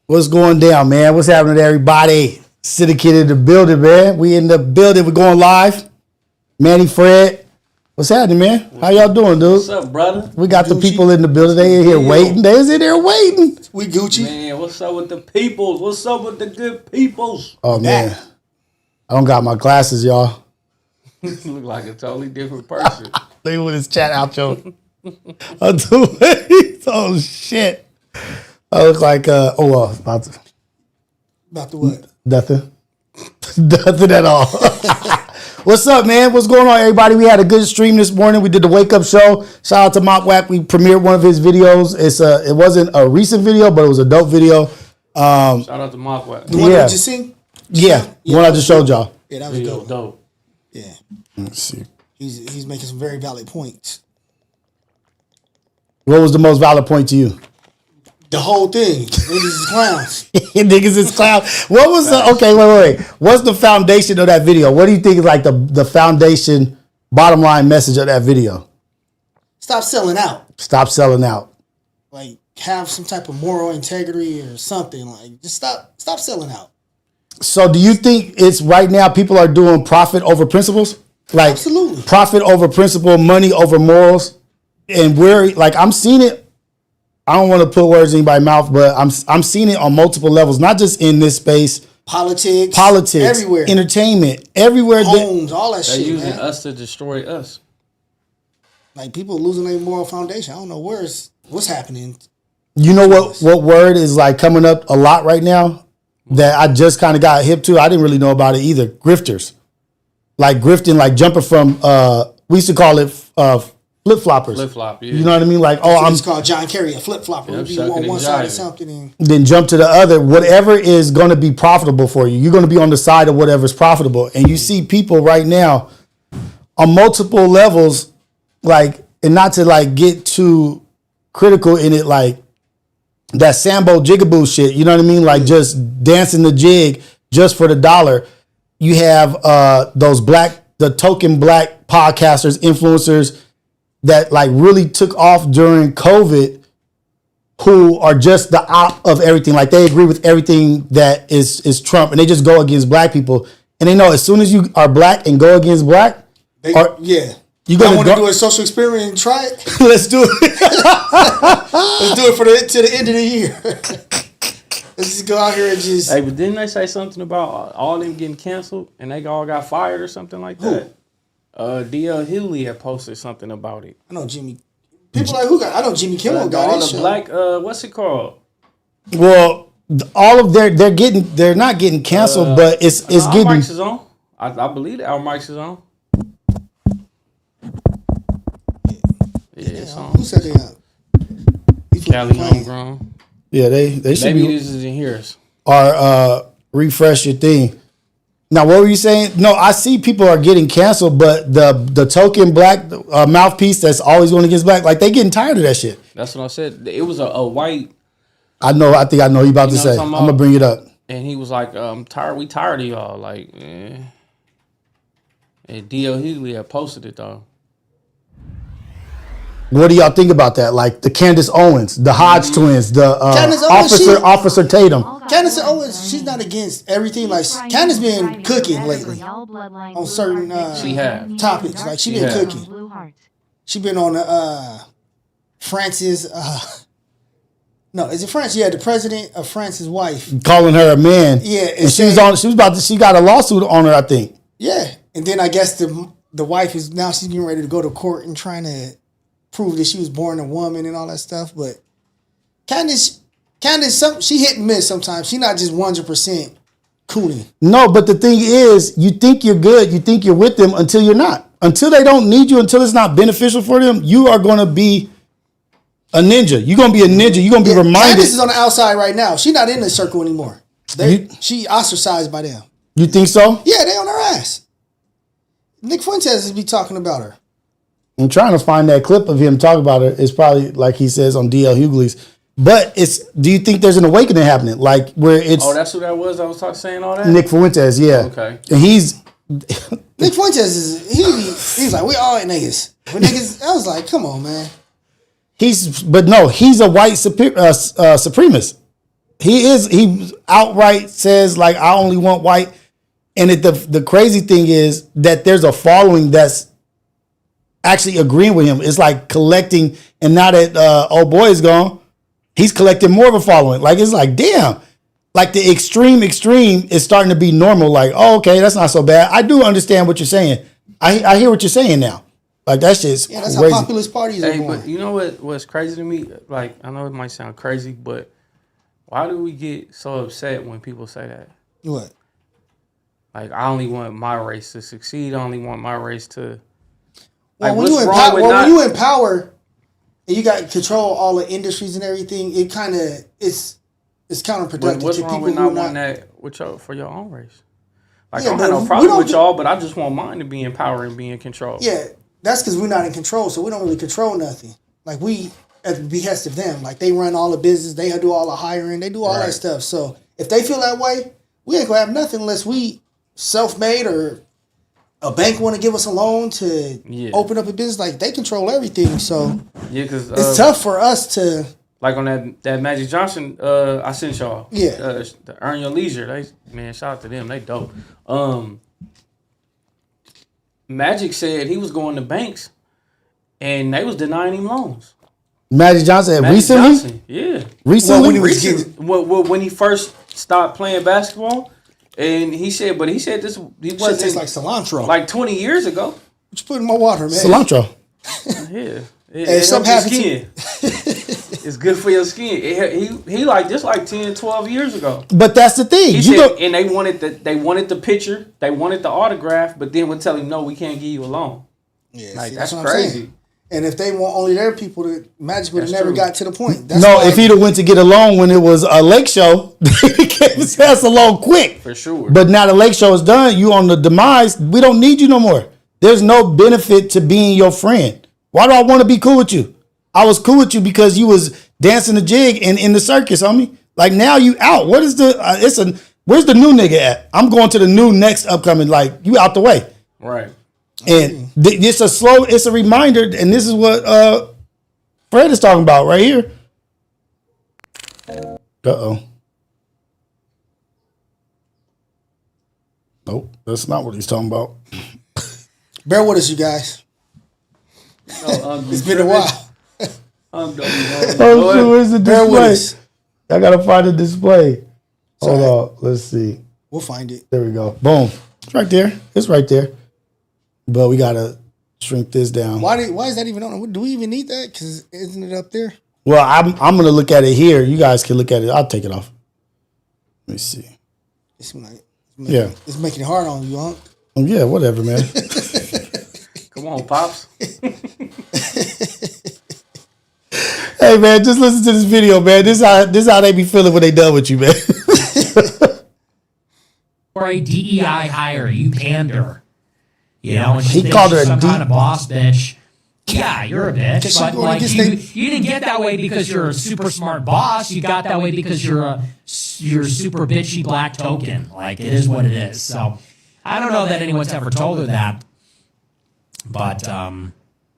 What's going down, man? What's happening to everybody? Syndicate in the building, man. We in the building. We're going live. Manny, Fred. What's happening, man? How y'all doing, dude? What's up, brother? We got Gucci. The people in the building. They in here waiting. They was in there waiting. We Gucci. Man, what's up with the peoples? What's up with the good peoples? Oh, man. I don't got my glasses, y'all. You look like a totally different person. Look at his chat out, yo. Oh, shit. I look like, about to what? Nothing. Nothing at all. What's up, man? What's going on, everybody? We had a good stream this morning. We did the wake up show. Shout out to Mop Wack. We premiered one of his videos. It wasn't a recent video, but it was a dope video. Shout out to Mop Wack. The one that you seen? Yeah, the one I just showed y'all. Yeah, that was dope. Yeah. Let's see. He's making some very valid points. What was the most valid point to you? The whole thing. Niggas is clowns. Niggas is clowns. What was the, okay, wait. What's the foundation of that video? What do you think is like the foundation, bottom line message of that video? Stop selling out. Stop selling out. Like, have some type of moral integrity or something. Like, just stop selling out. So do you think it's right now people are doing profit over principles? Like, absolutely. Profit over principle, money over morals. And we're like, I'm seeing it. I don't want to put words in anybody's mouth, but I'm seeing it on multiple levels, not just in this space. Politics, everywhere, entertainment, everywhere. Homes, all that shit. They're using us to destroy us. Like, people losing their moral foundation. I don't know what's happening. You know what word is like coming up a lot right now that I just kind of got hip to? I didn't really know about it either. Grifters, like grifting, like jumping from. We used to call it flip-floppers. Flip-flop, yeah. You know what I mean? Like, it's called John Kerry, a flip-flopper. Yep, you on one side of something and then jump to the other. Whatever is going to be profitable for you, you're going to be on the side of whatever's profitable. And you see people right now on multiple levels, like, and not to like get too critical in it, like that Sambo jigaboo shit. You know what I mean? Like just dancing the jig just for the dollar. You have the token black podcasters, influencers that like really took off during COVID, who are just the op of everything. Like they agree with everything that is Trump, and they just go against black people. And they know as soon as you are black and go against black, you want to do a social experiment and try it. Let's do it. Let's do it to the end of the year. Let's just go out here and just. Hey, but didn't they say something about all them getting canceled and they all got fired or something like that? D.L. Hughley had posted something about it. I know Jimmy. People like who got? I know Jimmy Kimmel got all his the show. black. What's it called? Well, all of they're not getting canceled, but it's getting. Our mics is on. I believe our mics is on. Yeah, it's on. Who said they up? Cali homegrown. Yeah, they should maybe be. This is in here. Or refresh your thing. Now, what were you saying? No, I see people are getting canceled, but the token black mouthpiece that's always going against black, like they getting tired of that shit. That's what I said. It was a white. I know. I think I know you about to say. I'm gonna bring it up. And he was like, tired. We tired of y'all. Like, and D.L. Hughley had posted it though. What do y'all think about that? Like the Candace Owens, the Hodge twins, the Officer Tatum. Candace Owens, she's not against everything. Like Candace been cooking lately on certain topics. Like she been cooking. She been on France's. No, is it France? Yeah, the president of France's wife calling her a man. Yeah, and she got a lawsuit on her, I think. Yeah, and then I guess the wife is now she's getting ready to go to court and trying to prove that she was born a woman and all that stuff. But Candace, she hit and miss sometimes. She not just 100% cooning. No, but the thing is, you think you're good, you think you're with them until you're not. Until they don't need you, until it's not beneficial for them, you are going to be a ninja. You're going to be a ninja. You're going to be reminded. Candace is on the outside right now. She's not in the circle anymore. She ostracized by them. You think so? Yeah, they on her ass. Nick Fuentes be talking about her. I'm trying to find that clip of him talking about it. It's probably like he says on D.L. Hughley's. But do you think there's an awakening happening? Like where it's. Oh, that's who that was. I was saying all that. Nick Fuentes, yeah. Okay. And he's. Nick Fuentes he's like, we all niggas. But niggas, I was like, come on, man. He's a white supremacist. He outright says like, I only want white. And the crazy thing is that there's a following that's actually agreeing with him. It's like collecting, and now that old boy is gone, he's collecting more of a following. Like, it's like, damn. Like the extreme is starting to be normal. Like, oh, okay, that's not so bad. I do understand what you're saying. I hear what you're saying now. Like, that shit's that's crazy. how populist parties are going. But you know what's crazy to me? Like, I know it might sound crazy, but why do we get so upset when people say that? What? Like, I only want my race to succeed. I only want my race to. Well, Like, when you in power and you got control all the industries and everything, it kind of it's counterproductive. What's to wrong people with who not not wanting that with for your own race? Like, Yeah, I don't have but no problem we with don't y'all, but I just want mine to be in power and be in control. Yeah, that's because we're not in control, so we don't really control nothing. Like, we at the behest of them. Like, they run all the business, they do all the hiring, they do all that stuff. So if they feel that way, we ain't gonna have nothing unless we self-made or a bank want to give us a loan to open up a business. Like, they control everything. So because it's tough for us to. Like on that Magic Johnson, I sent y'all. Yeah. The Earn Your Leisure. Shout out to them. They dope. Magic said he was going to banks, and they was denying him loans. Magic Johnson recently? Johnson, yeah. Recently? When he first stopped playing basketball, and he said this he wasn't tastes like cilantro. Like 20 years ago. What you put in my water, man? Cilantro. Yeah. It something helps your happens. skin. It's good for your skin. He like this like 10, 12 years ago. But that's the thing. He said, and they wanted the picture, they wanted the autograph, but then would tell him, no, we can't give you a loan. Yeah, like, see, that's crazy. And if they want only their people, to Magic would have never got to the point. That's if he'd have went to get a loan when it was a lake show, he gave his ass a loan quick. For sure. But now the lake show is done. You on the demise. We don't need you no more. There's no benefit to being your friend. Why do I want to be cool with you? I was cool with you because you was dancing the jig and in the circus, homie. Like, now you out. What is where's the new nigga at? I'm going to the new next upcoming. Like, you out the way. Right. And it's a reminder, and this is what Fred is talking about right here. Uh-oh. Nope, that's not what he's talking about. Bear with us, you guys. It's been a while. Oh, shit, where's the display? I gotta find the display. Hold on, let's see. We'll find it. There we go. Boom. It's right there. It's right there. But we gotta shrink this down. Why is that even on? Do we even need that? Because isn't it up there? Well, I'm gonna look at it here. You guys can look at it. I'll take it off. Let me see. It's making it hard on you, huh? Yeah, whatever, man. Come on, pops. Hey, man, just listen to this video, man. This how they be feeling when they done with you, man. Or a DEI hire, you pander. You know, and he called her some kind of boss bitch. Yeah, you're a bitch, but like you didn't get that way because you're a super smart boss. You got that way because you're super bitchy black token. Like, it is what it is. So I don't know that anyone's ever told her that, but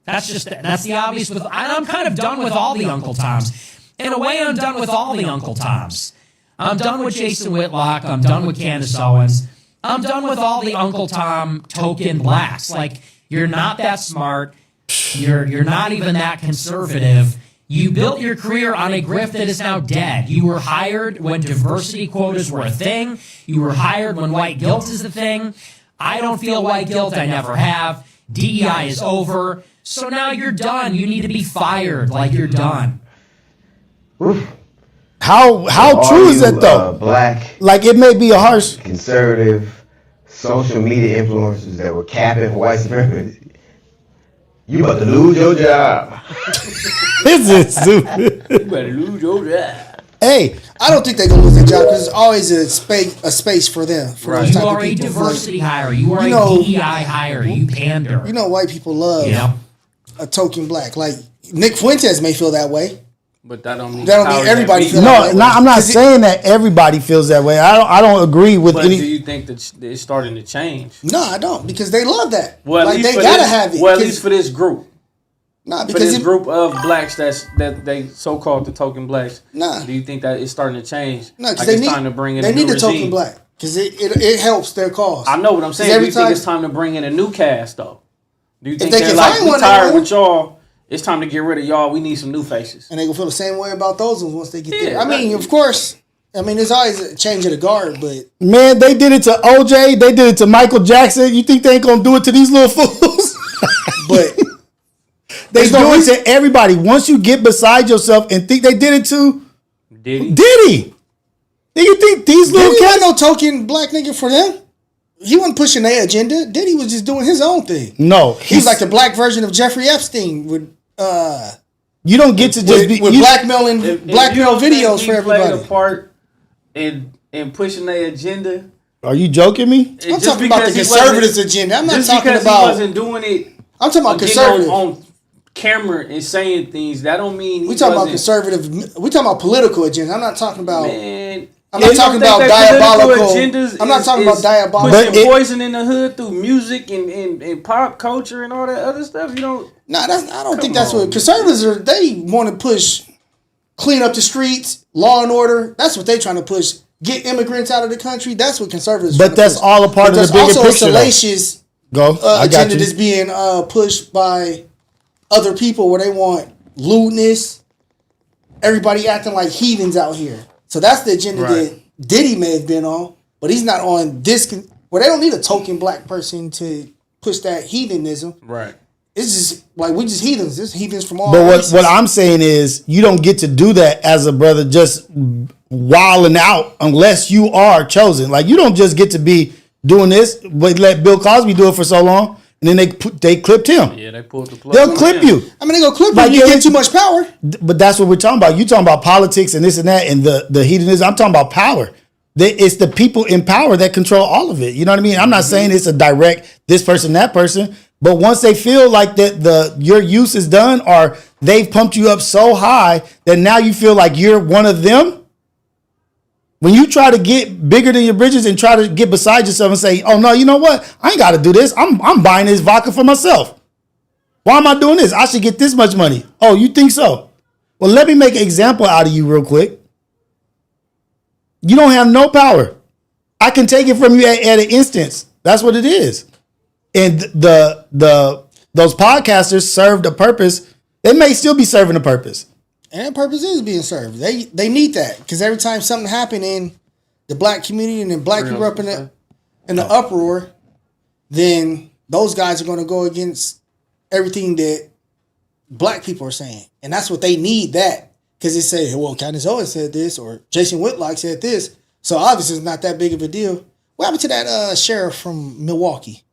that's the obvious. I'm kind of done with all the Uncle Toms. In a way, I'm done with all the Uncle Toms. I'm done with Jason Whitlock. I'm done with Candace Owens. I'm done with all the Uncle Tom token blacks. Like, you're not that smart. You're not even that conservative. You built your career on a grift that is now dead. You were hired when diversity quotas were a thing. You were hired when white guilt is a thing. I don't feel white guilt. I never have. DEI is over. So now you're done. You need to be fired. Like, you're done. Oof. How true is that, though? Black, like, it may be a harsh conservative social media influencers that were capping white supremacy. You about to lose your job. This is stupid. You better lose your job. Hey, I don't think they're gonna lose their job because there's always a space for them. For those You type are of a people. diversity hire. You are You a know- DEI hire. You pander. You know, white people love Yeah. a token black. Like, Nick Fuentes may feel that way. But that don't mean everybody feels no, that way. I'm not saying that everybody feels that way. I don't agree with But any. do you think that it's starting to change? No, I don't, because they love that. Well, like, they for gotta this, have it. Well, at least for this group. Nah, for because this group of blacks that they so-called the token blacks. Nah. Do you think that it's starting to change? No, because like it's time to bring in they a new need the regime. token black because it helps their cause. I know what I'm saying. Do you think it's time to bring in a new cast though? Do you think they're like, we tired with y'all? It's time to get rid of y'all. We need some new faces. And they gonna feel the same way about those ones once they get there. I mean, of course. I mean, there's always a change of the guard, but man, they did it to OJ. They did it to Michael Jackson. You think they ain't gonna do it to these little fools? But they do it to everybody. Once you get beside yourself and think they did it to Diddy. Do you think these little cats? No token black nigga for them. He wasn't pushing their agenda. Diddy was just doing his own thing. No, he's like the black version of Jeffrey Epstein with. You don't get to just with blackmailing videos for everybody. Played a part in pushing their agenda. Are you joking me? I'm talking about the conservatives' agenda. I'm not talking about. He wasn't doing it. I'm talking about conservative on camera and saying things. That don't mean we talking about conservative. We talking about political agenda. I'm not talking about. Man, I'm not talking about diabolical agendas. I'm not talking about diabolical. Pushing poison in the hood through music and pop culture and all that other stuff. You don't. Nah, I don't think that's what conservatives are. They want to push, clean up the streets, law and order. That's what they're trying to push. Get immigrants out of the country. That's what conservatives. But that's all a part of the bigger picture. There's also a salacious agenda you. that's being pushed by other people where they want lewdness. Everybody acting like heathens out here. So that's the agenda that Diddy may have been on, but he's not on this. Well, they don't need a token black person to push that heathenism. Right. It's just like we just heathens. This heathens from all. But races. what I'm saying is, you don't get to do that as a brother, just wilding out unless you are chosen. Like you don't just get to be doing this. But let Bill Cosby do it for so long, and then they clipped him. Yeah, they pulled the plug. They'll clip you. I mean, they gonna clip you. You get too much power. But that's what we're talking about. You talking about politics and this and that and the hedonism. I'm talking about power. It's the people in power that control all of it. You know what I mean? I'm not saying it's a direct this person, that person. But once they feel like that your use is done, or they've pumped you up so high that now you feel like you're one of them. When you try to get bigger than your bridges and try to get beside yourself and say, "Oh no, you know what? I ain't got to do this. I'm buying this vodka for myself. Why am I doing this? I should get this much money." Oh, you think so? Well, let me make an example out of you real quick. You don't have no power. I can take it from you at an instance. That's what it is. And those podcasters served a purpose. They may still be serving a purpose. And that purpose is being served. They need that because every time something happened in the black community and then black people up in the uproar, then those guys are going to go against everything that black people are saying, and that's what they need. That because they say, well, Candace Owens said this or Jason Whitlock said this, so obviously it's not that big of a deal. What happened to that sheriff from Milwaukee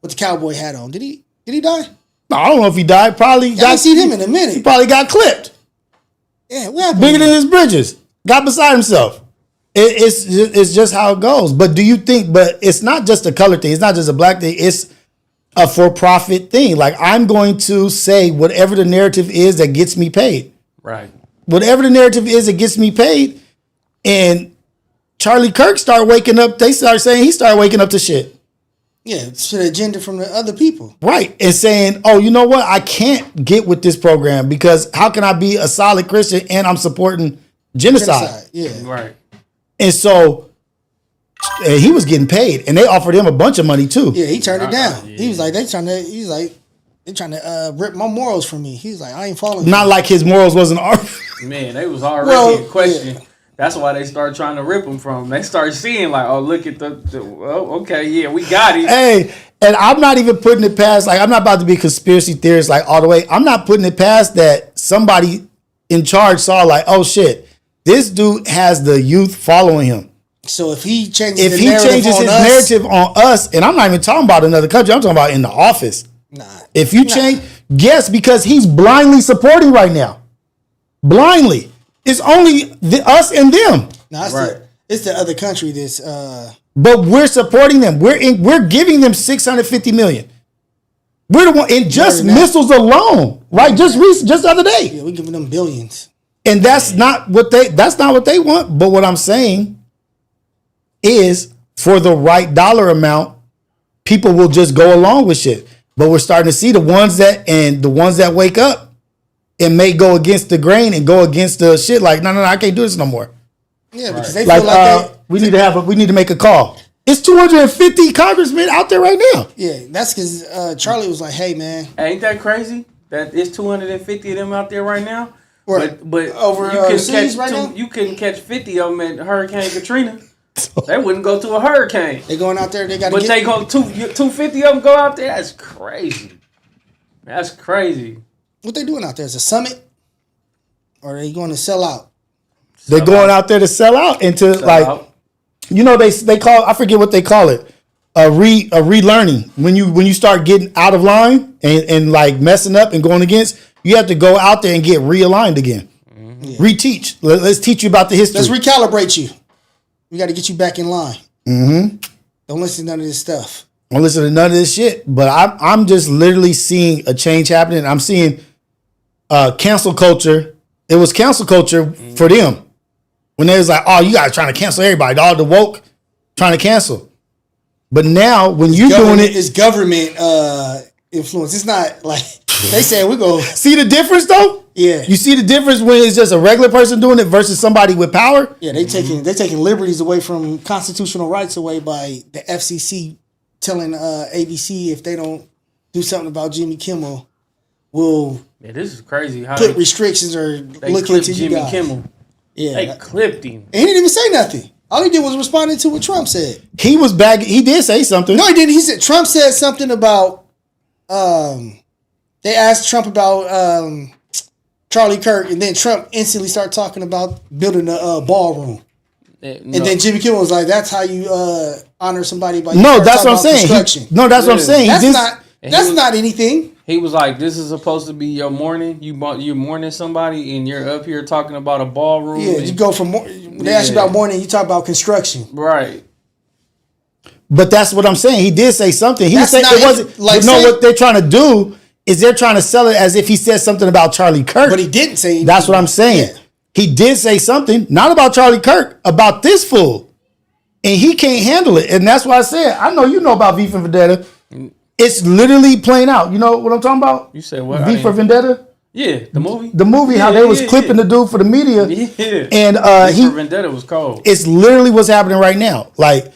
with the cowboy hat on? Did he die? No, I don't know if he died. Probably. I haven't seen him in a minute. He probably got clipped. Yeah, what happened? Bigger than his bridges. Got beside himself. It's just how it goes. But do you think? But it's not just a color thing. It's not just a black thing. It's a for-profit thing. Like I'm going to say whatever the narrative is that gets me paid. Right. Whatever the narrative is that gets me paid. And Charlie Kirk started waking up. They started saying he started waking up to shit. Yeah, it's the agenda from the other people. Right. And saying, oh, you know what? I can't get with this program because how can I be a solid Christian and I'm supporting genocide? Yeah. Right. And so he was getting paid and they offered him a bunch of money too. Yeah, he turned it down. Yeah. He was like, they're trying to rip my morals from me. He's like, I ain't following Not like his morals wasn't Man, they was already in question. Yeah. That's why they started trying to rip him from him. They started seeing like, oh, look at okay, yeah, we got it. Hey, and I'm not even putting it past, like, I'm not about to be conspiracy theorist like all the way. I'm not putting it past that somebody in charge saw like, oh shit, this dude has the youth following him. So if he changes his narrative on us, and I'm not even talking about another country, I'm talking about in the office. Nah. If you change, yes, because he's blindly supporting right now. Blindly. It's only us and them. No, it's the other country that's. But we're supporting them. We're giving them $650 million. We're the one in just missiles alone, right? Just the other day. Yeah, we're giving them billions. And that's not what they want. But what I'm saying is, for the right dollar amount, people will just go along with shit. But we're starting to see the ones that wake up and may go against the grain and go against the shit. Like, no, I can't do this no more. Yeah, because they feel like we need to make a call. It's 250 congressmen out there right now. Yeah, that's because Charlie was like, "Hey, man, ain't that crazy? That it's 250 of them out there right now." But over overseas right now, you couldn't catch 50 of them at Hurricane Katrina. They wouldn't go to a hurricane. They going out there. They got. But they go 250 of them go out there. That's crazy. That's crazy. What they doing out there? Is a summit, or are they going to sell out? They're going out there to sell out and to they call, I forget what they call it, a relearning. When you start getting out of line and like messing up and going against, you have to go out there and get realigned again. Mm-hmm. Yeah. Reteach. Let's teach you about the history. Let's recalibrate you. We got to get you back in line. Mm-hmm. Don't listen to none of this stuff. Don't listen to none of this shit. But I'm just literally seeing a change happening. I'm seeing cancel culture. It was cancel culture for them. When they was like, oh, you guys trying to cancel everybody. All the woke trying to cancel. But now when you're doing it. It's government influence. It's not like they said we go. See the difference though? Yeah. You see the difference when it's just a regular person doing it versus somebody with power? Yeah, they taking liberties away from constitutional rights away by the FCC telling ABC if they don't do something about Jimmy Kimmel, will this is crazy. How put restrictions or look into Jimmy Kimmel. Yeah, they clipped him. And he didn't even say nothing. All he did was responding to what Trump said. He was back. He did say something. No, he didn't. He said Trump said something about. They asked Trump about Charlie Kirk, and then Trump instantly started talking about building a ballroom. And then Jimmy Kimmel was like, "That's how you honor somebody by." No, that's what I'm saying. No, that's what I'm saying. That's not anything. He was like, "This is supposed to be your mourning. You're mourning somebody, and you're up here talking about a ballroom." Yeah, you go from they ask you about mourning, you talk about construction, right? But that's what I'm saying. He did say something. He said it wasn't. Like, what they're trying to do is they're trying to sell it as if he said something about Charlie Kirk. But he didn't say anything. That's what I'm saying. Yeah. He did say something, not about Charlie Kirk, about this fool, and he can't handle it. And that's why I said, I know you know about V for Vendetta. It's literally playing out. You know what I'm talking about? You said what? V for Vendetta? Yeah, the movie. The movie, how they was clipping the dude for the media. Yeah. And V for Vendetta was cold. It's literally what's happening right now. Like,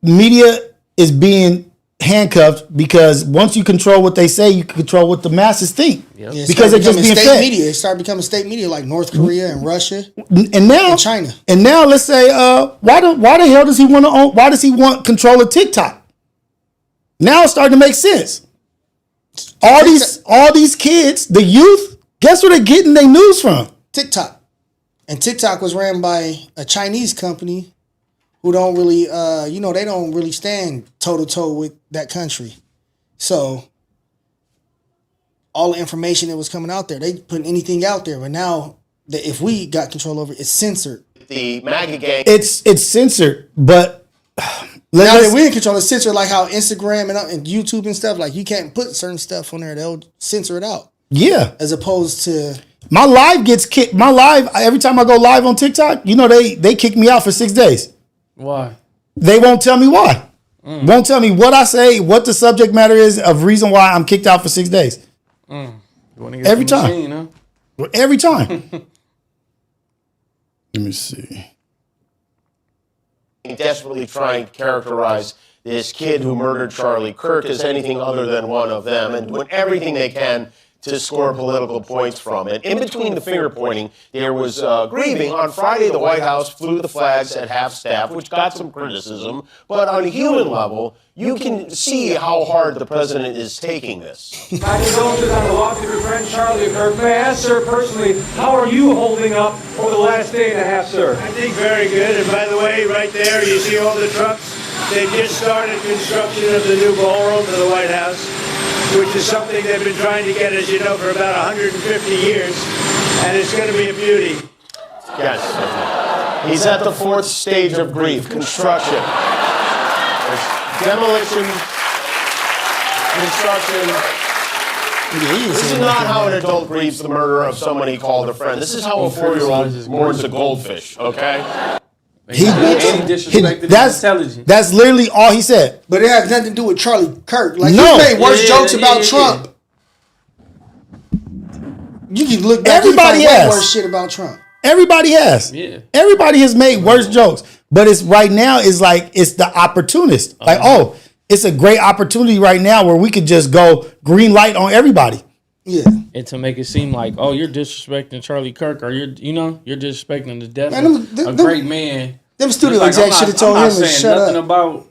media is being handcuffed because once you control what they say, you can control what the masses think. Yep. Yeah, because they're just being fed. Media. It started becoming state media like North Korea and Russia and now and China. And now let's say, why the hell does he want to own? Why does he want control of TikTok? Now it's starting to make sense. All these kids, the youth, guess where they're getting their news from? TikTok. And TikTok was ran by a Chinese company who don't really, they don't really stand toe-to-toe with that country. So all the information that was coming out there, they putting anything out there. But now, if we got control over it, it's censored. The MAGA gang. It's censored, but... Now that we're in control, it's censored like how Instagram and YouTube and stuff, like you can't put certain stuff on there. They'll censor it out. Yeah. As opposed to... My live gets kicked. My live, every time I go live on TikTok, they kick me out for 6 days. Why? They won't tell me why. Won't tell me what I say, what the subject matter is of reason why I'm kicked out for 6 days. Every time. Machine, huh? Every time. Let me see. Desperately trying to characterize this kid who murdered Charlie Kirk as anything other than one of them and doing everything they can to score political points from it. In between the finger pointing, there was grieving. On Friday, the White House flew the flags at half-staff, which got some criticism. But on a human level, you can see how hard the president is taking this. My condolences on the loss of your friend Charlie Kirk. May I ask, sir, personally, how are you holding up over the last day and a half, sir? I think very good. And by the way, right there, you see all the trucks? They just started construction of the new ballroom for the White House, which is something they've been trying to get, as you know, for about 150 years. And it's going to be a beauty. Yes. He's at the fourth stage of grief, construction. There's demolition, construction. This is not how an adult grieves the murder of someone he called a friend. This is how a 4-year-old mourns a goldfish, okay? He disrespected that's intelligence. That's literally all he said. But it has nothing to do with Charlie Kirk. Like, No. he made worse jokes about Trump. You can look back. Everybody has worse shit about Trump. Everybody has. Yeah. Everybody has made worse jokes. But it's right now is like it's the opportunist. Like, it's a great opportunity right now where we could just go green light on everybody. Yeah. And to make it seem like, you're disrespecting Charlie Kirk, or you're disrespecting the death of a great man. Them studio execs should have told him to shut up. About.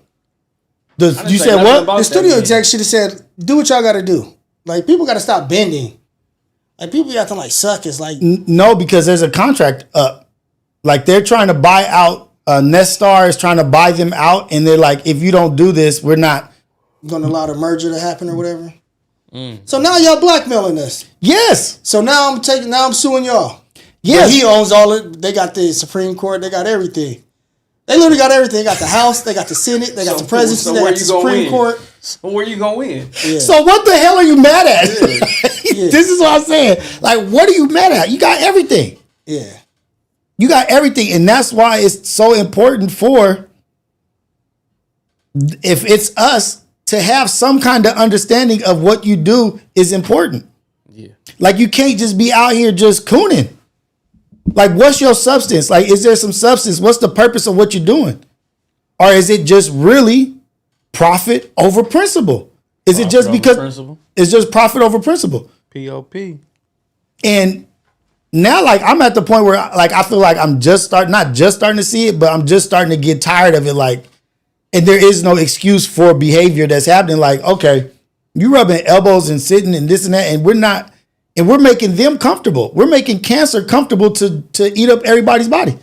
You said what? The studio execs should have said, "Do what y'all got to do." Like, people got to stop bending. Like, people be acting like suckers. Like, no, because there's a contract up. Like, they're trying to buy out. Nestar is trying to buy them out, and they're like, if you don't do this, we're not going to allow the merger to happen or whatever. So now y'all blackmailing us. Yes. So now I'm suing y'all. Yes. But he owns all it. They got the Supreme Court. They got everything. They literally got everything. They got the House. They got the Senate. They got the presidency. They got the Supreme Court. So where you gonna win? Yeah. So what the hell are you mad at? Yeah. This is what I'm saying. Like, what are you mad at? You got everything. Yeah. You got everything. And that's why it's so important for, if it's us, to have some kind of understanding of what you do is important. Yeah. Like, you can't just be out here just cooning. Like, what's your substance? Like, is there some substance? What's the purpose of what you're doing? Or is it just really profit over principle? Is it just because it's just profit over principle? POP. And now, like, I'm at the point where, like, I feel like I'm just not just starting to see it, but I'm just starting to get tired of it. Like, and there is no excuse for behavior that's happening. Like, okay, you rubbing elbows and sitting and this and that, and we're making them comfortable. We're making cancer comfortable to eat up everybody's body.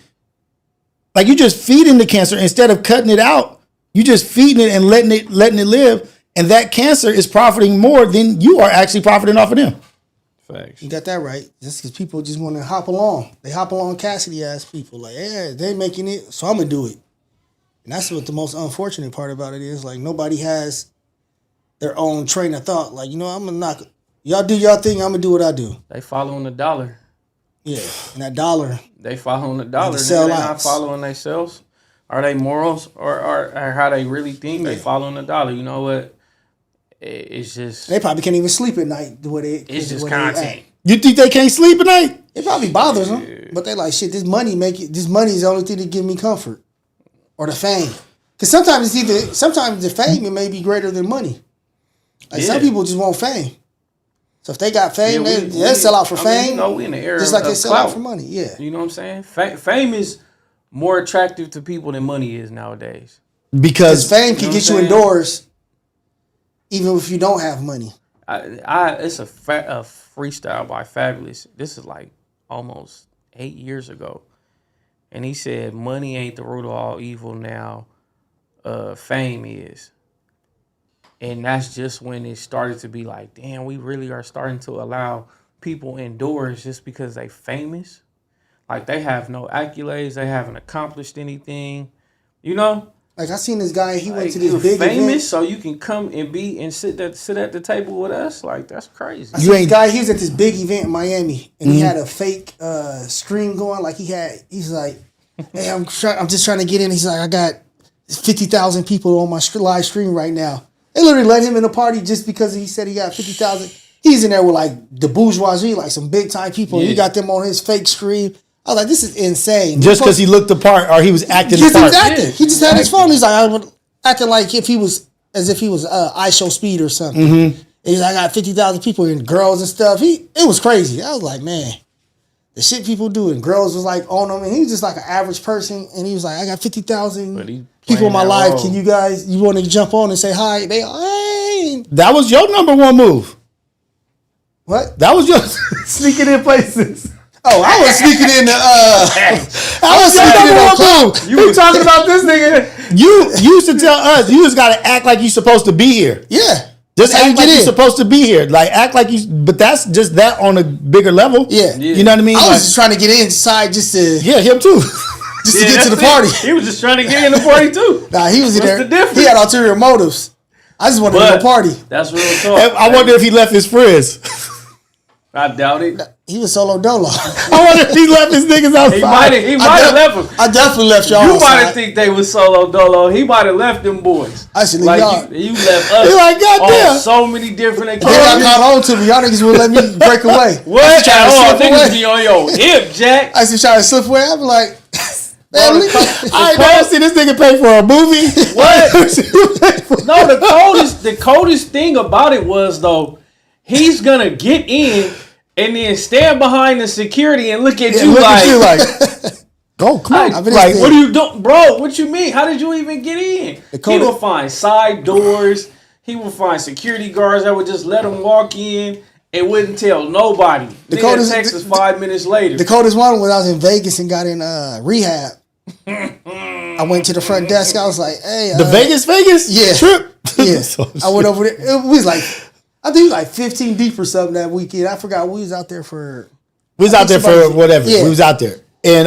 Like, you just feeding the cancer instead of cutting it out. You just feeding it and letting it live, and that cancer is profiting more than you are actually profiting off of them. Facts. You got that right. Just because people just want to hop along. They hop along Cassidy ass people. Like, yeah, they making it, so I'm going to do it. And that's what the most unfortunate part about it is. Like, nobody has their own train of thought. Like, I'm going to knock. Y'all do y'all thing, I'm going to do what I do. They following the dollar. Yeah, and that dollar. They following the dollar. They're not following themselves. Are they morals or how they really think? They following the dollar. You know what? It's just... They probably can't even sleep at night. It's just content. You think they can't sleep at night? It probably bothers them. But they like, shit, this money is the only thing that give me comfort. Or the fame. Because sometimes the fame, it may be greater than money. Like, some people just want fame. So if they got fame, they sell out for fame. We in the era just like they sell out clout. for money. Yeah. You know what I'm saying? Fame is more attractive to people than money is nowadays. Because fame can get you indoors, even if you don't have money. It's a freestyle by Fabulous. This is like almost 8 years ago. And he said, money ain't the root of all evil now. Fame is. And that's just when it started to be like, damn, we really are starting to allow people indoors just because they famous. Like, they have no accolades. They haven't accomplished anything. Like, I seen this guy, he went to this big big famous, event. so you can come and sit at the table with us. Like, that's crazy. I seen this guy, he was at this big event in Miami, and he had a fake stream going. Like, he's like, hey, I'm just trying to get in. He's like, I got 50,000 people on my live stream right now. They literally let him in the party just because he said he got 50,000. He's in there with like the bourgeoisie, like some big time people. Yeah. He got them on his fake stream. I was like, this is insane. Just because he looked the part or he was acting the part. He was acting. He just had his phone. He's like, acting like if he was iShow Speed or something. Mm-hmm. He's like, I got 50,000 people and girls and stuff. It was crazy. I was like, man, the shit people do, and girls was like on him, and he was just like an average person, and he was like, I got 50,000 people in my life. Can you want to jump on and say hi? Hey. That was your number one move. What? That was your sneaking in places. Oh, I was sneaking in the. I was sneaking in the. You were talking about this nigga. You used to tell us you just got to act like you're supposed to be here. Yeah. Just act like you're supposed to be here. Like, act like you, but that's just that on a bigger level. Yeah. You know what I mean? I was just trying to get inside just to. Yeah, him too. Just to get to the party. He was just trying to get in the party too. Nah, he was in there. What's the difference? He had ulterior motives. I just wanted to go party. That's real talk. I wonder if he left his friends. I doubt it. He was solo dolo. I wonder if he left his niggas outside. He might have left them. I definitely left y'all You outside. might have think they was solo dolo. He might have left them boys. I should leave like y'all. you left us He like, goddamn. on so many different Then I occasions. got home to me. Y'all niggas would let me break away. What? I Niggas be on your hip, Jack. I used to try to slip away. I'd be like, man, I ain't never seen this nigga pay for a movie. What? No, the coldest thing about it was though, he's gonna get in and then stand behind the security and look at you like, go, come on. Like, what are you doing, bro? What you mean? How did you even get in? He would find side doors. He would find security guards that would just let him walk in and wouldn't tell nobody. Nigga text us 5 minutes later. The coldest one was I was in Vegas and got in rehab. I went to the front desk. I was like, "Hey, the Vegas, yeah, trip, yeah." I went over there. It was like, I think it was like 15 deep or something that weekend. I forgot. We was out there for. We was out there for whatever. Yeah. We was out there, and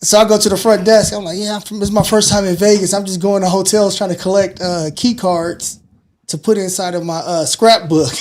so I go to the front desk. I'm like, "Yeah, this is my first time in Vegas. I'm just going to hotels trying to collect key cards to put inside of my scrapbook."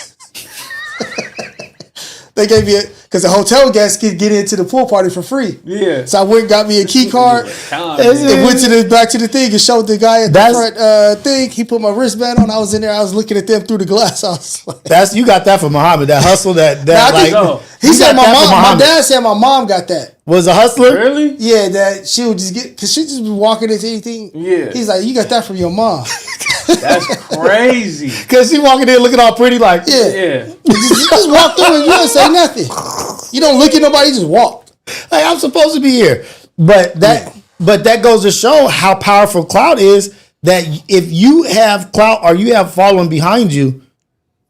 They gave me because the hotel guests could get into the pool party for free. Yeah. So I went and got me a key card. And went to the back to the thing and showed the guy at the front thing. He put my wristband on. I was in there. I was looking at them through the glass. I was like, you got that from Muhammad. That hustle. He said my dad said my mom got that. Was a hustler? Really? Yeah, that she would just get because she just be walking into anything. Yeah. He's like, you got that from your mom. That's crazy. Because she walking in looking all pretty like. Yeah. You just walked through and you didn't say nothing. You don't look at nobody, you just walked. Like, I'm supposed to be here. But that goes to show how powerful Clout is, that if you have clout or you have following behind you,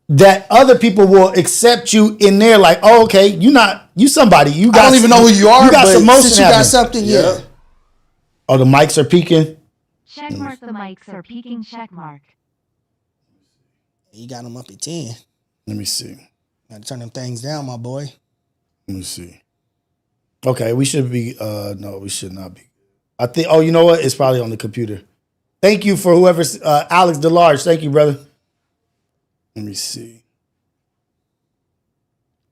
that other people will accept you in there like, oh, okay, you somebody. You got, I don't even know who you are, got but some motion since you got something, yeah. Oh, the mics are peaking. Checkmark, the mics are peaking, checkmark. You got them up at 10. Let me see. Got to turn them things down, my boy. Let me see. Okay, we should be, no, we should not be. I think, oh, you know what? It's probably on the computer. Thank you for whoever's, Alex DeLarge. Thank you, brother. Let me see.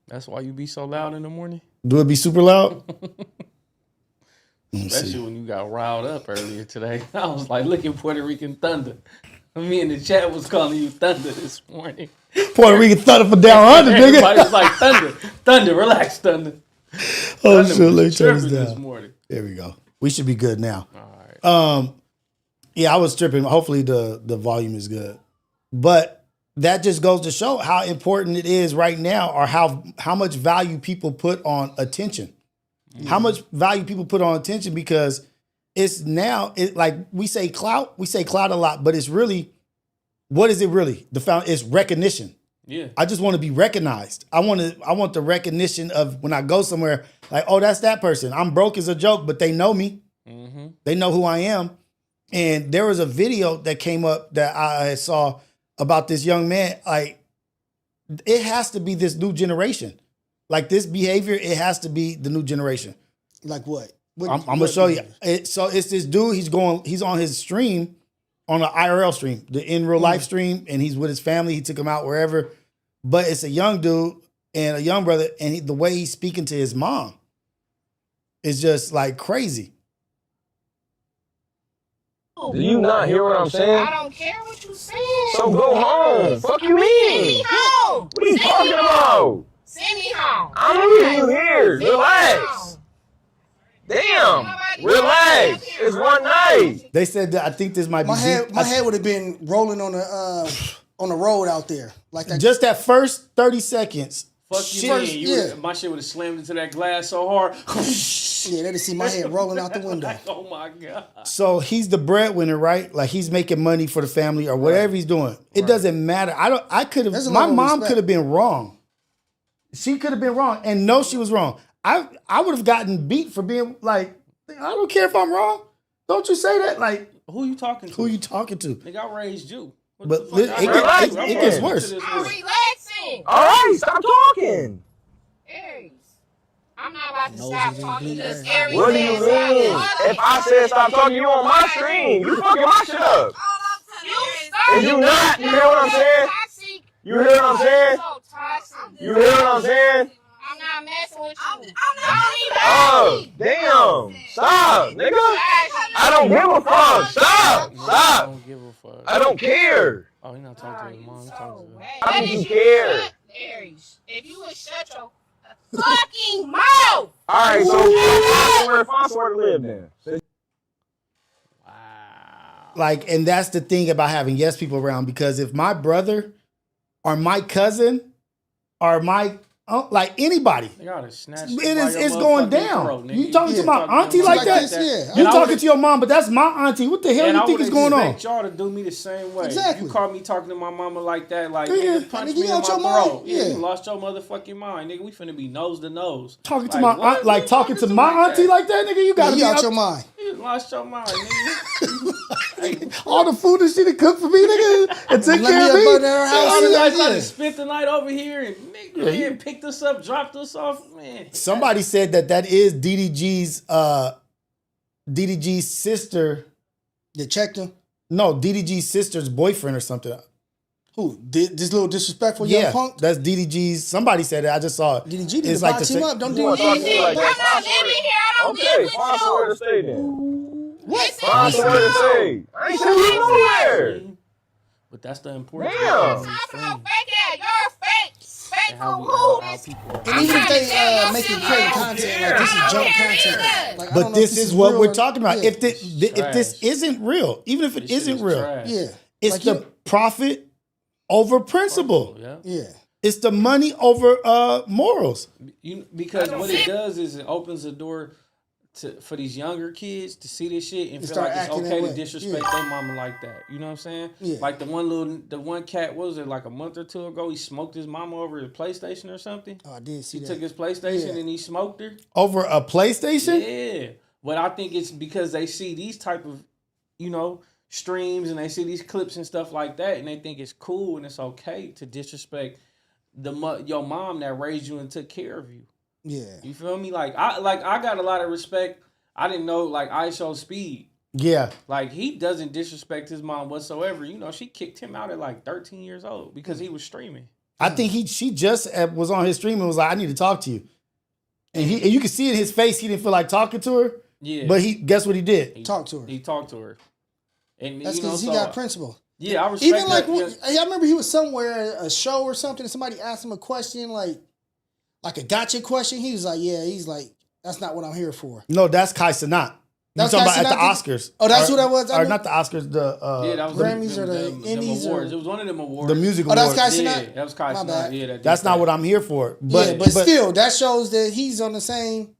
That's why you be so loud in the morning? Do it be super loud? Especially when you got riled up earlier today. I was like, look at Puerto Rican Thunder. Me in the chat was calling you Thunder this morning. Puerto Rican Thunder for down under, nigga. Everybody was like, Thunder. Thunder, relax, Thunder. Oh, shit, let me turn this down. This morning. There we go. We should be good now. All right. Yeah, I was tripping. Hopefully the volume is good. But that just goes to show how important it is right now, or how much value people put on attention. Mm-hmm. How much value people put on attention, because it's now, like we say clout a lot, but it's really, what is it really? It's recognition. Yeah. I just want to be recognized. I want the recognition of when I go somewhere, like, oh, that's that person. I'm broke as a joke, but they know me. Mm-hmm. They know who I am. And there was a video that came up that I saw about this young man. Like, it has to be this new generation. Like, this behavior, it has to be the new generation. Like what? I'm gonna show you. So it's this dude. He's on his stream, on an IRL stream, the in real life stream, and he's with his family. He took him out wherever, but it's a young dude and a young brother, and the way he's speaking to his mom is just like crazy. Do you not hear what I'm saying? I don't care what you saying. So go home. Fuck you mean? Send me home. What are you talking about? Send me home. I'm leaving you here. Relax. Damn. Relax. It's one night. They said that I think this might be my head would have been rolling on the road out there like that. Just that first 30 seconds. Fuck you, my shit would have slammed into that glass so hard. Yeah, they'd see my head rolling out the window. Like, oh my God. So he's the breadwinner, right? Like, he's making money for the family or whatever he's doing. It doesn't matter. My mom could have been wrong. She could have been wrong and know she was wrong. I would have gotten beat for being like, I don't care if I'm wrong. Don't you say that? Like, who you talking to? Nigga, I raised you. But it gets worse. I'm relaxing. All right, stop talking. Aries. I'm not about to stop talking because Aries. What do you mean? If I said stop talking, you on my stream. You fucking my shit up. And you not. You hear what I'm saying? You hear what I'm saying? You hear what I'm saying? I'm not not messing with you. Oh, damn. Stop, nigga. I don't give a fuck. Stop. I don't give a fuck. I don't care. Oh, you're not talking to his mom. You're talking to him. How do you care? If you would shut your fucking mouth. All right, so find somewhere to live then. Wow. Like, and that's the thing about having yes people around, because if my brother or my cousin or my like anybody, it's going down. Throat, you talking to my auntie like that? Yeah. You talking to your mom, but that's my auntie. What the hell you think is going on? Y'all to do me the same way. Exactly. You caught me talking to my mama like that, like Yeah. punch Nigga, me you in my out your throat. mind. Yeah, Yeah. you lost your motherfucking mind, nigga. We finna be nose to nose. Talking to like, my what? aunt, like talking to my like auntie that? like that, nigga. You gotta You be out your mind. You lost your mind, nigga. all the food that she done cooked for me, nigga, and take Let care me of up me. under her house. All the Yeah. guys tried to spent the night over here and nigga picked us up, dropped us off, man. Somebody said that is DDG's sister. You checked him? No, DDG's sister's boyfriend or something. Who? This little disrespectful young punk? That's DDG's. Somebody said it. I just saw it. DDG need It's to like box the him same- up. Don't do You it. want to talk to me like I'm that? not living here. I don't live with Find somewhere to you. stay then. What? Find somewhere to stay. I ain't sending you nowhere. But that's the important Damn. thing. Talking about fake ass. You're fake. Fake And for how who? people And even if they making creating content, like this is junk content. Like, I don't But know if this is what real we're or- talking about. Yeah. If this isn't real, even if it This shit isn't is real, trash. Yeah. it's Like the profit over principle. Yeah. Yeah. It's the money over morals. Because what it does is it opens the door for these younger kids to see this shit and feel start like it's acting okay that to way. disrespect their mama like that. You know what I'm saying? Yeah. Like the one cat, what was it, like a month or two ago, he smoked his mama over his PlayStation or something. Oh, I did see He that. took his PlayStation Yeah. and he smoked her. Over a PlayStation? Yeah. But I think it's because they see these type of, streams and they see these clips and stuff like that and they think it's cool and it's okay to disrespect your mom that raised you and took care of you. Yeah. You feel me? Like I got a lot of respect. I didn't know like ISO Speed. Yeah. Like he doesn't disrespect his mom whatsoever. She kicked him out at like 13 years old because he was streaming. I think she just was on his stream and was like, I need to talk to you. And you can see in his face he didn't feel like talking to her. Yeah. But guess what he did? Talk to her. He talked to her. And That's because he got principle. Yeah, I respect Even like, that. I remember he was somewhere, a show or something, and somebody asked him a question, like a gotcha question. He was like, that's not what I'm here for. No, that's Kai Cenat. You talking about at the Oscars. Oh, that's who that was? Or not the Oscars, the that was Grammys or the them Emmys awards. or It was one of them awards. the music Oh, that's awards. Kai Yeah, Cenat? that was Kai My Cenat. bad. Yeah, that That's did not that. what I'm here for. But still, that shows that he's on the same.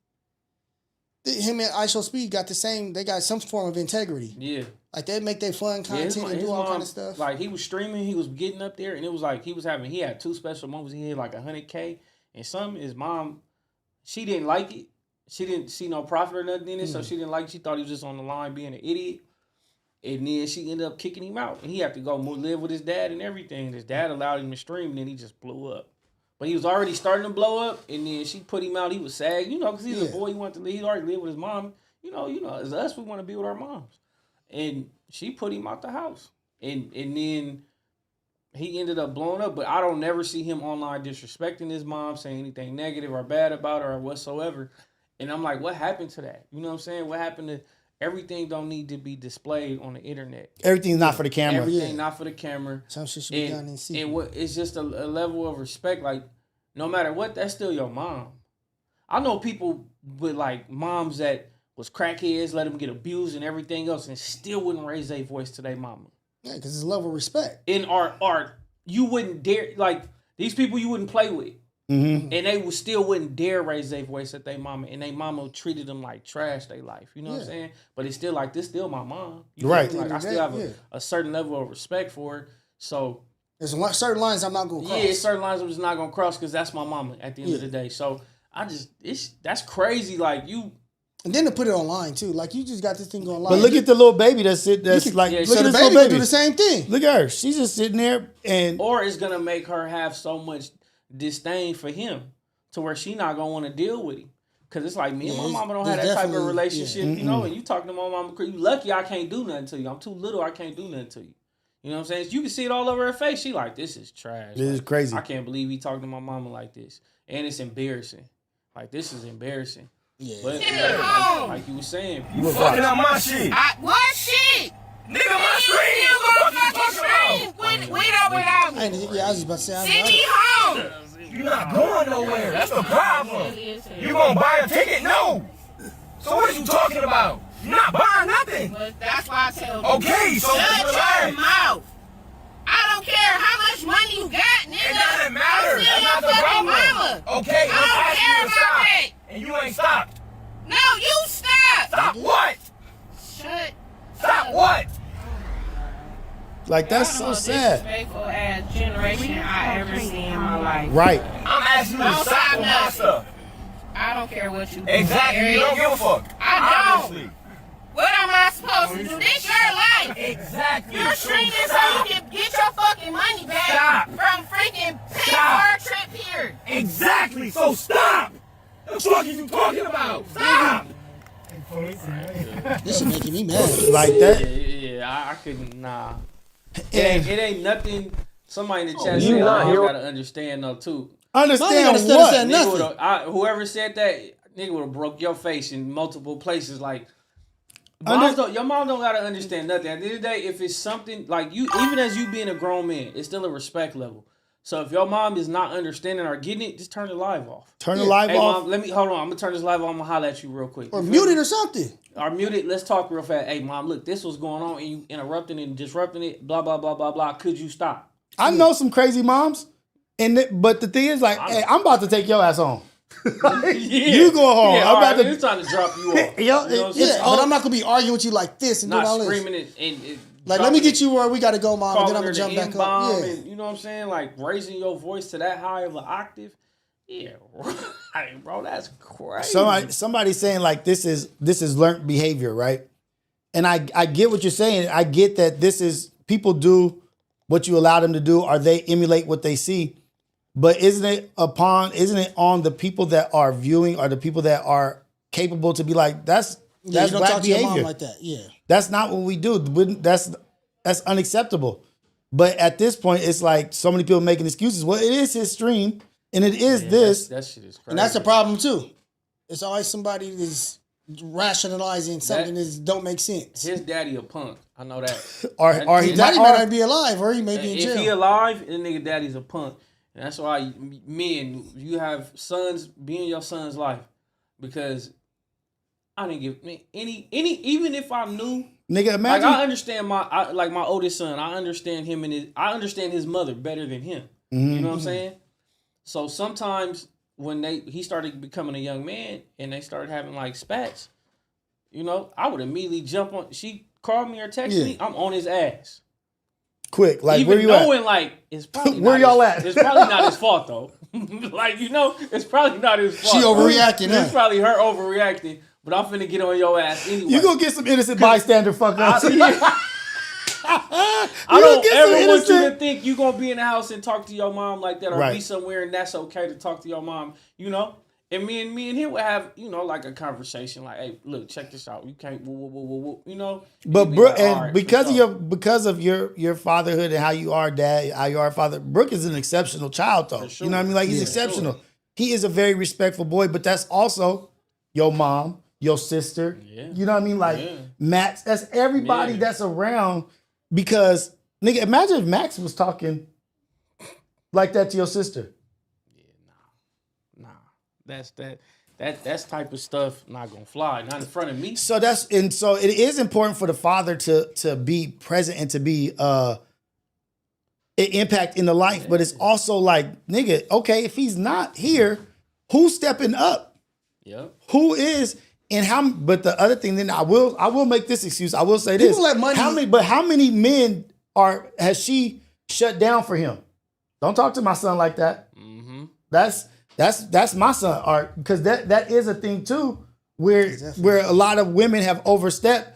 Him and ISO Speed got the same. They got some form of integrity. Yeah. Like they make their fun content and do all kind of stuff. Like he was streaming, he was getting up there, and it was like he had 2 special moments. He had like 100K, and his mom, she didn't like it. She didn't see no profit or nothing in it, so she didn't like it. She thought he was just on the line being an idiot. And then she ended up kicking him out. And he had to go live with his dad and everything. His dad allowed him to stream, and then he just blew up. But he was already starting to blow up, and then she put him out. He was sad, because he's a boy. He wanted to leave. He already lived with his mom. As us, we want to be with our moms. And she put him out the house. And then he ended up blowing up. But I don't never see him online disrespecting his mom, saying anything negative or bad about her or whatsoever. And I'm like, what happened to that? You know what I'm saying? What happened to everything don't need to be displayed on the internet. Everything's not for the camera. Everything not for the camera. Some shit should be done in secret. And it's just a level of respect. Like, no matter what, that's still your mom. I know people with like moms that was crackheads, let them get abused and everything else, and still wouldn't raise their voice to their mama. Yeah, because it's a level of respect. In art, you wouldn't dare, like, these people you wouldn't play with. Mm-hmm. And they still wouldn't dare raise their voice at their mama. And their mama treated them like trash their life. You know what I'm saying? But it's still like, this still my mom. Right. Like, I still have a certain level of respect for her. So there's certain lines I'm not going to cross. Yeah, certain lines I'm just not going to cross because that's my mama at the end of the day. So that's crazy. Like and then to put it online too. Like you just got this thing going live. But look at the little baby look at this so little the baby baby. do the same thing. Look at her. She's just sitting there or it's going to make her have so much disdain for him to where she not going to want to deal with him. Because it's like me and my mama don't have that type of relationship, and you talking to my mama, you lucky I can't do nothing to you. I'm too little, I can't do nothing to you. You know what I'm saying? You can see it all over her face. She like, this is trash. This is crazy. I can't believe he talking to my mama like this. And it's embarrassing. Like, this is embarrassing. Yeah. But like you were saying, You fucking up my shit. What shit? Nigga, my stream. What the fuck you with or without me? Yeah, I was just about to say. Send me home. You're not going nowhere. That's the problem. You gonna buy a ticket? No. So what are you talking about? You're not buying nothing. But that's why I tell you. Okay, so shut your mouth. I don't care how much money you got, nigga. It doesn't matter. I'm That's not still the your problem. fucking mama. Okay, I don't care about stop. that. And you ain't stopped. No, you stop. Stop what? Shut. Stop what? Like, that's so sad. Disrespectful ass generation I ever seen in my life. Right. I'm asking you to Don't stop stop with my nothing. stuff. I don't care what you do. Exactly. You don't give a fuck. I don't. Obviously. What am I supposed to do? This your life. Exactly. You're streaming so you can get your fucking money back Stop. from freaking paying Stop. for a trip here. Exactly. So stop. What the fuck are you talking about? Stop. This is making me mad. Like that. Yeah, I couldn't. Nah, it ain't nothing. Somebody in the chat you said, not "I here." gotta understand though too." Understand understand what? that. Nigga Nothing. whoever said that, nigga would have broke your face in multiple places. Like, your mom don't gotta understand nothing. At the end of the day, if it's something like you, even as you being a grown man, it's still a respect level. So if your mom is not understanding or getting it, just turn the live off. Turn the live Hey, off. mom, hold on. I'm gonna turn this live off. I'm gonna holler at you real quick. Or mute it or something. Or mute it. Let's talk real fast. Hey, mom, look, this was going on, and you interrupting it and disrupting it. Blah blah blah blah blah. Could you stop? I know some crazy moms, but the thing is, like, hey, I'm about to take your ass home. You go home. Yeah, I'm about right, to. it's trying to drop you off. Yo, you know what I'm saying? Yeah, but I'm not gonna be arguing with you like this and doing Not all this. screaming it and Like, let me get you where we gotta go, mom, and then I'm calling gonna her jump the back up. N-bomb Yeah. and, you know what I'm saying? Like, raising your voice to that high of an octave. Yeah, right, bro, that's crazy. Somebody saying like this is learned behavior, right? And I get what you're saying. I get that this is people do what you allow them to do, or they emulate what they see. But isn't it on the people that are viewing or the people that are capable to be like, that's You don't black talk to your behavior. mom like that. Yeah. That's not what we do. That's unacceptable. But at this point, it's like so many people making excuses. Well, it is his stream, and it is this. That shit is crazy. And that's a problem too. It's always somebody that's rationalizing something that don't make sense. His daddy a punk. I know that. or His daddy may not be alive, or he may be in jail. If he alive, the nigga daddy's a punk. And that's why men, you have sons, be in your son's life. Because I didn't give any even if I knew, Nigga, imagine. like I understand my oldest son. I understand him and I understand his mother better than him. Mm-hmm. You know what I'm saying? So sometimes when he started becoming a young man and they started having like spats, you know, I would immediately jump on. She called me or texted me, I'm on his ass. Quick, like, even where you knowing at? like it's probably Where not y'all his, at? It's probably not his fault though. Like, you know, it's probably not his fault. She overreacting, huh? It's probably her overreacting. But I'm finna get on your ass anyway. You gonna get some innocent bystander fuck up. I don't ever want you to think you gonna be in the house and talk to your mom like that, or Right. be somewhere and that's okay to talk to your mom. You know. And me and him would have, you know, like a conversation, like, "Hey, look, check this out. You can't, you know." But He'd be Brooke, like, "All and right, because for of sure." your fatherhood and how you are dad, how you are father, Brooke is an exceptional child though. sure. You know what I mean? Like, he's exceptional. He is a very respectful boy, but that's also your mom, your sister. Yeah. You know what I mean? Like, Yeah. Max, that's everybody that's around. Because nigga, imagine if Max was talking like that to your sister. Nah, that's type of stuff not gonna fly. Not in front of me. So it is important for the father to be present and to be an impact in the life, but it's also like, nigga, okay, if he's not here, who's stepping up? Yep. Who is and how? But the other thing, then I will make this excuse. I will say this: People let money- how many men has she shut down for him? Don't talk to my son like that. Mm-hmm. That's my son, Art, because that is a thing too, where a lot of women have overstepped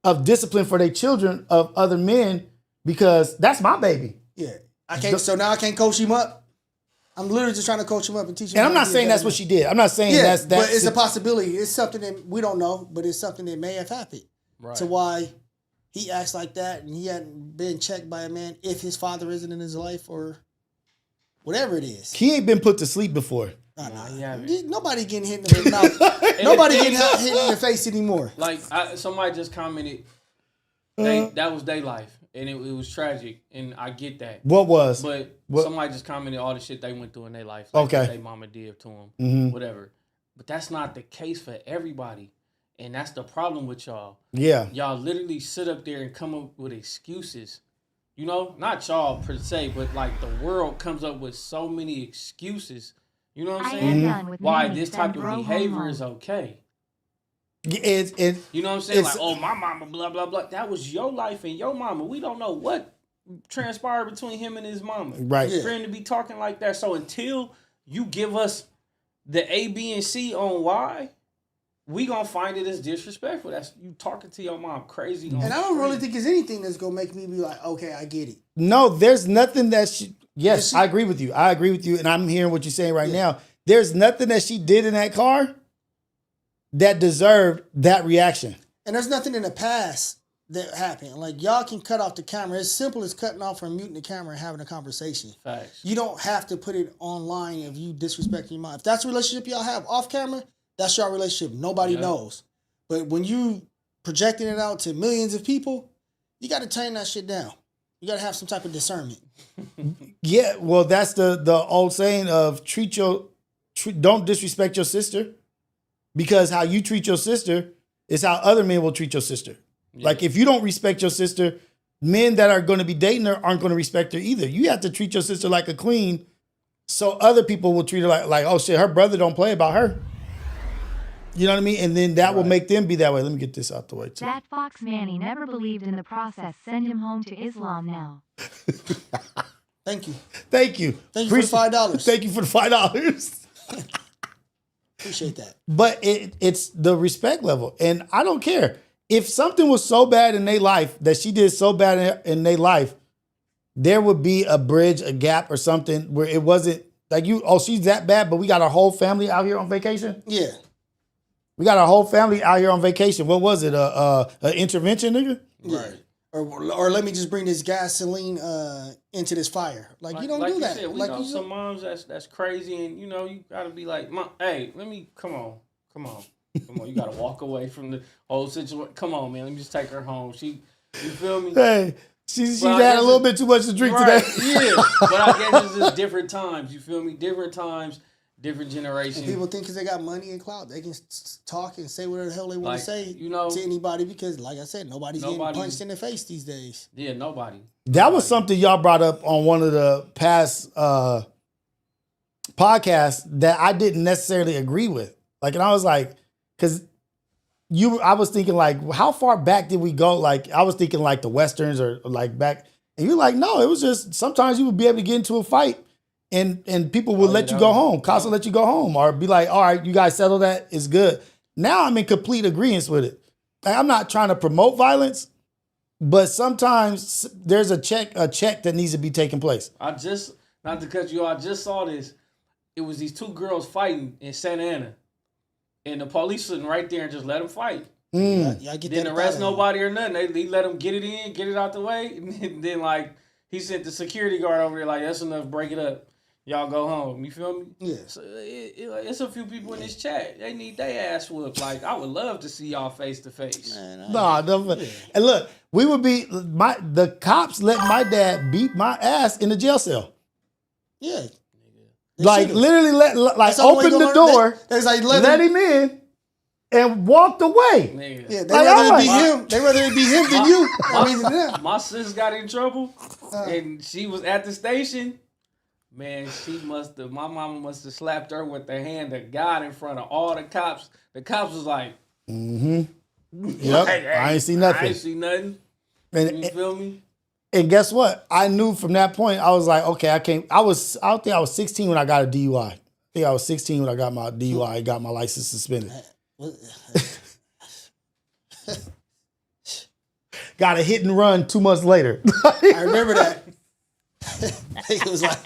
of discipline for their children of other men, because that's my baby. Yeah. I can't. So now I can't coach him up. I'm literally just trying to coach him up and teach him. And I'm not saying that's what she did. I'm not saying that's but it's a possibility. It's something that we don't know, but it's something that may have happened. Right. To why he acts like that and he hadn't been checked by a man if his father isn't in his life, or whatever it is. He ain't been put to sleep before. Nobody getting hit in the mouth. Nobody getting hit in the face anymore. Like somebody just commented, that was their life, and it was tragic, and I get that. What was? But somebody just commented all the shit they went through in their life, like what their mama did to them, whatever. But that's not the case for everybody, and that's the problem with y'all. Yeah, y'all literally sit up there and come up with excuses. You know, not y'all per se, but like the world comes up with so many excuses. You know what I'm saying? Why this type of behavior is okay. You know what I'm saying? Like, oh, my mama, blah, blah, blah. That was your life and your mama. We don't know what transpired between him and his mama. Right. For him to be talking like that. So until you give us the A, B, and C on why, we gonna find it as disrespectful. That's you talking to your mom crazy. And I don't really think there's anything that's gonna make me be like, okay, I get it. No, there's nothing that she. Yes, I agree with you. I agree with you, and I'm hearing what you're saying right now. There's nothing that she did in that car that deserved that reaction. And there's nothing in the past that happened. Like, y'all can cut off the camera. It's simple as cutting off or muting the camera and having a conversation. Facts. You don't have to put it online if you disrespecting your mom. If that's a relationship y'all have off camera, that's your relationship. Nobody knows. But when you projecting it out to millions of people, you got to tone that shit down. You got to have some type of discernment. Yeah, well, that's the old saying of don't disrespect your sister, because how you treat your sister is how other men will treat your sister. Yeah. Like, if you don't respect your sister, men that are going to be dating her aren't going to respect her either. You have to treat your sister like a queen, so other people will treat her like oh shit, her brother don't play about her. You know what I mean? And then that will make them be that way. Let me get this out the way too. That Fox Manny never believed in the process. Send him home to Islam now. Thank you. Thank you. Thank you for the $5. Thank you for the $5. Appreciate that. But it's the respect level. And I don't care. If something was so bad in their life that she did so bad in their life, there would be a bridge, a gap or something where it wasn't like she's that bad, but we got our whole family out here on vacation? Yeah. We got our whole family out here on vacation. What was it? An intervention, nigga? Right. Or let me just bring this gasoline into this fire. Like you don't do that. Said, we like know some moms that's crazy, and you gotta be like, Mom, hey, let me come on. You gotta walk away from the whole situation. Come on, man. Let me just take her home. You feel me? Hey, she had a little bit too much to drink today. Yeah, but I guess it's just different times. You feel me? Different times. Different generations. And people think because they got money and clout, they can talk and say whatever the hell they want to say to anybody because, like I said, nobody's getting punched in the face these days. Yeah, nobody. That was something y'all brought up on one of the past podcasts that I didn't necessarily agree with. Like, and I was like, because I was thinking like, how far back did we go? Like, I was thinking like the Westerns or like back, and you're like, no, it was just sometimes you would be able to get into a fight. And people will let you go home. Cops will let you go home or be like, all right, you guys settle that. It's good. Now I'm in complete agreement with it. Like, I'm not trying to promote violence, but sometimes there's a check that needs to be taking place. Not to cut you off, I just saw this. It was these two girls fighting in Santa Ana. And the police sitting right there and just let them fight. Didn't arrest nobody or nothing. They let them get it in, get it out the way. And then like, he sent the security guard over there like, that's enough, break it up. Y'all go home. You feel me? Yeah. So it's a few people in this chat. They need their ass whooped. Like, I would love to see y'all face to face. And look, we would be the cops let my dad beat my ass in the jail cell. Yeah. Like literally open the door, let him in, and walked away. Nigga. Yeah, they'd rather be him. They'd rather it be him than you. My sis got in trouble, and she was at the station. Man, my mama must have slapped her with the hand of God in front of all the cops. The cops was like, yep, hey, I ain't see nothing. And, you feel me? And guess what? I knew from that point, I was like, okay, I think I was 16 when I got a DUI. I think I was 16 when I got my DUI and got my license suspended. Got a hit and run 2 months later. I remember that. It was like,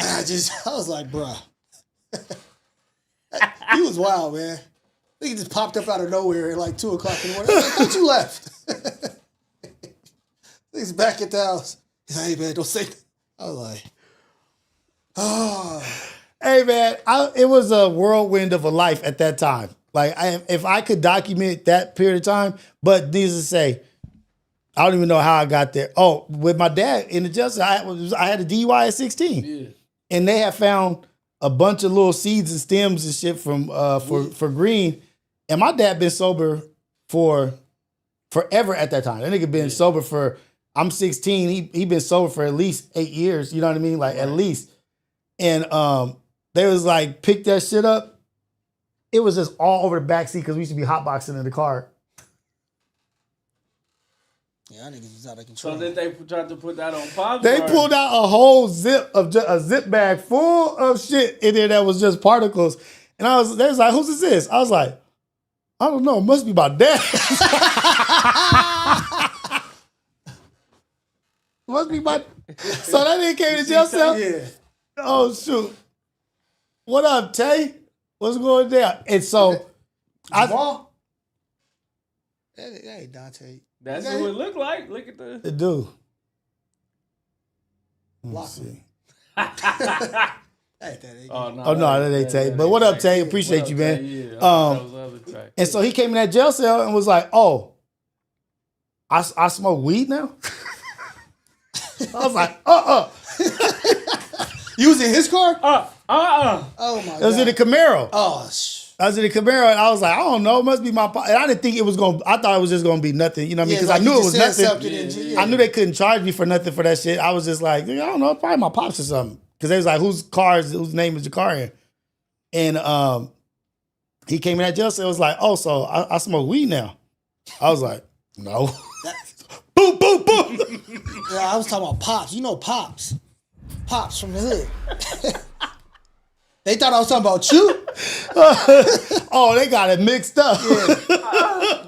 I was like, bruh. He was wild, man. He just popped up out of nowhere at like 2 o'clock in the morning. I thought you left. He's back at the house. He's like, hey, man, don't say that. I was like, Hey man, it was a whirlwind of a life at that time. Like if I could document that period of time, but needless to say, I don't even know how I got there. Oh, with my dad in the jail cell, I had a DUI at 16. Yeah. And they had found a bunch of little seeds and stems and shit from for green. And my dad been sober for forever at that time. That nigga been sober for, I'm 16. He been sober for at least 8 years. You know what I mean? Like at least. And they was like, pick that shit up. It was just all over the backseat because we used to be hotboxing in the car. Yeah, I niggas was out of control. So then they tried to put that on Pops? They pulled out a whole a zip bag full of shit in there that was just particles. And they was like, whose is this? I was like, I don't know. It must be my dad. Must be my. So that nigga came to jail cell. Yeah. Oh shoot! What up, Tay? What's going down? And so, Hey, Dante. That's what it looked like. Look at the dude. Lock him. Oh no, that ain't Tay. But what up, Tay? Appreciate you, man. Yeah, and so he came in that jail cell and was like, "Oh, I smoke weed now." I was like, You was in his car? Oh my God. It was in a Camaro. Oh, I was in a Camaro and I was like, I don't know, it must be my pop. And I didn't think it was going to, I thought it was just going to be nothing. You know what I mean? Because I knew it was nothing. I knew they couldn't charge me for nothing for that shit. I was just like, I don't know, probably my pops or something. Because they was like, whose name is your car in? And he came in that jail cell. It was like, oh, so I smoke weed now. I was like, no. Boom, boom, boom. Yeah, I was talking about Pops. You know Pops. Pops from the hood. They thought I was talking about you. Oh, they got it mixed up. Yeah.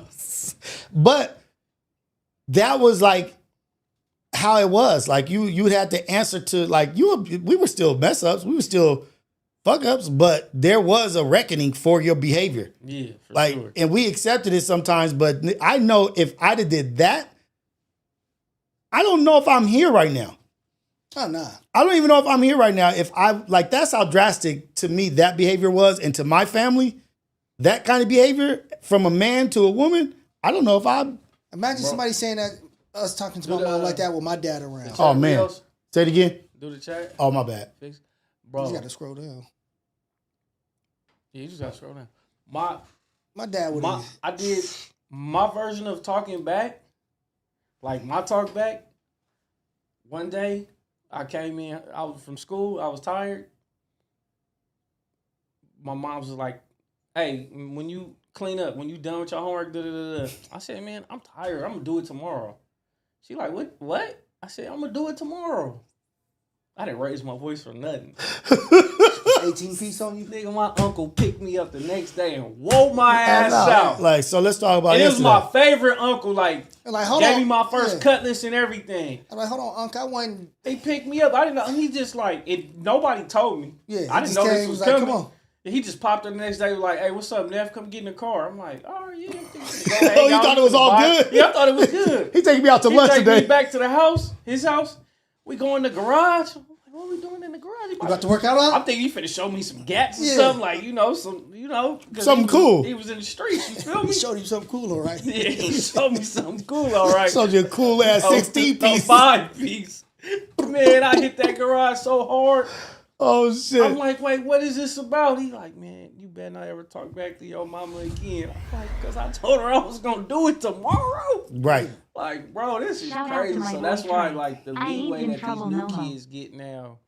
But that was like how it was. Like you had to answer to like we were still mess ups. We were still fuck ups, but there was a reckoning for your behavior. Yeah, for like, sure. And we accepted it sometimes, but I know if I'd have did that, I don't know if I'm here right now. Oh, nah. I don't even know if I'm here right now. If that's how drastic to me that behavior was, and to my family, that kind of behavior from a man to a woman, I don't know if I. Imagine somebody saying that, us talking to my mom like that with my dad around. Oh, man. Rios? Say it again. Do the chat. Oh, my bad. Bro. You got to scroll down. Yeah, you just got to scroll down. My dad would have. I did my version of talking back, like my talk back. One day, I came in, I was from school, I was tired. My mom was like, hey, when you clean up, when you done with your homework, da-da-da-da. I said, man, I'm tired. I'm going to do it tomorrow. She like, what? I said, I'm going to do it tomorrow. I didn't raise my voice for nothing. 18 piece on you? Nigga, my uncle picked me up the next day and whoa my ass out. Like, so let's talk about it. It was my favorite uncle, like gave me my first cutlass and everything. I'm like, hold on, uncle, I wasn't. He picked me up. I didn't know. He just like, nobody told me. Yeah, I didn't know this was coming. Come on. He just popped up the next day, was like, hey, what's up, Neff? Come get in the car. I'm like, oh, yeah. Oh, you thought it was all good? Yeah, I thought it was good. He taking me out to lunch today. He taking me back to the house, his house. We go in the garage. What are we doing in the garage? You about to work out? I'm thinking you finna show me some gaps or something, like, something cool. He was in the streets, you feel me? He showed you something cool, all right? Yeah, he showed me something cool, all right. Showed you a cool ass 16 piece. 5 piece. Man, I hit that garage so hard. Oh shit. I'm like, wait, what is this about? He like, man, you better not ever talk back to your mama again. I'm like, because I told her I was gonna do it tomorrow. Right. Like, bro, this is Shout crazy. So that's why, like, the leeway that these new kids get now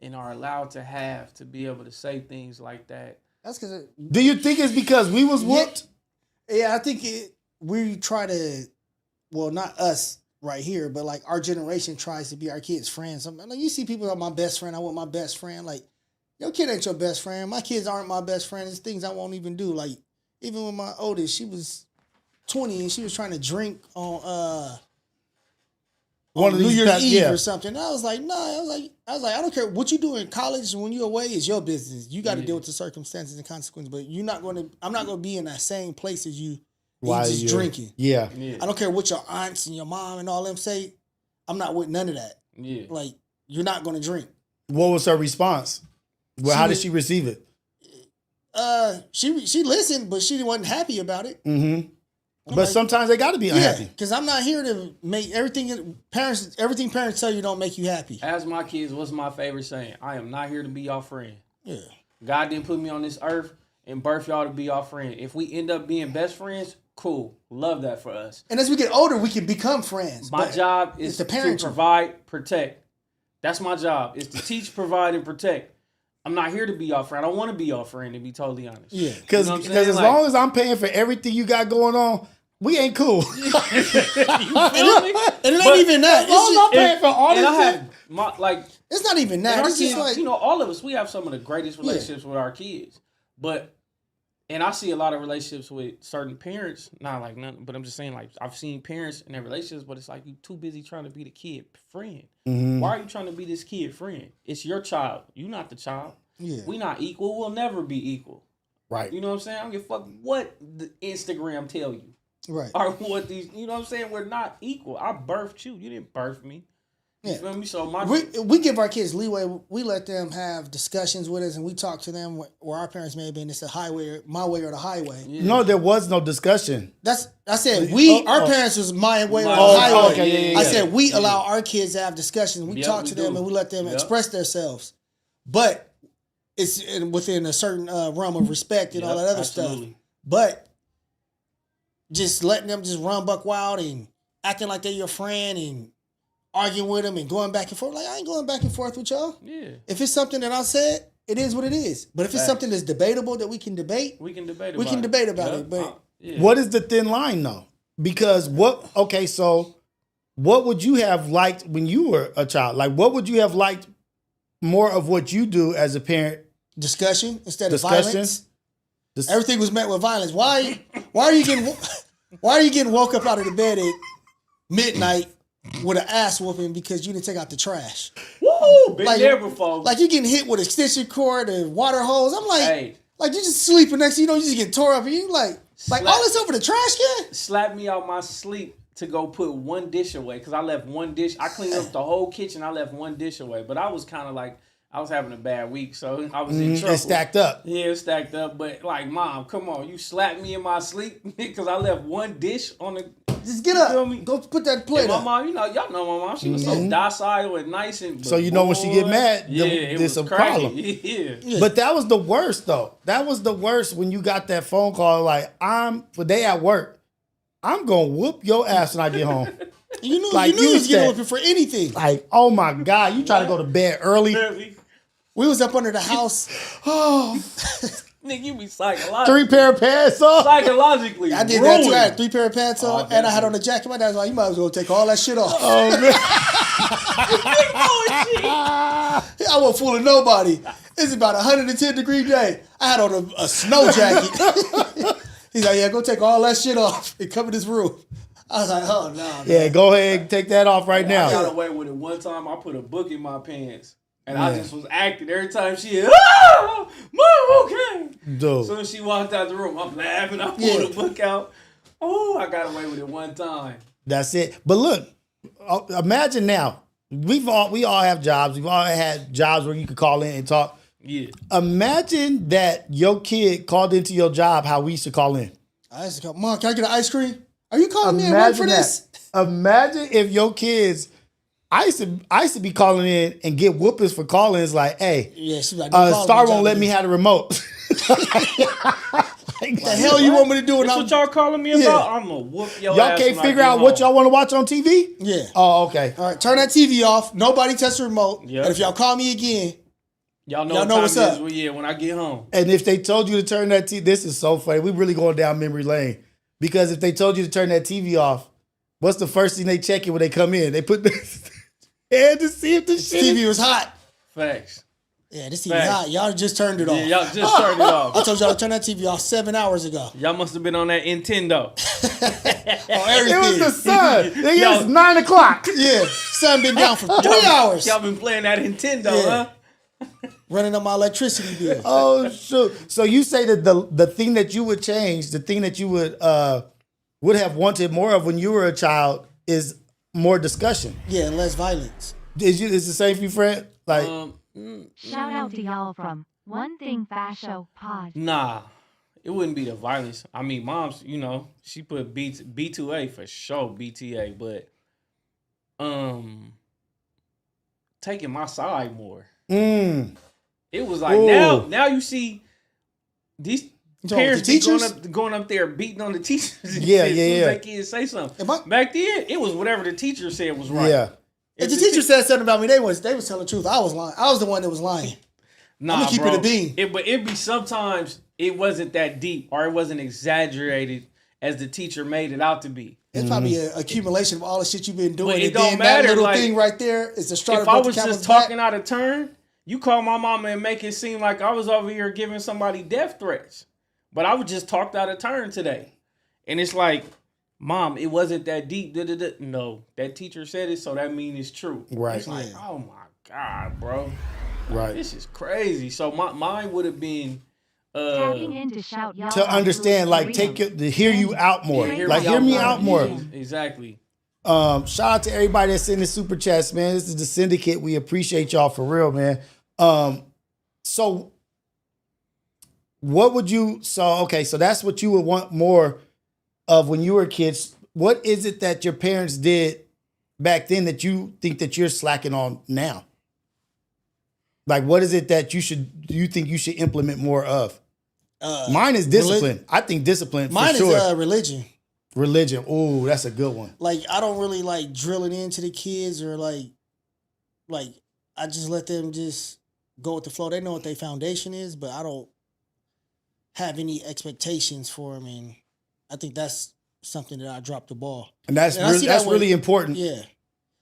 and are allowed to have to be able to say things like that. That's because. Do you think it's because we was whooped? Yeah, I think we try to. Well, not us right here, but like our generation tries to be our kids' friends. Like, you see people are my best friend. I want my best friend. Like, your kid ain't your best friend. My kids aren't my best friend. There's things I won't even do. Like, even with my oldest, she was 20 and she was trying to drink on one of New these Year's Eve or something. And I was like, no. I was like, I don't care what you do in college. When you're away, it's your business. You got to deal with the circumstances and consequences. But I'm not going to be in that same place as you. While just drinking. Yeah. I don't care what your aunts and your mom and all them say. I'm not with none of that. Yeah. Like, you're not going to drink. What was her response? Well, how did she receive it? She listened, but she wasn't happy about it. Mm-hmm. But like, sometimes they got to be unhappy. Because I'm not here to make everything parents tell you don't make you happy. As my kids, what's my favorite saying? I am not here to be your friend. Yeah. God didn't put me on this earth and birth y'all to be your friend. If we end up being best friends, cool. Love that for us. And as we get older, we can become friends. My job is to provide, protect. That's my job, is to teach, provide, and protect. I'm not here to be your friend. I don't want to be your friend, to be totally honest. Yeah. Because as long as I'm paying for everything you got going on, we ain't cool. You feel me? And it ain't even that. As long as I'm paying for all this shit. It's not even that. It's just like, all of us, we have some of the greatest relationships with our kids. And I see a lot of relationships with certain parents, not like nothing, but I'm just saying, like, I've seen parents in their relationships, but it's like you too busy trying to be the kid friend. Mm-hmm. Why are you trying to be this kid friend? It's your child. You not the child. Yeah. We not equal. We'll never be equal. Right. You know what I'm saying? I don't give a fuck what the Instagram tell you. Right. Or what these, you know what I'm saying? We're not equal. I birthed you. You didn't birth me. You feel me? So we give our kids leeway. We let them have discussions with us, and we talk to them where our parents may have been. It's a highway, my way or the highway. Yeah. No, there was no discussion. I said our parents was my way or the highway. Okay, I said we allow our kids to have discussions. We talk to them and we let them express themselves, but it's within a certain realm of respect and all that other stuff. But just letting them just run buck wild and acting like they're your friend and arguing with them and going back and forth. Like, I ain't going back and forth with y'all. Yeah. If it's something that I said, it is what it is. But if it's something that's debatable that we can debate, we can debate about it. But what is the thin line though? Because so what would you have liked when you were a child? Like, what would you have liked more of what you do as a parent? Discussion instead of violence. Everything was met with violence. Why are you getting woke up out of the bed at midnight with an ass whooping because you didn't take out the trash? Woo! Been there before. Like you getting hit with an extension cord and water hose. I'm like, like you just sleeping next to you know you just get tore up and you like all this over the trash can? Slapped me out my sleep to go put one dish away because I left one dish. I cleaned up the whole kitchen. I left one dish away, but I was kind of like, I was having a bad week, so I was in trouble. It stacked up. Yeah, it stacked up. But like, Mom, come on, you slapped me in my sleep because I left one dish on the. Just get up. Go put that plate up. My mom, y'all know my mom. She was so docile and nice and. So when she get mad, there's a problem. Yeah. But that was the worst though. That was the worst when you got that phone call. Like they at work. I'm gonna whoop your ass when I get home. You knew you was getting whooping for anything. Like, oh my God, you try to go to bed early. We was up under the house. Oh, nigga, you be psychologically. 3 pair of pants on. Psychologically, I did that too. I had 3 pair of pants on, and I had on a jacket. My dad was like, "You might as well take all that shit off." Oh man, I wasn't fooling nobody. It's about 110-degree day. I had on a snow jacket. He's like, "Yeah, go take all that shit off and cover this room." I was like, "Oh no." Man. Yeah, go ahead and take that off right now. I got away with it one time. I put a book in my pants. And I just was acting every time she Mom, okay. Dude. As soon as she walked out the room, I'm laughing. I pulled the book out. Oh, I got away with it one time. That's it. But look, imagine now. We all have jobs. We've all had jobs where you could call in and talk. Yeah. Imagine that your kid called into your job how we used to call in. I used to call, Mom, can I get an ice cream? Are you calling me and wait for this? Imagine if your kids. I used to be calling in and get whoopings for callings like, hey, she's like, Star won't let me have the remote. Like, the hell you want me to do? That's what y'all calling me about? I'm going to whoop your ass. Y'all can't figure out what y'all want to watch on TV? Yeah. Oh, okay. All right, turn that TV off. Nobody touch the remote. Yep. And if y'all call me again, y'all know what's up. When I get home. And if they told you to turn that TV, this is so funny. We really going down memory lane. Because if they told you to turn that TV off, what's the first thing they check it when they come in? They put the head to see if the TV was hot. Facts. Yeah, this TV hot. Y'all just turned it off. Yeah, y'all just turned it off. I told y'all to turn that TV off 7 hours ago. Y'all must have been on that Nintendo. Everything. It was the sun. It was 9 o'clock. Yeah, sun been down for 3 hours. Y'all been playing that Nintendo, huh? Running on my electricity bill. Oh, shoot. So you say that the thing that you would change, the thing that you would have wanted more of when you were a child is more discussion. Yeah, and less violence. Is the same for you, Fred? Like, Shout out to y'all from One Thing Fasho Pod. Nah, it wouldn't be the violence. I mean, mom's, she put B2A for sure, BTA, but taking my side more. It was like now you see these parents be going up there beating on the teachers. Yeah. That kids say something. Back then, it was whatever the teacher said was right. Yeah. If the teacher said something about me, they was telling the truth. I was lying. I was the one that was lying. Nah, I'm gonna keep it a bean. But it'd be sometimes it wasn't that deep or it wasn't exaggerated as the teacher made it out to be. It's probably an accumulation of all the shit you've been doing. But it and don't then matter. That little like, thing right there is the start. If I was just talking out of turn, you call my mama and make it seem like I was over here giving somebody death threats. But I was just talked out of turn today. And it's like, Mom, it wasn't that deep. No, that teacher said it, so that means it's true. Right. It's like, oh my God, bro. Right. This is crazy. So mine would have been Tapping in to shout y'all to understand, like, to hear you out more. Hear me out more. Exactly. Shout out to everybody that's in the super chats, man. This is the Syndicate. We appreciate y'all for real, man. So what would you, so that's what you would want more of when you were kids. What is it that your parents did back then that you think that you're slacking on now? Like, what is it that you think you should implement more of? Mine is discipline. I think discipline for sure. Mine is religion. Religion. Ooh, that's a good one. Like, I don't really like drilling into the kids or like I just let them just go with the flow. They know what their foundation is, but I don't have any expectations for them, and I think that's something that I dropped the ball. And that's really important. Yeah.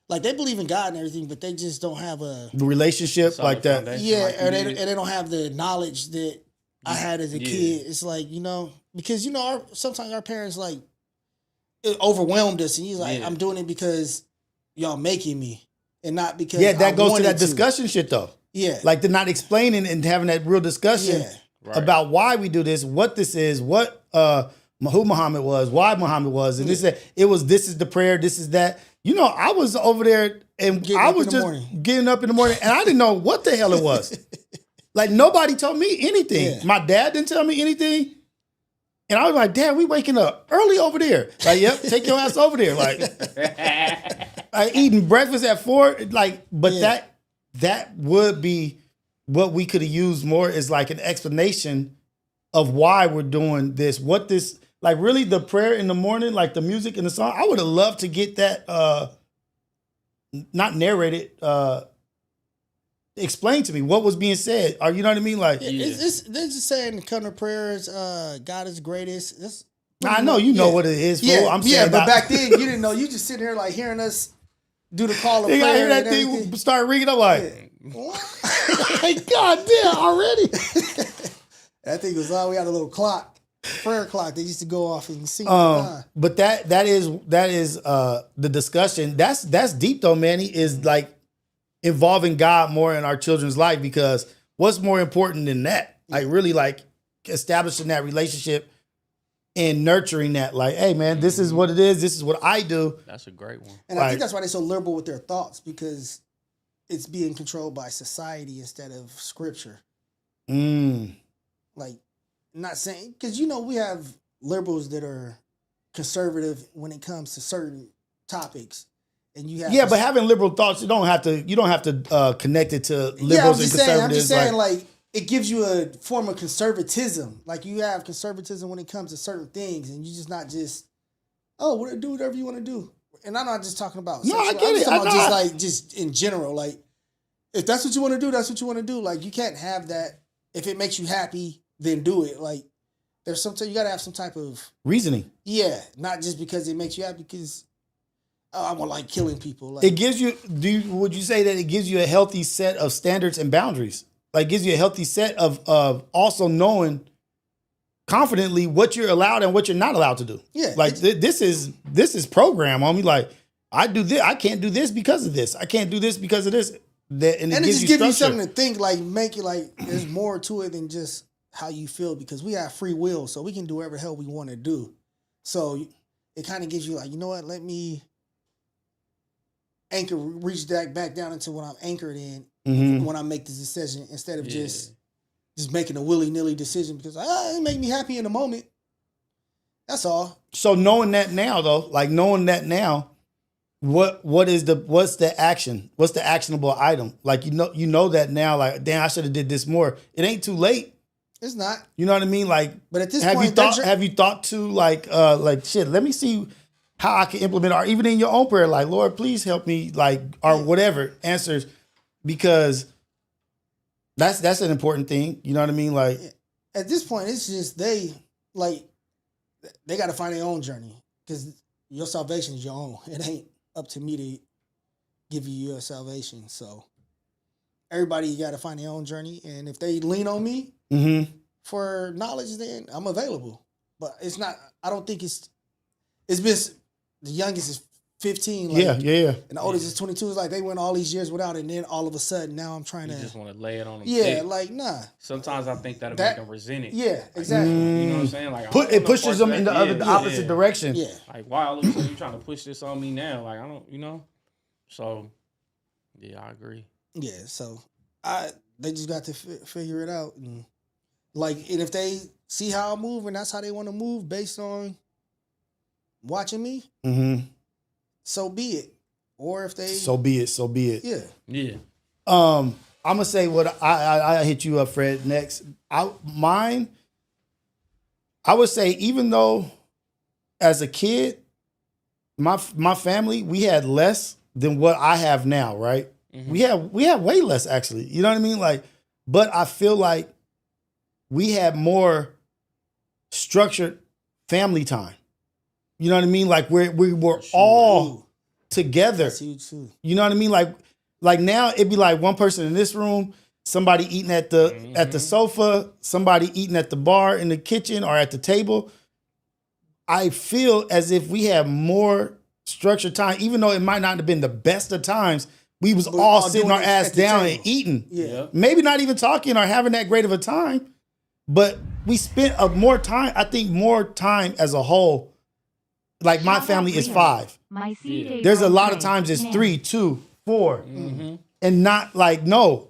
Like, they believe in God and everything, but they just don't have a relationship like that. Yeah, and they don't have the knowledge that I had as a kid. It's like, because sometimes our parents like it overwhelmed us, and he's like, I'm doing it because y'all making me, and not because that goes to that discussion shit though. Yeah, like they're not explaining and having that real discussion about why we do this, what this is, what who Muhammad was, why Muhammad was, and this is the prayer, this is that. I was over there and I was just getting up in the morning and I didn't know what the hell it was. Like, nobody told me anything. Yeah. My dad didn't tell me anything. And I was like, Dad, we waking up early over there. Like, yep, take your ass over there. Like eating breakfast at 4. Like, but that would be what we could have used more is like an explanation of why we're doing this, what this, like, really the prayer in the morning, like the music and the song. I would have loved to get that not narrated, explained to me what was being said. Or you know what I mean? Like, they're just saying come to prayers, God is greatest. I know what it is for. I'm saying but back then you didn't know. You just sitting here like hearing us do the call of prayer. I hear that thing start ringing. I'm like, like, God damn, already. That thing was we had a little clock. Prayer clock. They used to go off and sing. But that is the discussion. That's deep though, Manny. Is like involving God more in our children's life, because what's more important than that? Like, really, like establishing that relationship and nurturing that. Like, hey man, this is what it is. This is what I do. That's a great one. And I think that's why they're so liberal with their thoughts, because it's being controlled by society instead of scripture. Like, not saying, because we have liberals that are conservative when it comes to certain topics, and you have but having liberal thoughts, you don't have to connect it to liberals and conservatives. I'm just saying, like it gives you a form of conservatism. Like, you have conservatism when it comes to certain things, and you're just not just do whatever you want to do. And I'm not just talking about no, sexual. I get it. Just in general, like if that's what you want to do, that's what you want to do. Like, you can't have that. If it makes you happy, then do it. Like, there's sometimes you gotta have some type of reasoning. Yeah, not just because it makes you happy. Because I want like killing people. Like, it gives you. Would you say that it gives you a healthy set of standards and boundaries? Like, gives you a healthy set of also knowing confidently what you're allowed and what you're not allowed to do. Yeah, like this is program on me. Like, I do this. I can't do this because of this. I can't do this because of this. And it just gives you something to think. Like, make it like there's more to it than just how you feel, because we have free will, so we can do whatever the hell we want to do. So it kind of gives you like, you know what, let me reach that back down into what I'm anchored in, when I make this decision instead of just making a willy-nilly decision because it make me happy in the moment. That's all. So knowing that now, though, what's the action? What's the actionable item? Like, you know that now, like, damn, I should have did this more. It ain't too late. It's not. You know what I mean? Like, but at this point, have you thought to like shit, let me see how I can implement, or even in your own prayer, like, Lord, please help me, like, or whatever answers, because that's an important thing. You know what I mean? Like, at this point, it's just they got to find their own journey because your salvation is your own. It ain't up to me to give you your salvation. So everybody got to find their own journey, and if they lean on me for knowledge, then I'm available. But it's not. I don't think it's been. The youngest is 15. Like, yeah. And the oldest is 22. It's like they went all these years without it, and then all of a sudden now I'm trying to. You just want to lay it on them. Yeah, like nah. Sometimes I think that'll make them resent it. Yeah, exactly. You know what I'm saying? Like it pushes them in the opposite direction. Yeah. Like, why all of a sudden you trying to push this on me now? Like, I don't, So, yeah, I agree. Yeah, so they just got to figure it out, and if they see how I move and that's how they want to move based on watching me, so be it. Or if they so be it. Yeah. I'm gonna say what I hit you up, Fred. Next, I would say, even though as a kid, my family, we had less than what I have now, right? We have way less, actually. You know what I mean? Like, but I feel like we had more structured family time. You know what I mean? Like, we were all together. That's huge too. You know what I mean? Like now it'd be like one person in this room, somebody eating at the sofa, somebody eating at the bar in the kitchen or at the table. I feel as if we have more structured time, even though it might not have been the best of times. We was all sitting our ass down and eating. Yeah. Maybe not even talking or having that great of a time, but we spent more time. I think more time as a whole. Like, my family is 5. There's a lot of times it's 3, 2, 4, and not like, no,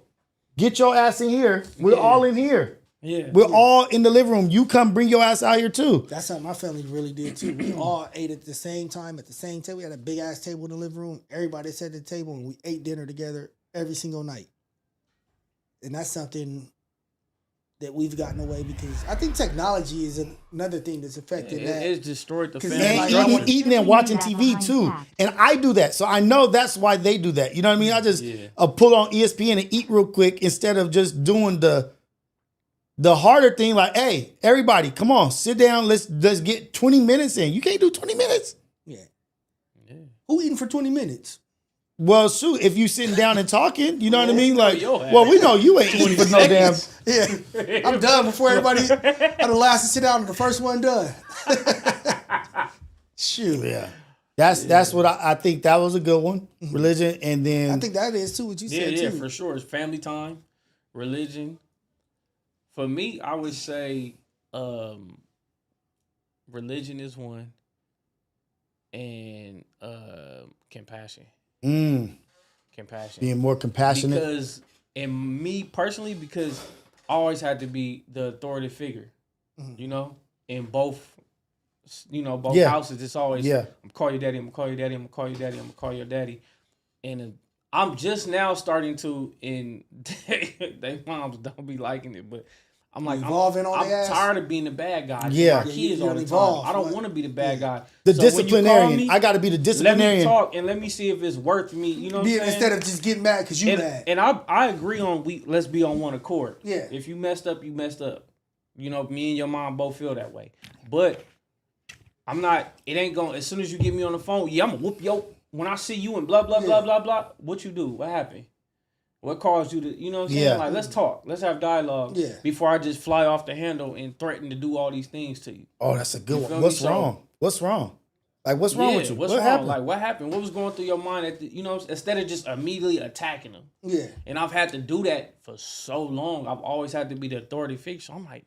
get your ass in here. We're all in here. Yeah, we're all in the living room. You come bring your ass out here too. That's something my family really did too. We all ate at the same time at the same table. We had a big ass table in the living room. Everybody sat at the table and we ate dinner together every single night. And that's something that we've gotten away because I think technology is another thing that's affected that. It's destroyed the family. And eating and watching TV too. And I do that. So I know that's why they do that. You know what I mean? I just pull on ESPN and eat real quick instead of just doing the harder thing. Like, hey, everybody, come on, sit down. Let's get 20 minutes in. You can't do 20 minutes. Yeah. Who eating for 20 minutes? Well, shoot, if you sitting down and talking, you know what I mean? Like, well, we know you ain't eating for no damn. Yeah, I'm done before everybody had the last to sit down and the first one done. Shoot. Yeah. That's what I think that was a good one. Religion, and then I think that is too what you said too. Yeah, for sure. It's family time, religion. For me, I would say religion is one, and compassion. Compassion. Being more compassionate. Because, and me personally, because I always had to be the authority figure, you know, in both, both houses. It's always, I'm gonna call you daddy, I'm gonna call you daddy, I'm gonna call you daddy, I'm gonna call your daddy. And I'm just now starting to, and they moms don't be liking it, but I'm like, I'm tired of being the bad guy. Yeah. My kids all the time. I don't want to be the bad guy. The disciplinarian. I got to be the disciplinarian. Let me talk and let me see if it's worth me. You know what I'm saying? Instead of just getting mad because you mad. And I agree on let's be on one accord. Yeah. If you messed up, you messed up. You know, me and your mom both feel that way. But I'm not, it ain't going, as soon as you get me on the phone, I'm going to whoop when I see you and blah, blah, blah, blah, blah, what you do? What happened? What caused you to, you know what I'm saying? Yeah. Like, let's talk. Let's have dialogue before I just fly off the handle and threaten to do all these things to you. Oh, that's a good one. What's wrong? What's wrong? Like, what's wrong with you? What's wrong? Happened? Like, what happened? What was going through your mind instead of just immediately attacking them? Yeah. And I've had to do that for so long. I've always had to be the authority figure. So I'm like,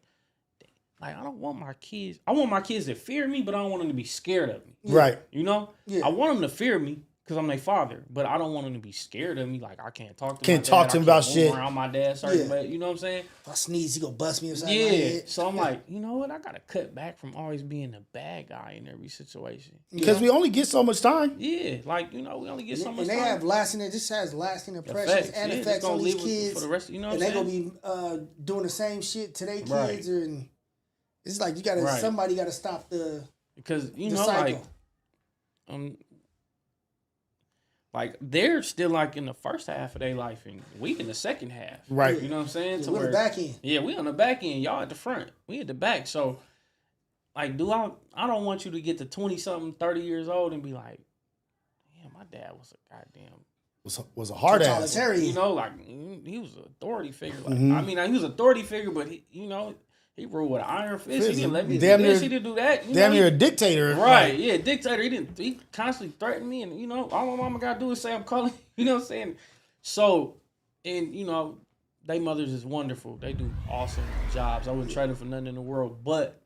I don't want my kids. I want my kids to fear me, but I don't want them to be scared of me. Right. You know? Yeah. I want them to fear me. because I'm their father, but I don't want them to be scared of me. Like I can't talk to Can't talk to him about shit around my dad. But you know what I'm saying? If I sneeze, he gonna bust me upside my Yeah. head. So I'm like, you know what? I gotta cut back from always being the bad guy in every situation. Because we only get so much time. Yeah, like we only get so much and they time. have lasting. This has lasting impressions and effects on these kids for the rest. You know, and what they I'm saying? gonna be doing the same shit to their kids, Right. and it's like you gotta somebody gotta stop the because you the know cycle. like they're still like in the first half of their life and we in the second half. Right. You know what I'm saying? Yeah, we're the back end. Yeah, we on the back end. Y'all at the front. We at the back. So like I don't want you to get to 20-something, 30 years old and be like, damn, my dad was a goddamn was a hard ass. You know, like he was an authority figure. Like I mean, he was an authority figure, but he ruled with an iron fist. He didn't let me do this. He didn't do that. Damn near a dictator. Right, yeah, dictator. He constantly threatened me, and all my mama gotta do is say I'm calling. You know what I'm saying? So, and they mothers is wonderful. They do awesome jobs. I wouldn't trade them for nothing in the world. But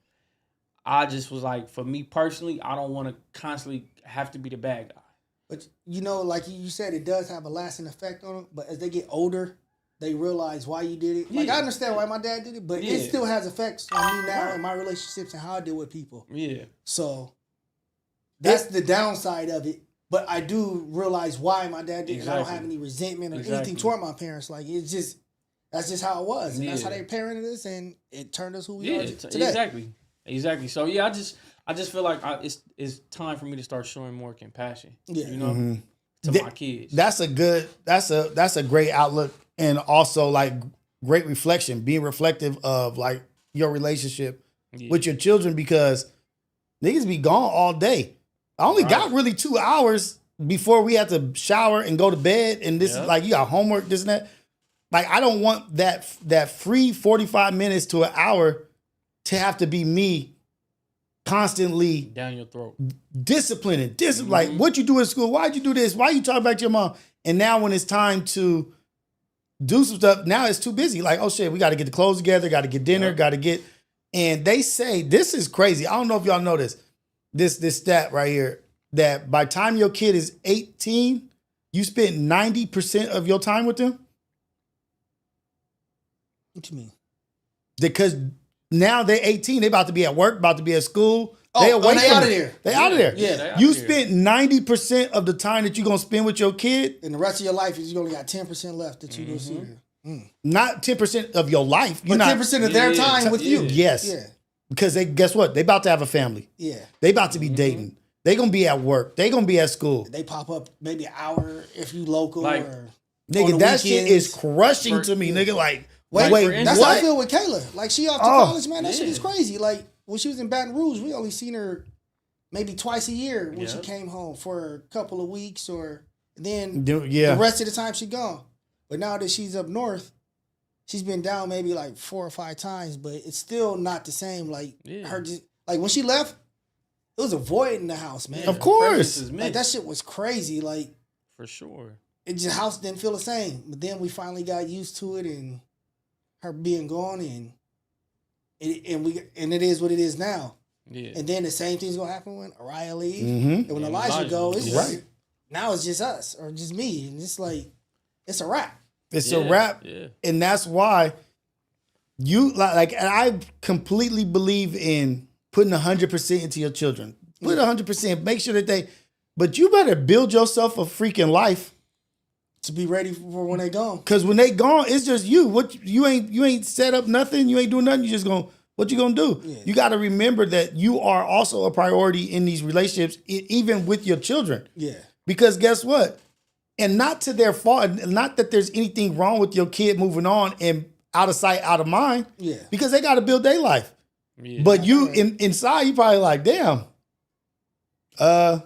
I just was like, for me personally, I don't want to constantly have to be the bad guy. But like you said, it does have a lasting effect on them. But as they get older, they realize why you did it. Like I understand why my dad did it, but it still has effects on me now and my relationships and how I deal with people. Yeah. So that's the downside of it. But I do realize why my dad did it. And I don't have any resentment or anything toward my parents. Like that's just how it was. And that's how they parented us, and it turned us who we are today. Exactly. So yeah, I just feel like it's time for me to start showing more compassion. Yeah. To my kids. That's a great outlook. And also, like, great reflection, being reflective of, like, your relationship with your children, because niggas be gone all day. I only got really 2 hours before we had to shower and go to bed. And this is like, you got homework, this and that. Like, I don't want that free 45 minutes to an hour to have to be me constantly down your throat. Disciplining. Like, what you do in school? Why'd you do this? Why you talking back to your mom? And now when it's time to do some stuff, now it's too busy. Like, oh shit, we got to get the clothes together, got to get dinner, got to get. And they say, this is crazy. I don't know if y'all know this stat right here, that by the time your kid is 18, you spend 90% of your time with them. What you mean? Because now they're 18, they about to be at work, about to be at school. They out of there. They out of there. Yeah. You spent 90% of the time that you're going to spend with your kid. And the rest of your life, you only got 10% left that you go see her. Not 10% of your life. But 10% of their time with you. Yes. Yeah. Because guess what? They about to have a family. Yeah. They about to be dating. They going to be at work. They going to be at school. They pop up maybe an hour if you local. Like, or nigga, that shit is crushing to me. Nigga, like, wait, that's how I feel with Kayla. Like, she off to college, man. That shit is crazy. Like, when she was in Baton Rouge, we only seen her maybe twice a year when she came home for a couple of weeks, or then the rest of the time she gone. But now that she's up north, she's been down maybe like 4 or 5 times, but it's still not the same. Like her, just like when she left, it was a void in the house, man. Of course, like that shit was crazy. Like for sure, the house didn't feel the same. But then we finally got used to it, and her being gone, and it is what it is now. Yeah. And then the same thing's gonna happen when Araya leaves, and when Elijah goes. It's now it's just us or just me, and it's like it's a wrap. It's a wrap, and that's why you like. And I completely believe in putting 100% into your children. Put 100%. Make sure that but you better build yourself a freaking life to be ready for when they gone. Because when they gone, it's just you. What you ain't set up nothing. You ain't doing nothing. You just what you gonna do? Yeah. You got to remember that you are also a priority in these relationships, even with your children. Yeah. Because guess what? And not to their fault. Not that there's anything wrong with your kid moving on and out of sight, out of mind. Yeah. Because they got to build their life. Yeah. But you inside, you probably like, damn. I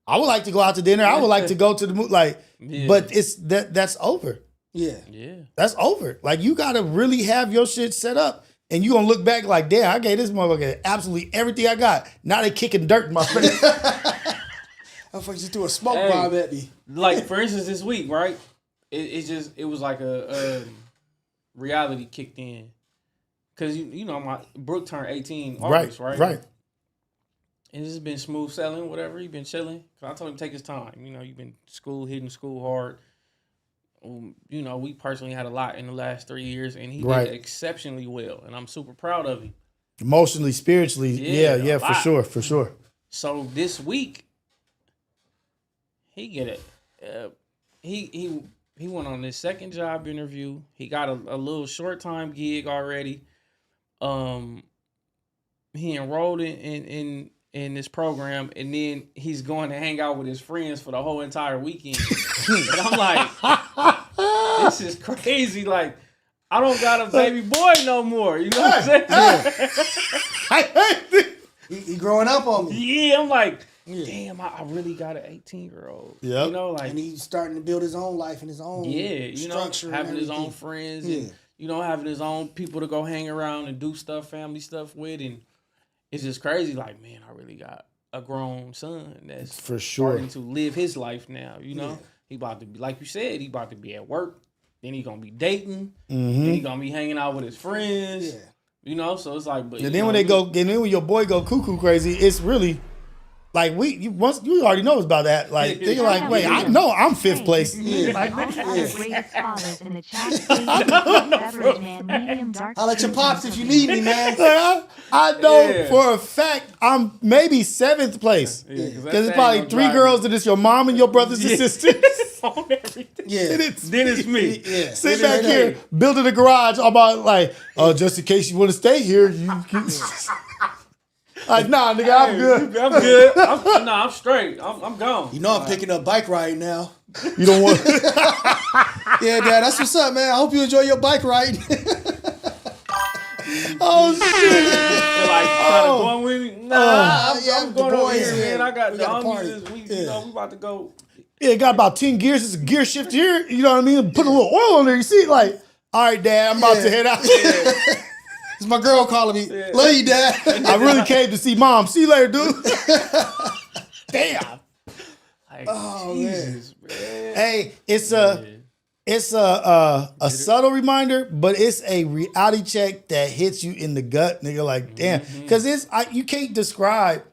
would like to go out to dinner. I would like to go to the movie. Like, but it's that's over. Yeah. Yeah. That's over. Like, you got to really have your shit set up. And you gonna look back like, damn, I gave this motherfucker absolutely everything I got. Now they kicking dirt in my face. I'm fucking just do a smoke bomb at me. Like, for instance, this week, right? It was like a reality kicked in. Cause you know, Brooke turned 18 August, right? Right. And this has been smooth sailing, whatever. He been chilling. Cause I told him to take his time. You know, you've been hitting school hard. You know, we personally had a lot in the last 3 years, and he did exceptionally well. And I'm super proud of him. Emotionally, spiritually, yeah, for sure. So this week, he get it. He went on his second job interview. He got a little short time gig already. He enrolled in this program, and then he's going to hang out with his friends for the whole entire weekend. And I'm like, this is crazy. Like, I don't got a baby boy no more. You know what I'm saying? He growing up on me. Yeah, I'm like, damn, I really got an 18-year-old. Yeah, you know, like, and he's starting to build his own life and his own structure, having his own friends, and having his own people to go hang around and do stuff, family stuff with, and it's just crazy. Like, man, I really got a grown son that's for sure starting to live his life now. You know, he about to be, like you said, he about to be at work. Then he gonna be dating. Then he gonna be hanging out with his friends. Yeah. You know, so it's like, but and then when your boy go cuckoo crazy, it's really like you already know about that. Like they're like, wait, I know I'm fifth place. I'll let your pops if you need me, man. I know for a fact I'm maybe seventh place because it's probably 3 girls and it's your mom and your brothers and sisters. On everything. Yeah. Then it's me. Yeah. Sit back here, building a garage. I'm about like, just in case you want to stay here, you can. Like, nah, nigga, I'm good. I'm good. I'm straight. I'm gone. You know I'm picking up bike ride now. You don't want. Yeah, Dad, that's what's up, man. I hope you enjoy your bike ride. Oh shit! Like trying to go on with me? Nah, I'm going over here, man. I got we the got a party. homies. We about to go. Yeah, it got about 10 gears. It's a gear shift here. You know what I mean? Put a little oil on there. You see, like, all right, Dad, I'm about to head out. It's my girl calling me. Love you, Dad. I really came to see Mom. See you later, dude. Damn. Like, Jesus, man. Hey, it's a subtle reminder, but it's a reality check that hits you in the gut, nigga. Like, damn, because you can't describe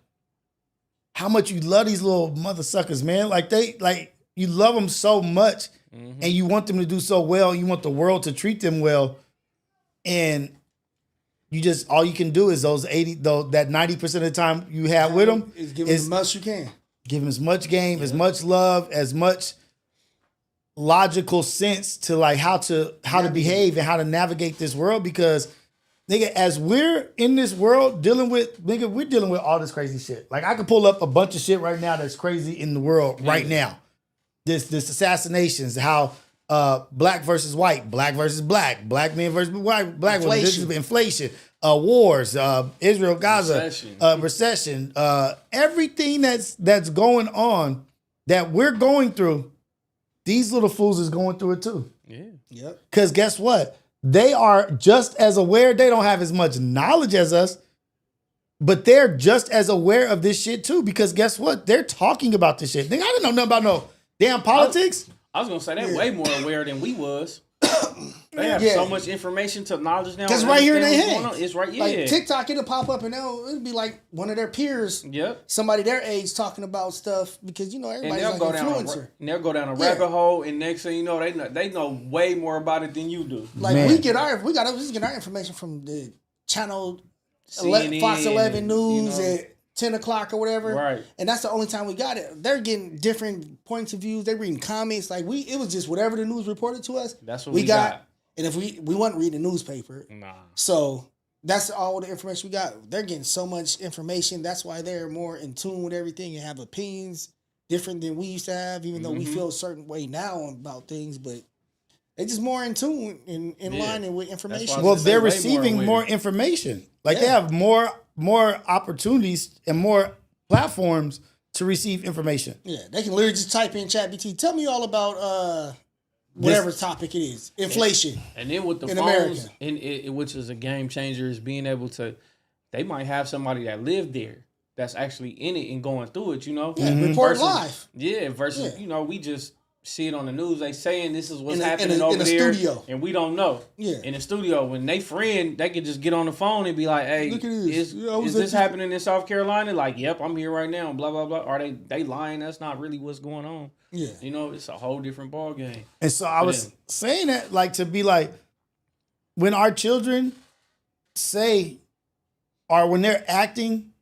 how much you love these little mother suckers, man. Like you love them so much, and you want them to do so well. You want the world to treat them well, and you just all you can do is that 90% of the time you have with them is give them as much you can. Give them as much game, as much love, as much logical sense to like how to behave and how to navigate this world, because nigga, as we're in this world we're dealing with all this crazy shit. Like I could pull up a bunch of shit right now that's crazy in the world right now. This assassinations, how black versus white, black versus black men versus white, black women, this is inflation, wars, Israel, Gaza, recession, everything that's going on that we're going through. These little fools is going through it too. Yeah. Yep. Because guess what? They are just as aware. They don't have as much knowledge as us, but they're just as aware of this shit too. Because guess what? They're talking about this shit. I didn't know nothing about no damn politics. I was gonna say they're way more aware than we was. They have so much information to knowledge now. That's right here in their hands. It's right, Like TikTok, it'll pop up and it'll be like one of their peers, somebody their age talking about stuff, because you know everybody's like influencer. They'll go down a rabbit hole, and next thing you know, they know way more about it than you do. Like we get our information from the channel CNN, Fox 11 News at 10 o'clock or whatever. Right. And that's the only time we got it. They're getting different points of views. They're reading comments. Like it was just whatever the news reported to us. That's what we got. And if we wasn't reading the newspaper. Nah. So that's all the information we got. They're getting so much information. That's why they're more in tune with everything and have opinions different than we used to have, even though we feel a certain way now about things, but they're just more in tune in line with information. Well, they're receiving more information. Like they have more opportunities and more platforms to receive information. Yeah, they can literally just type in ChatGPT. Tell me all about whatever topic it is, inflation. And then with the phones, which is a game changer, is being able to. They might have somebody that lived there that's actually in it and going through it. You know, report live. Yeah, versus you know we just see it on the news. They saying this is what's happening over there, studio. And we don't know. Yeah, in the studio, when they friend, they could just get on the phone and be like, "Hey, look at this. Is this happening in South Carolina?" Like, "Yep, I'm here right now." Blah blah blah. Are they lying? That's not really what's going on. Yeah, you know, it's a whole different ball game. And so I was saying that, like, to be like, when our children say, or when they're acting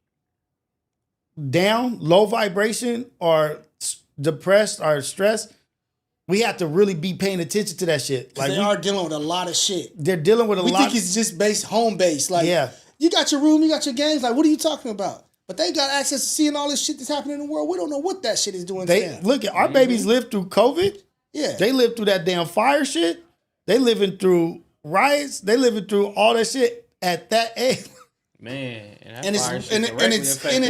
down, low vibration, or depressed or stressed, we have to really be paying attention to that shit. Like, they are dealing with a lot of shit. They're dealing with a lot. We think it's just home based. Like, you got your room, you got your games. Like, what are you talking about? But they got access to seeing all this shit that's happening in the world. We don't know what that shit is doing to them. Look at our babies lived through COVID. Yeah. They lived through that damn fire shit. They living through riots. They living through all that shit at that age. Man, and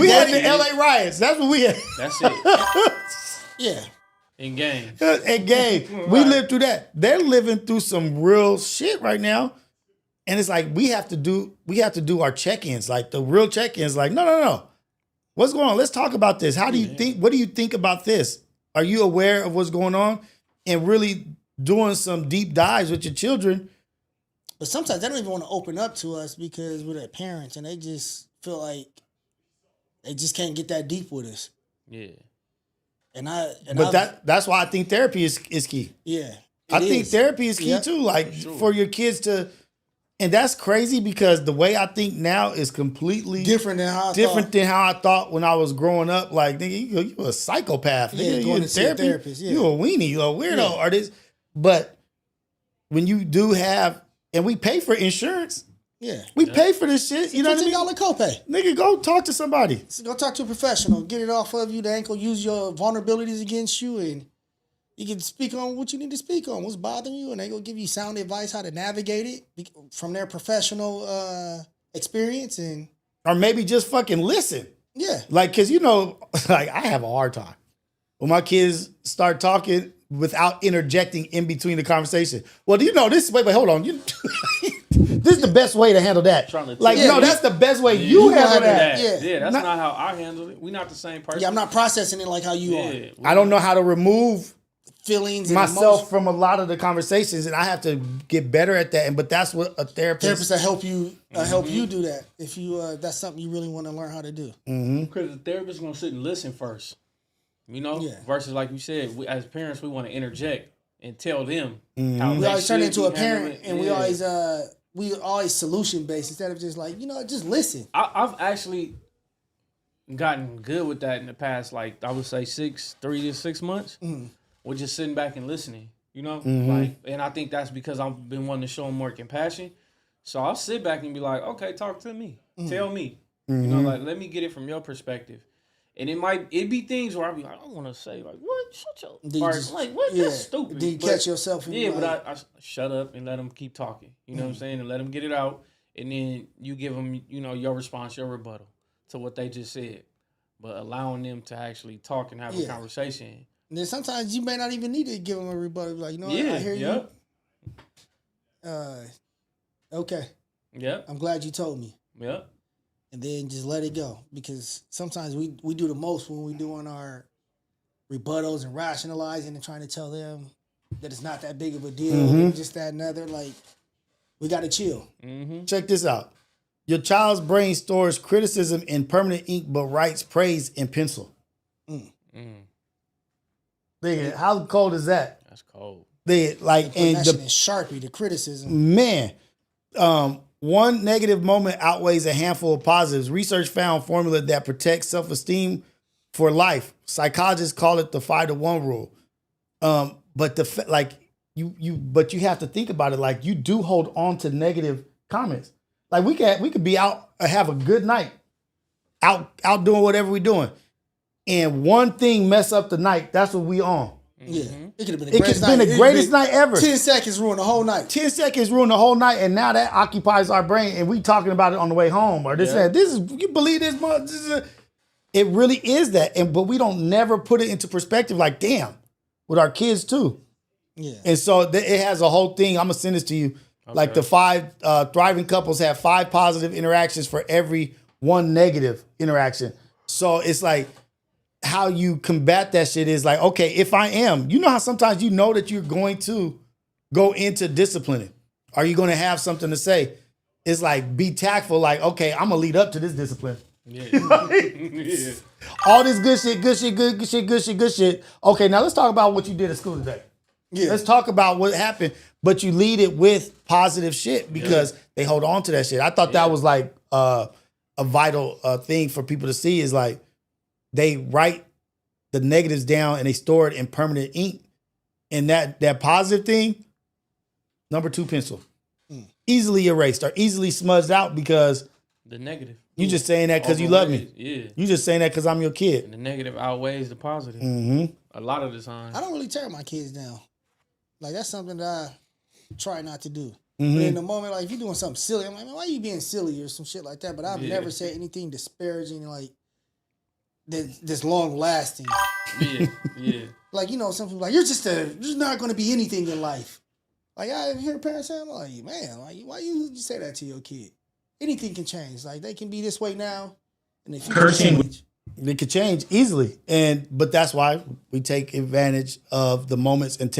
we had the LA riots. That's what we had. That's it. Yeah. In game. Right. We lived through that. They're living through some real shit right now. And it's like we have to do our check-ins. Like the real check-ins, like, no. What's going on? Let's talk about this. How do you think? What do you think about this? Are you aware of what's going on? And really doing some deep dives with your children. But sometimes they don't even want to open up to us because we're their parents and they just feel like they just can't get that deep with us. Yeah. That's why I think therapy is key. Yeah. I think therapy is key too. Like for your kids to, and that's crazy because the way I think now is completely different than how I thought when I was growing up. Like, nigga, you a psychopath. Yeah, nigga, you a therapist. Yeah. You a weenie, you a weirdo, or this. But when you do have, and we pay for insurance. Yeah. We pay for this shit. You know what I mean? $15 copay. Nigga, go talk to somebody. Go talk to a professional. Get it off of you. They ain't gonna use your vulnerabilities against you, and you can speak on what you need to speak on, what's bothering you, and they gonna give you sound advice how to navigate it from their professional experience, and or maybe just fucking listen. Yeah. Like, cause like I have a hard time when my kids start talking without interjecting in between the conversation. Well, do you know this? Wait, hold on. This is the best way to handle that. Like, that's the best way you handle that. Yeah, that's not how I handle it. We're not the same person. Yeah, I'm not processing it like how you are. I don't know how to remove feelings myself from a lot of the conversations, and I have to get better at that. But that's what a therapist will help you help you do that if you that's something you really want to learn how to do. Because the therapist is gonna sit and listen first. You know, versus like you said, as parents, we want to interject and tell them how we always turn into a parent, and we always solution based instead of just like just listen. I've actually gotten good with that in the past, like I would say 3 to 6 months. We're just sitting back and listening, like, and I think that's because I've been wanting to show them more compassion. So I'll sit back and be like, okay, talk to me, tell me, like let me get it from your perspective. And it be things where I'll be like, I don't want to say like, what? Shut your like what? That's stupid. Then you catch yourself. And but I shut up and let them keep talking. You know what I'm saying? And let them get it out. And then you give them, your response, your rebuttal to what they just said. But allowing them to actually talk and have a conversation. And then sometimes you may not even need to give them a rebuttal. Like, I hear you. Okay. Yeah. I'm glad you told me. Yeah. And then just let it go. Because sometimes we do the most when we're doing our rebuttals and rationalizing and trying to tell them that it's not that big of a deal. Just that and other. Like, we got to chill. Check this out. Your child's brain stores criticism in permanent ink but writes praise in pencil. Nigga, how cold is that? That's cold. And the Sharpie, the criticism. Man, one negative moment outweighs a handful of positives. Research found formula that protects self-esteem for life. Psychologists call it the 5-to-1 rule. But you have to think about it. Like, you do hold on to negative comments. Like, we could be out and have a good night, out doing whatever we're doing, and one thing mess up the night. That's what we on. Yeah, it could have been the greatest night ever. 10 seconds ruined the whole night. 10 seconds ruined the whole night, and now that occupies our brain, and we talking about it on the way home. Or this is you believe this much? It really is that, but we don't never put it into perspective. Like, damn, with our kids too. Yeah, and so it has a whole thing. I'm gonna send this to you. Okay. Like the 5 thriving couples have 5 positive interactions for every 1 negative interaction. So it's like how you combat that shit is like, okay, if I am, you know how sometimes you know that you're going to go into disciplining. Are you going to have something to say? It's like, be tactful. Like, okay, I'm going to lead up to this discipline. Yeah. Yeah. All this good shit. Okay, now let's talk about what you did at school today. Yeah. Let's talk about what happened. But you lead it with positive shit because they hold on to that shit. I thought that was like a vital thing for people to see is like they write the negatives down and they store it in permanent ink. And that positive thing, number 2 pencil. Easily erased or easily smudged out because the negative. You just saying that because you love me. Yeah. You just saying that because I'm your kid. And the negative outweighs the positive. Mm-hmm. A lot of the time. I don't really tear my kids down. Like, that's something that I try not to do. Mm-hmm. But in the moment, like, if you're doing something silly, I'm like, man, why are you being silly or some shit like that? But I've never said anything disparaging, like, that's long lasting. Yeah. Like, you know, some people like, you're not going to be anything in life. Like, I hear parents say, I'm like, man, like, why you say that to your kid? Anything can change. Like, they can be this way now, and if they could change easily. But that's why we take advantage of the moments and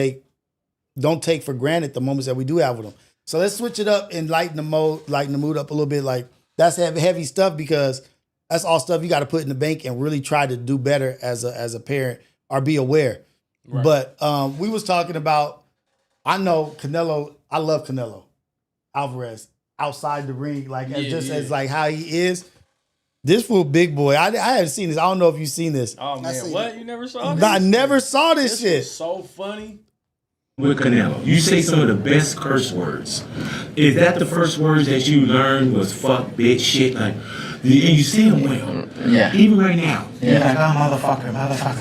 don't take for granted the moments that we do have with them. So let's switch it up and lighten the mood up a little bit. Like, that's heavy stuff because that's all stuff you got to put in the bank and really try to do better as a parent or be aware. Right. But we was talking about, I know Canelo, I love Canelo Alvarez outside the ring, like as like how he is. This fool big boy. I haven't seen this. I don't know if you've seen this. Oh man, what? You never saw this? I never saw this shit. Was so funny. With Canelo, you say some of the best curse words. Is that the first words that you learned was fuck, bitch, shit? Like, and you say them well. Yeah. Even right now. Yeah. Like, oh, motherfucker.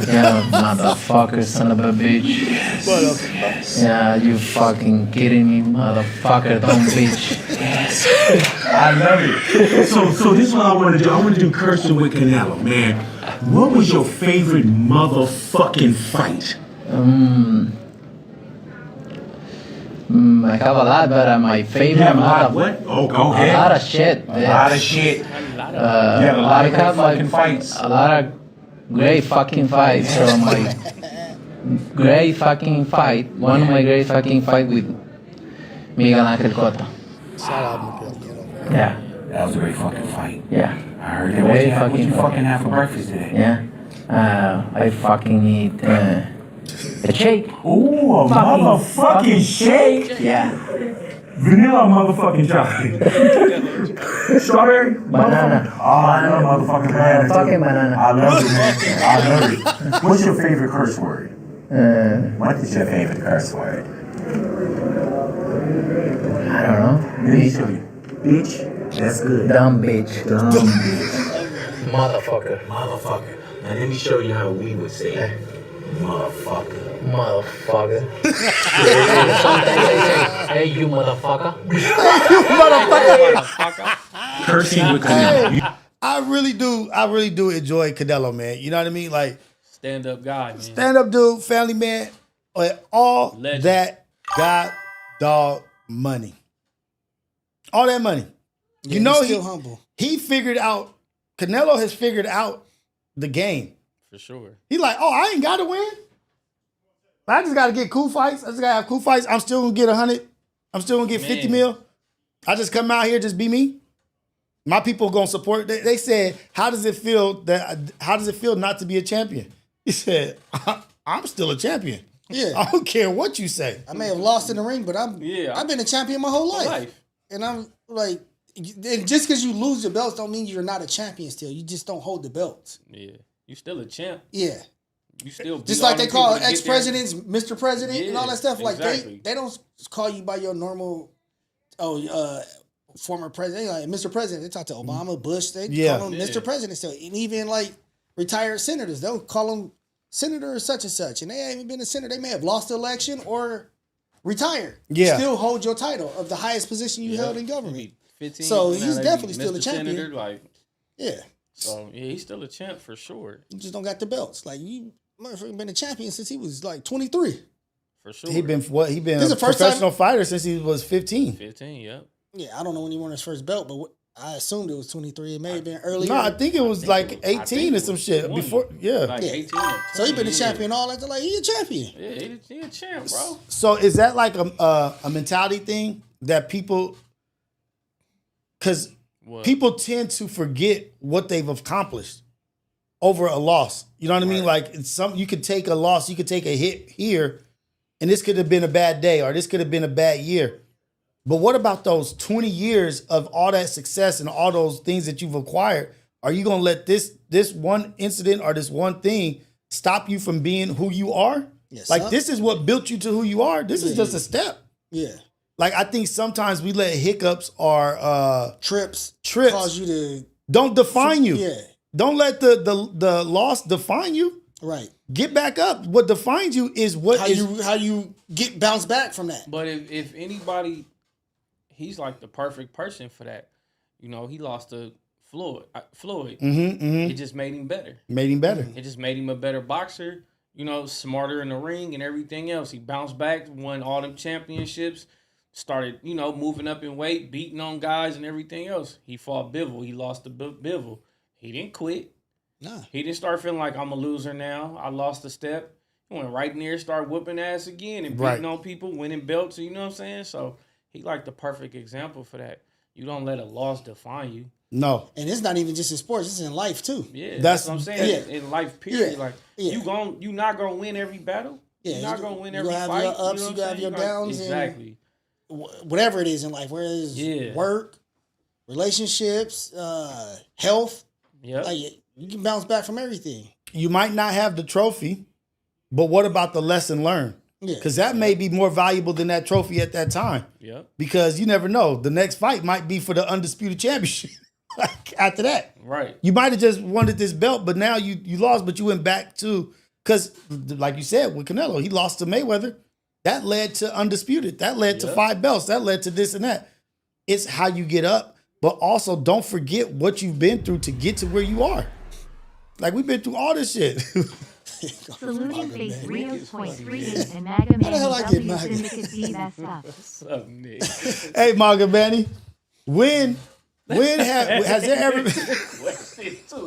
Yeah, motherfucker, son of a bitch. Yes. Yeah, you fucking kidding me, motherfucker, don't bitch. Yes. I love it. So this is what I want to do. I want to do cursing with Canelo, man. What was your favorite motherfucking fight? I have a lot, but my favorite what? Oh, go ahead. A lot of shit. A lot of shit. You have a lot of great fucking fights. A lot of great fucking fights. So my great fucking fight, one of my great fucking fight with Miguel Angel Cotto. Shout out Miguel. Yeah. That was a great fucking fight. Yeah. I heard that. What you fucking have for breakfast today? Yeah. I fucking eat a shake. Ooh, a motherfucking shake. Yeah. Vanilla motherfucking chocolate. Strawberry? Banana. Oh, I love motherfucking banana. Fucking banana. I love it, man. I love it. What's your favorite curse word? What is your favorite curse word? I don't know. Let me show you. Bitch. That's good. Dumb bitch. Dumb bitch. Motherfucker. Now let me show you how we would say it. Motherfucker. Hey, you motherfucker. Cursing with Canelo. I really do enjoy Canelo, man. You know what I mean? Like, stand up guy, man. Stand up dude, family man, all Legend. that god dog money. All that money. Yeah, you know, he's still humble. He figured out, Canelo has figured out the game. For sure. He's like, oh, I ain't got to win. I just got to get cool fights. I just got to have cool fights. I'm still going to get 100. I'm still going to get 50 mil. I just come out here, just be me. My people going to support. They said, how does it feel not to be a champion? He said, I'm still a champion. Yeah. I don't care what you say. I may have lost in the ring, but I've been a champion my whole life. And I'm like, just because you lose the belts don't mean you're not a champion still. You just don't hold the belts. Yeah. You still a champ. Yeah. You still just like they call ex-presidents Mr. President and all that stuff. Like they don't call you by your normal former president, like Mr. President. They talk to Obama, Bush, they call him Mr. President still. And even like retired senators, they'll call him Senator such and such. And they haven't been a senator. They may have lost the election or retired. Yeah. You still hold your title of the highest position you held in government. 15, so he's definitely still a champion. Senator, So he's still a champ for sure. You just don't got the belts. Like you motherfucker been a champion since he was like 23. For sure. He been a professional fighter since he was 15. 15, yep. Yeah, I don't know when he won his first belt, but I assumed it was 23. It may have been earlier. No, I think it was like 18 or some shit 20. before. Yeah. Like 18 or 20, so he been a champion all that. Like he a champion. Yeah, he a champ, bro. So is that like a mentality thing that people? Because people tend to forget what they've accomplished over a loss. You know what I mean? Like you could take a loss, you could take a hit here, and this could have been a bad day, or this could have been a bad year. But what about those 20 years of all that success and all those things that you've acquired? Are you gonna let this one incident or this one thing stop you from being who you are? Yes, like this is what built you to who you are. This is just a step. Yeah. Like I think sometimes we let hiccups or trips cause you to don't define you. Yeah. Don't let the loss define you. Right. Get back up. What defines you is how you get bounce back from that. But if anybody, he's like the perfect person for that. You know, he lost to Floyd. It just made him better. It just made him a better boxer. You know, smarter in the ring and everything else. He bounced back, won all them championships, started, you know, moving up in weight, beating on guys and everything else. He fought Bivol. He lost to Bivol. He didn't quit. Nah. He didn't start feeling like I'm a loser now. I lost a step. He went right in there, started whooping ass again and beating on people, winning belts. You know what I'm saying? So he like the perfect example for that. You don't let a loss define you. No. And it's not even just in sports, it's in life too. Yeah, that's what I'm saying. Yeah. In life, period. Yeah. Like Yeah. you not gonna win every battle. Yeah, You're not gonna win every you have fight. your ups, you you have your downs. Exactly. Whatever it is in life, whether it's work, relationships, health. Yeah. Like you can bounce back from everything. You might not have the trophy, but what about the lesson learned? Yeah. Because that may be more valuable than that trophy at that time. Yep. Because you never know. The next fight might be for the undisputed championship. Like after that. Right. You might have just wanted this belt, but now you lost, but you went back to, because like you said with Canelo, he lost to Mayweather. That led to undisputed. That led to 5 belts. That led to this and that. It's how you get up, but also don't forget what you've been through to get to where you are. Like we've been through all this shit. Saluting face Rios .38 and Maga How the hell I get Man Maga? Syndicate B best stuff. What's up, Nick? Hey, Maga Manny, when has there ever been...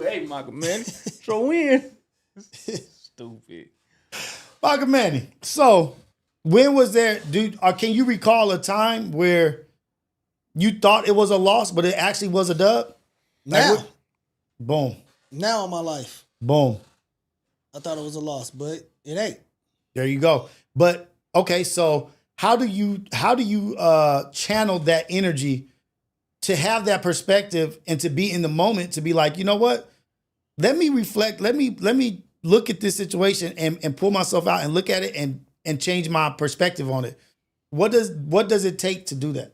Hey, Maga Man, so when? Stupid. Maga Manny, so when was there, dude, or can you recall a time where you thought it was a loss, but it actually was a dub? Now. Like, boom. Now in my life. Boom. I thought it was a loss, but it ain't. There you go. But okay, so how do you channel that energy to have that perspective and to be in the moment, to be like, you know what? Let me reflect. Let me look at this situation and pull myself out and look at it and change my perspective on it. What does it take to do that?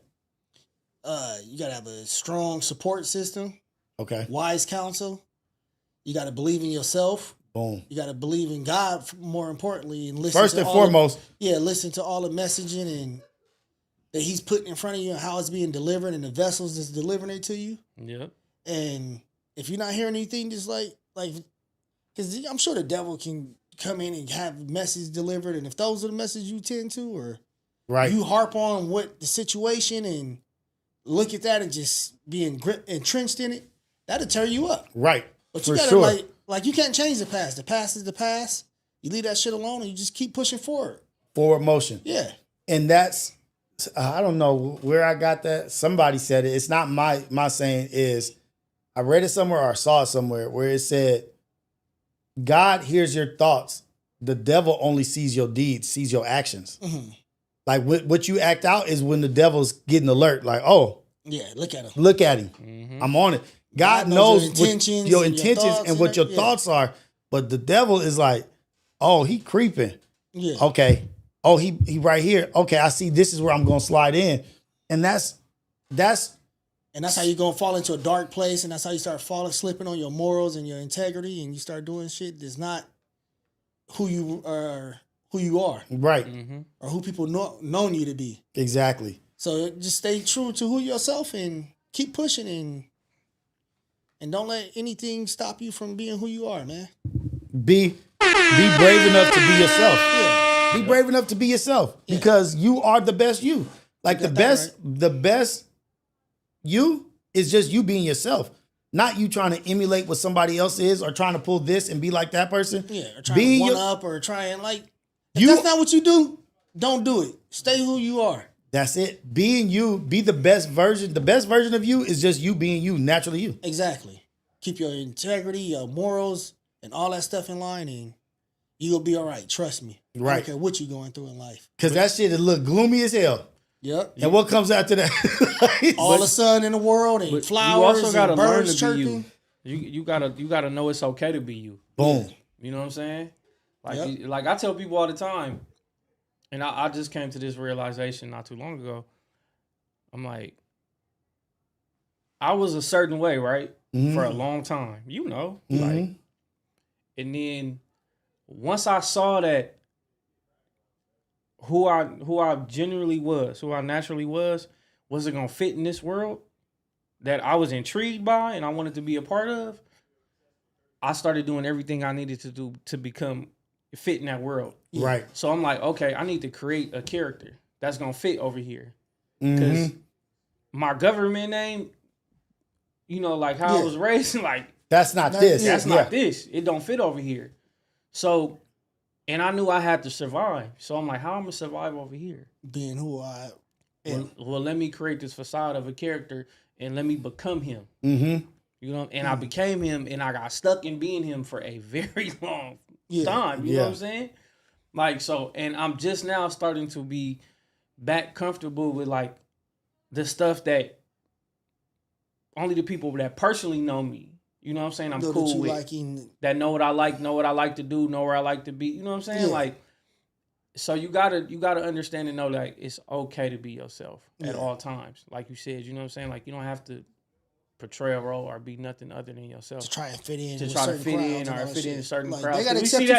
You gotta have a strong support system. Okay. Wise counsel. You gotta believe in yourself. Boom. You gotta believe in God more importantly, and listen. First and foremost. Listen to all the messaging and that He's putting in front of you and how it's being delivered and the vessels that's delivering it to you. Yep. And if you're not hearing anything, just like, because I'm sure the devil can come in and have messages delivered, and if those are the messages you tend to, or you harp on what the situation and look at that and just being entrenched in it, that'll tear you up. Right. But you gotta like you can't change the past. The past is the past. You leave that shit alone and you just keep pushing forward. Forward motion. Yeah. And that's, I don't know where I got that. Somebody said it. It's not my saying. Is I read it somewhere or I saw it somewhere where it said, God hears your thoughts. The devil only sees your deeds, sees your actions. Mm-hmm. Like what you act out is when the devil's getting alert. Like, oh, yeah, look at him. Look at him. Mm-hmm. I'm on it. God knows your intentions thoughts and what your thoughts are. But the devil is like, oh, he creeping. Yeah. Okay. Oh, he right here. Okay, I see this is where I'm gonna slide in. And that's how you're gonna fall into a dark place, and that's how you start slipping on your morals and your integrity, and you start doing shit that's not who you are. Right. Mm-hmm. Or who people known you to be. Exactly. So just stay true to who yourself and keep pushing and don't let anything stop you from being who you are, man. Be brave enough to be yourself. Yeah. Be brave enough to be yourself because you are the best you. Like the best you It's just you being yourself. Not you trying to emulate what somebody else is or trying to pull this and be like that person. Yeah, or trying to one up or trying like if you, that's not what you do, don't do it. Stay who you are. That's it. Being you, be the best version. The best version of you is just you being you, naturally you. Exactly. Keep your integrity, your morals, and all that stuff in line, and you'll be all right. Trust me. Right. I don't care what you're going through in life. Because that shit look gloomy as hell. Yep. And what comes after that? All the sun in the world and flowers you also gotta and learn birds to be chirping. you. You gotta know it's okay to be you. Boom. You know what I'm saying? Like I tell people all the time, and I just came to this realization not too long ago. I'm like, I was a certain way, right? Mm-hmm. For a long time. You know. Mm-hmm. Like, and then once I saw that who I genuinely was, who I naturally was it gonna fit in this world that I was intrigued by and I wanted to be a part of, I started doing everything I needed to do to become fit in that world. Right. So I'm like, okay, I need to create a character that's gonna fit over here. Because my government name, you know, like how I was raised, like that's not this. That's not this. It don't fit over here. So, and I knew I had to survive. So I'm like, how I'm gonna survive over here? Being who I am. Well, let me create this facade of a character and let me become him. Mm-hmm. You know, and I became him, and I got stuck in being him for a very long time. You know what I'm saying? Like, so, and I'm just now starting to be back comfortable with like the stuff that only the people that personally know me. You know what I'm saying? I'm cool with that. Know what I like. Know what I like to do. Know where I like to be. You know what I'm saying? Like, so you gotta understand and know like it's okay to be yourself at all times. Like you said, you know what I'm saying? Like you don't have to portray a role or be nothing other than yourself to try and fit in. To try to fit in or fit in certain like, crowds.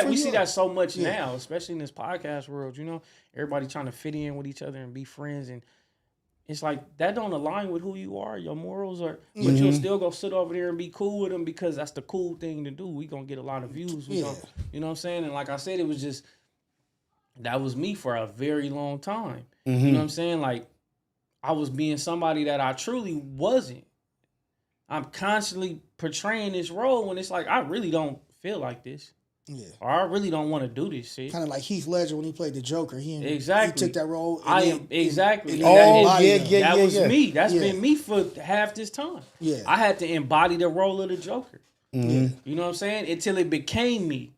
We see that so much now, especially in this podcast world. You know, everybody trying to fit in with each other and be friends, and it's like that don't align with who you are, your morals are. But you'll still go sit over there and be cool with them because that's the cool thing to do. We gonna get a lot of views. You know what I'm saying? And like I said, it was just that was me for a very long time. You know what I'm saying? Like I was being somebody that I truly wasn't. I'm constantly portraying this role when it's like I really don't feel like this. Yeah. Or I really don't want to do this shit. Kind of like Heath Ledger when he played the Joker. He took that role. That was me. That's been me for half this time. Yeah. I had to embody the role of the Joker. You know what I'm saying? Until it became me.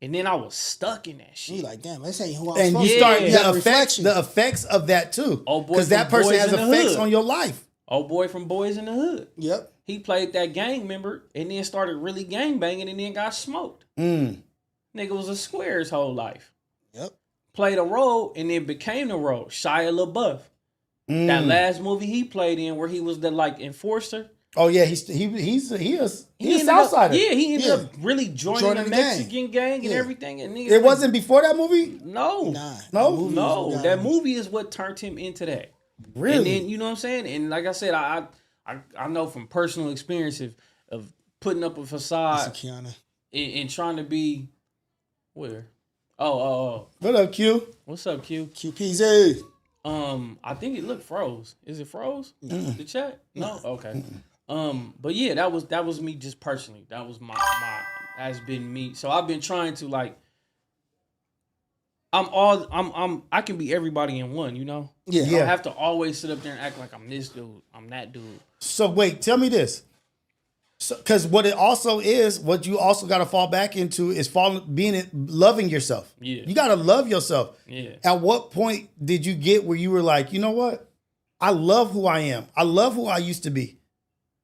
And then I was stuck in that shit. You like, damn, this ain't who I'm supposed to be. And you start the effects of that too. Because that person has effects on your life. Old boy from Boys in the Hood. Yep. He played that gang member and then started really gang banging and then got smoked. Nigga was a square his whole life. Yep. Played a role and then became the role. Shia LaBeouf. That last movie he played in where he was the like enforcer. Oh yeah, he's a Southsider. He ended up really joining the Mexican gang and everything. And it wasn't before that movie? No. No. That movie is what turned him into that. Really? And then you know what I'm saying? And like I said, I know from personal experience of putting up a facade and trying to be where? Oh. What up, Q? What's up, Q? QPZ. I think it froze. Is it froze? The chat? No? Okay. But yeah, that was me just personally. That was my has been me. So I've been trying to like I can be everybody in one, you know? Yeah. I don't have to always sit up there and act like I'm this dude, I'm that dude. So wait, tell me this. Because what it also is, what you also got to fall back into is loving yourself. Yeah. You got to love yourself. Yeah. At what point did you get where you were like, you know what? I love who I am. I love who I used to be.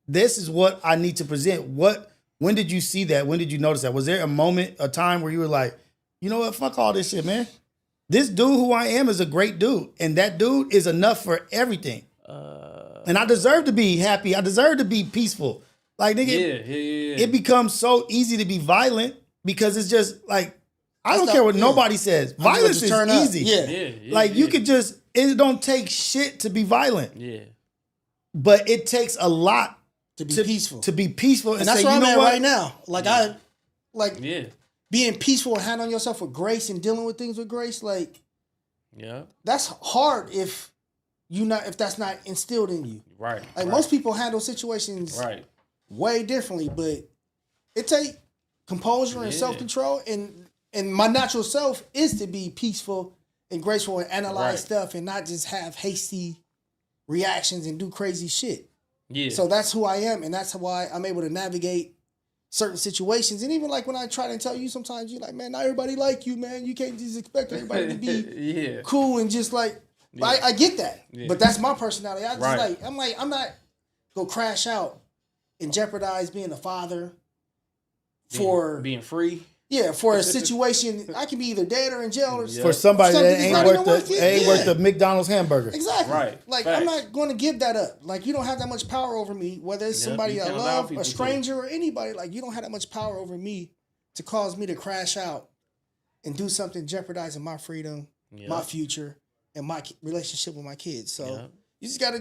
This is what I need to present. When did you see that? When did you notice that? Was there a moment, a time where you were like, you know what? Fuck all this shit, man. This dude who I am is a great dude. And that dude is enough for everything. And I deserve to be happy. I deserve to be peaceful. Like, nigga, it becomes so easy to be violent because it's just like, I don't care what nobody says. Violence is easy. Like, you could just, it don't take shit to be violent. Yeah. But it takes a lot to be peaceful. To be peaceful. And that's say, where I'm you know at what? right now. Like, being peaceful and handling yourself with grace and dealing with things with grace, like, that's hard if if that's not instilled in you. Right. Like most people handle situations way differently, but it take composure and self-control, and my natural self is to be peaceful and graceful and analyze stuff and not just have hasty reactions and do crazy shit. Yeah. So that's who I am, and that's why I'm able to navigate certain situations. And even like when I try to tell you, sometimes you're like, man, not everybody like you, man. You can't just expect everybody to be cool and just like. I get that, but that's my personality. I just I'm not gonna crash out and jeopardize being a father for being free. Yeah, for a situation, I can be either dead or in jail or for somebody that ain't worth the McDonald's hamburger. Exactly. Right. Like I'm not going to give that up. Like you don't have that much power over me, whether it's somebody I love, a stranger, or anybody. Like you don't have that much power over me to cause me to crash out and do something jeopardizing my freedom, my future, and my relationship with my kids. So you just got to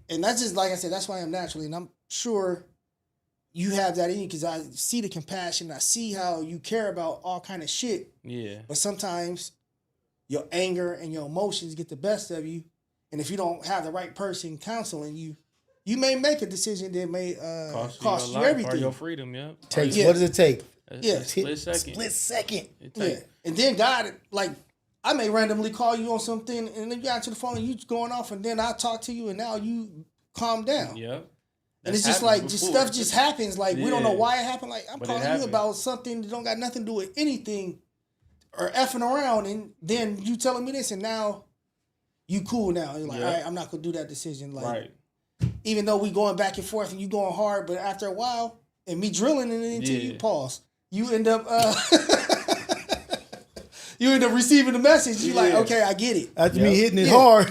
and that's just like I said. That's why I'm naturally, and I'm sure. You have that in you because I see the compassion. I see how you care about all kind of shit. Yeah. But sometimes your anger and your emotions get the best of you. And if you don't have the right person counseling you, you may make a decision that may cost you everything. Or your freedom, What does it take? Split second. Split second. And then God, like, I may randomly call you on something and then you answer the phone and you going off and then I'll talk to you and now you calm down. Yeah. And it's just like stuff just happens. Like we don't know why it happened. Like I'm calling you about something that don't got nothing to do with anything or effing around, and then you telling me this, and now you cool now. You're like, all right, I'm not gonna do that decision. Like, even though we going back and forth and you going hard, but after a while, and me drilling it into you, pause. You end up receiving the message. You like, okay, I get it. After me hitting it hard,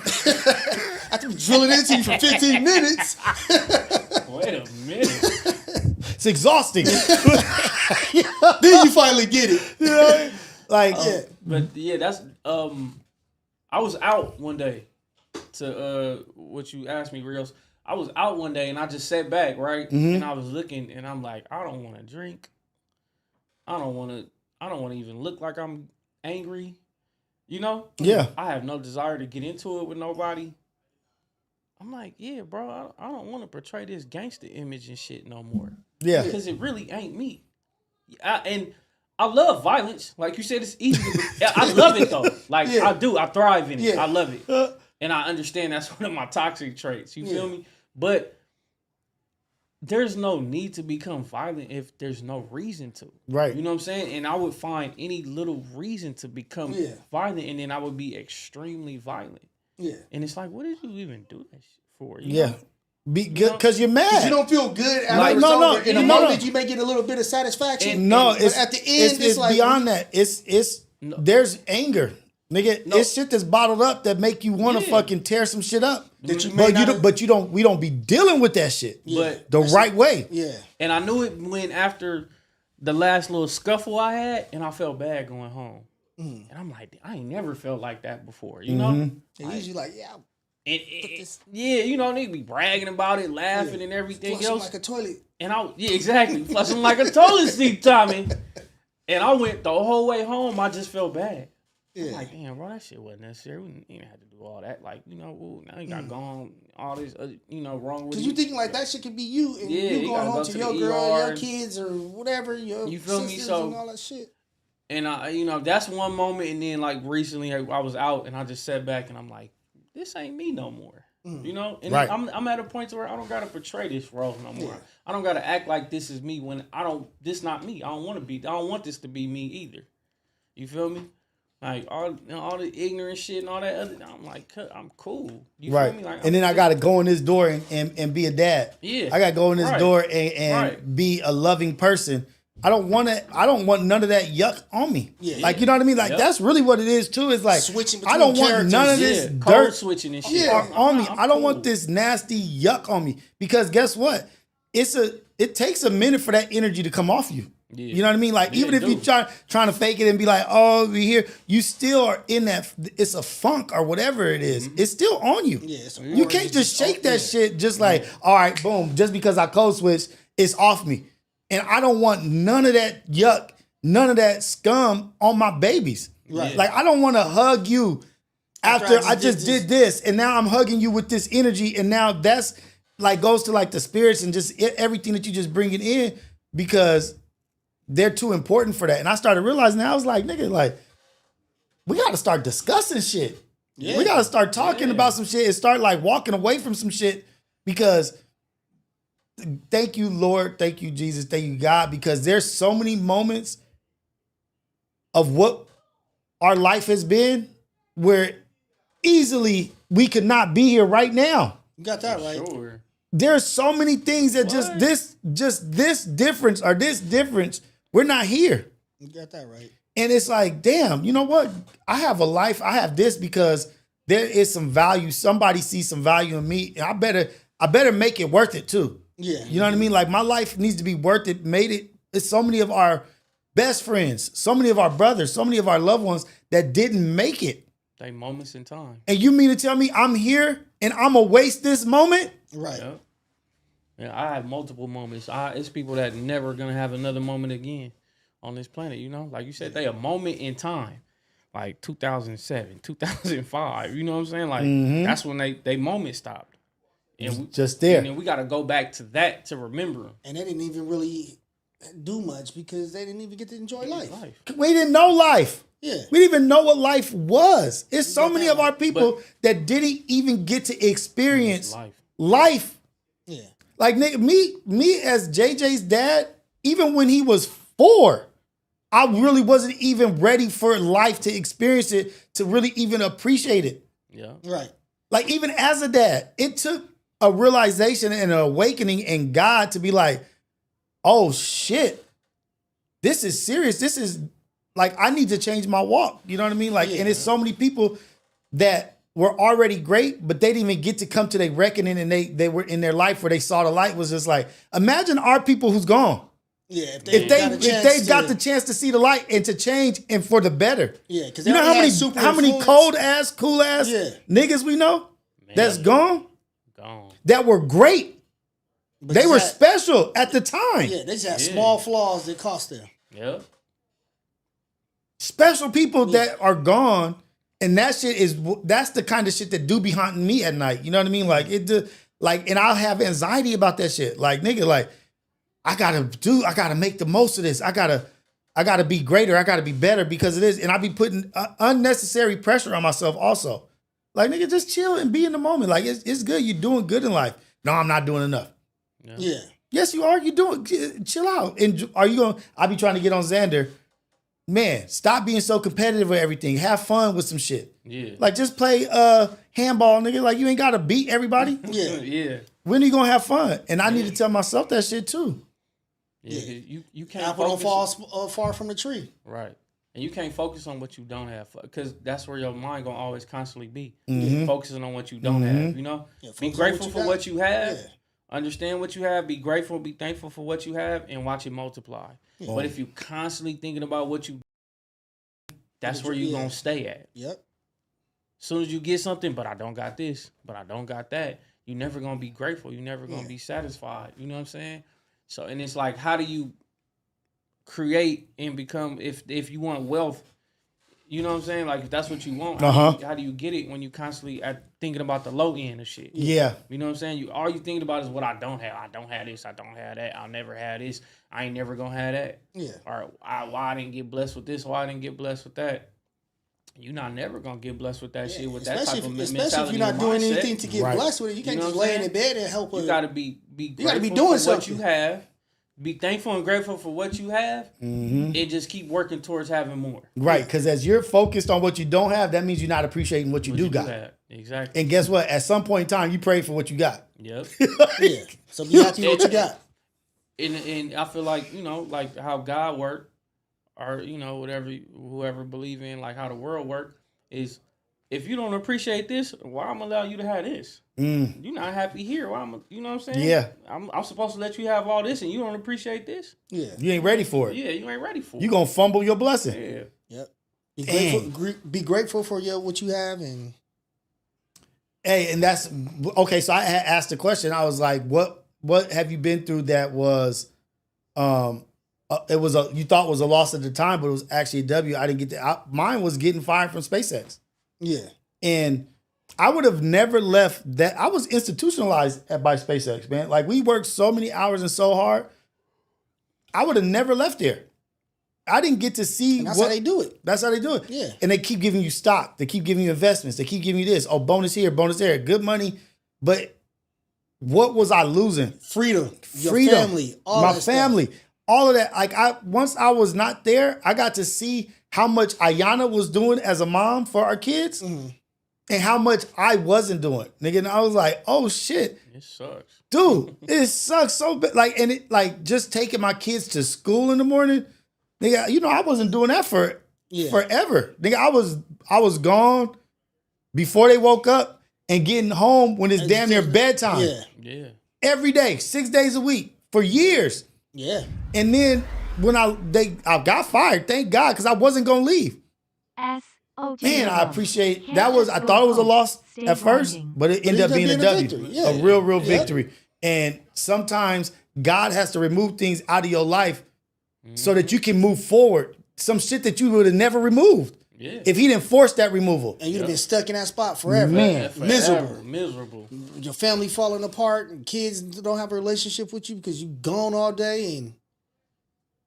after me drilling into you for 15 minutes. Wait a minute. It's exhausting. Then you finally get it. You know? Like, But that's I was out one day to what you asked me, Rios. I was out one day and I just sat back, right? Mm-hmm. And I was looking and I'm like, I don't want to drink. I don't want to even look like I'm angry. You know? Yeah. I have no desire to get into it with nobody. I'm like, yeah, bro, I don't want to portray this gangster image and shit no more. Yeah. Because it really ain't me. And I love violence. Like you said, it's easy. I love it, though. Like, I do. I thrive in it. I love it. And I understand that's one of my toxic traits. You feel me? But there's no need to become violent if there's no reason to. Right. You know what I'm saying? And I would find any little reason to become violent, and then I would be extremely violent. Yeah. And it's like, what did you even do that shit for? You know? Be good because you're mad. You don't feel good after it's over. In a moment, you may get a little bit of satisfaction. But at the end, it's like beyond that. It's there's anger, nigga. It's shit that's bottled up that make you want to fucking tear some shit up. We don't be dealing with that shit. But the right way. Yeah. And I knew it when after the last little scuffle I had, and I felt bad going home. And I'm like, I ain't never felt like that before, you know? And usually like, you know, they be bragging about it, laughing and everything flushing else. like a toilet. And exactly. Flushing like a toilet seat, Tommy. And I went the whole way home, I just felt bad. Yeah. I'm like, damn, bro, that shit wasn't necessary. We didn't even have to do all that. Like, you know, now you got gone, all this, wrong with Because you thinking like that shit could be you, and you going home to your girl, your kids, or whatever, your sisters and all that shit. And that's one moment. And then like recently I was out and I just sat back and I'm like, this ain't me no more. You know? And I'm at a point where I don't gotta portray this role no more. I don't gotta act like this is me when this not me. I don't want this to be me either. You feel me? Like all the ignorant shit and all that other, I'm like, I'm cool. You feel me? Like, and then I gotta go in this door and be a dad. Yeah. I gotta go in this door and be a loving person. I don't want none of that yuck on me. Yeah. Like, you know what I mean? Like, that's really what it is, too. It's like, switching I don't want none of this dirt switching and shit on me. I don't want this nasty yuck on me. Because guess what? It takes a minute for that energy to come off you. Yeah. You know what I mean? Like, even if you trying to fake it and be like, oh, we're here, you still are in that, it's a funk or whatever it is. Mm-hmm. It's still on you. Yeah, you can't just shake that shit just like, all right, boom, just because I code switched, it's off me. And I don't want none of that yuck, none of that scum on my babies. Right. Like, I don't want to hug you after I just did this, and now I'm hugging you with this energy, and now that's like goes to like the spirits and just everything that you just bringing in because they're too important for that. And I started realizing that I was like, nigga, like we got to start discussing shit. Yeah. We got to start talking about some shit and start like walking away from some shit because thank you, Lord, thank you, Jesus, thank you, God, because there's so many moments of what our life has been where easily we could not be here right now. You got that right. Sure. There's so many things that just this difference or this difference, we're not here. You got that right. And it's like, damn, you know what? I have a life. I have this because there is some value. Somebody sees some value in me. And I better make it worth it too. Yeah. You know what I mean? Like my life needs to be worth it. It's so many of our best friends, so many of our brothers, so many of our loved ones that didn't make it. They moments in time. And you mean to tell me I'm here and I'm gonna waste this moment? Right. Yep. Yeah, I have multiple moments. It's people that never gonna have another moment again on this planet. You know, like you said, they a moment in time, like 2007, 2005. You know what I'm saying? Like that's when they moment stopped. And just there. And then we got to go back to that to remember them. And they didn't even really do much because they didn't even get to enjoy life. We didn't know life. Yeah. We didn't even know what life was. It's so many of our people that didn't even get to experience life. Yeah. Like nigga, me as JJ's dad, even when he was 4, I really wasn't even ready for life to experience it, to really even appreciate it. Yeah. Right. Like even as a dad, it took a realization and an awakening in God to be like, oh shit, this is serious. This is like, I need to change my walk. You know what I mean? Like, and it's so many people that were already great, but they didn't even get to come to their reckoning, and they were in their life where they saw the light was just like, imagine our people who's gone. Yeah, if they got the chance to see the light and to change and for the better. Yeah, because you know how many cold ass, cool ass niggas we know that's gone that were great. But they were special at the time. Yeah, they just had small flaws that cost them. Yeah. Special people that are gone, and that's the kind of shit that do be haunting me at night. You know what I mean? Like and I'll have anxiety about that shit. Like nigga, like I gotta make the most of this. I gotta be greater. I gotta be better because of this. And I be putting unnecessary pressure on myself also. Like nigga, just chill and be in the moment. Like it's good. You're doing good in life. No, I'm not doing enough. Yeah. Yes, you are. You're doing. Chill out. And are you gonna? I be trying to get on Xander. Man, stop being so competitive with everything. Have fun with some shit. Yeah. Like just play handball, nigga. Like you ain't gotta beat everybody. Yeah. Yeah. When are you gonna have fun? And I need to tell myself that shit too. Yeah. You can't apple don't fall far from the tree. Right. And you can't focus on what you don't have because that's where your mind gonna always constantly be. Focusing on what you don't have, you know? Yeah, be grateful for what you have. Yeah. Understand what you have. Be grateful. Be thankful for what you have and watch it multiply. Yeah. But if you constantly thinking about what you, that's where you gonna stay at. Yep. As soon as you get something, but I don't got this, but I don't got that, you never gonna be grateful. You never gonna be satisfied. You know what I'm saying? So, and it's like, how do you create and become, if you want wealth, you know what I'm saying? Like, if that's what you want, how do you get it when you constantly thinking about the low end of shit? Yeah. You know what I'm saying? All you thinking about is what I don't have. I don't have this. I don't have that. I'll never have this. I ain't never gonna have that. Yeah. Or why I didn't get blessed with this? Why I didn't get blessed with that? You're not never gonna get blessed with that shit with that type of mentality. Especially if you're not doing anything to get blessed with it. You can't just lay in bed and help. You gotta be you gotta be doing something. What you have. Be thankful and grateful for what you have, and just keep working towards having more. Right, because as you're focused on what you don't have, that means you're not appreciating what you do got. Exactly. And guess what? At some point in time, you pray for what you got. Yep. Yeah. So be happy with what you got. And I feel like, you know, like how God worked, or, you know, whoever believe in like how the world work is, if you don't appreciate this, why I'm allow you to have this? You're not happy here. Why you know what I'm saying? Yeah. I'm supposed to let you have all this and you don't appreciate this? Yeah. You ain't ready for it. Yeah, you ain't ready for it. You're going to fumble your blessing. Yeah. Yep. Be grateful for what you have. And hey, and that's, okay, so I had asked the question. I was like, what have you been through that was, you thought was a loss at the time, but it was actually a W. I didn't get that. Mine was getting fired from SpaceX. Yeah. And I would have never left that. I was institutionalized by SpaceX, man. Like we worked so many hours and so hard. I would have never left there. I didn't get to see and that's how they do it. That's how they do it. Yeah. And they keep giving you stock. They keep giving you investments. They keep giving you this. Oh, bonus here, bonus there. Good money. But what was I losing? Freedom. Your family. My family. Stuff. All of that. Like once I was not there, I got to see how much Ayana was doing as a mom for our kids. Mm-hmm. And how much I wasn't doing, nigga. And I was like, oh shit. It sucks. Dude, it sucks so bad. Like, and it like just taking my kids to school in the morning, nigga, you know, I wasn't doing that for forever. Nigga, I was gone before they woke up and getting home when it's damn near bedtime. Yeah. Every day, 6 days a week for years. Yeah. And then when I got fired, thank God, because I wasn't gonna leave. Man, I appreciate that. I thought it was a loss at first, but it ended up being a W. Yeah. A real victory. And sometimes God has to remove things out of your life so that you can move forward. Some shit that you would have never removed. Yeah. If he didn't force that removal. And you'd have been stuck in that spot forever. Man. Miserable. Your family falling apart and kids don't have a relationship with you because you gone all day and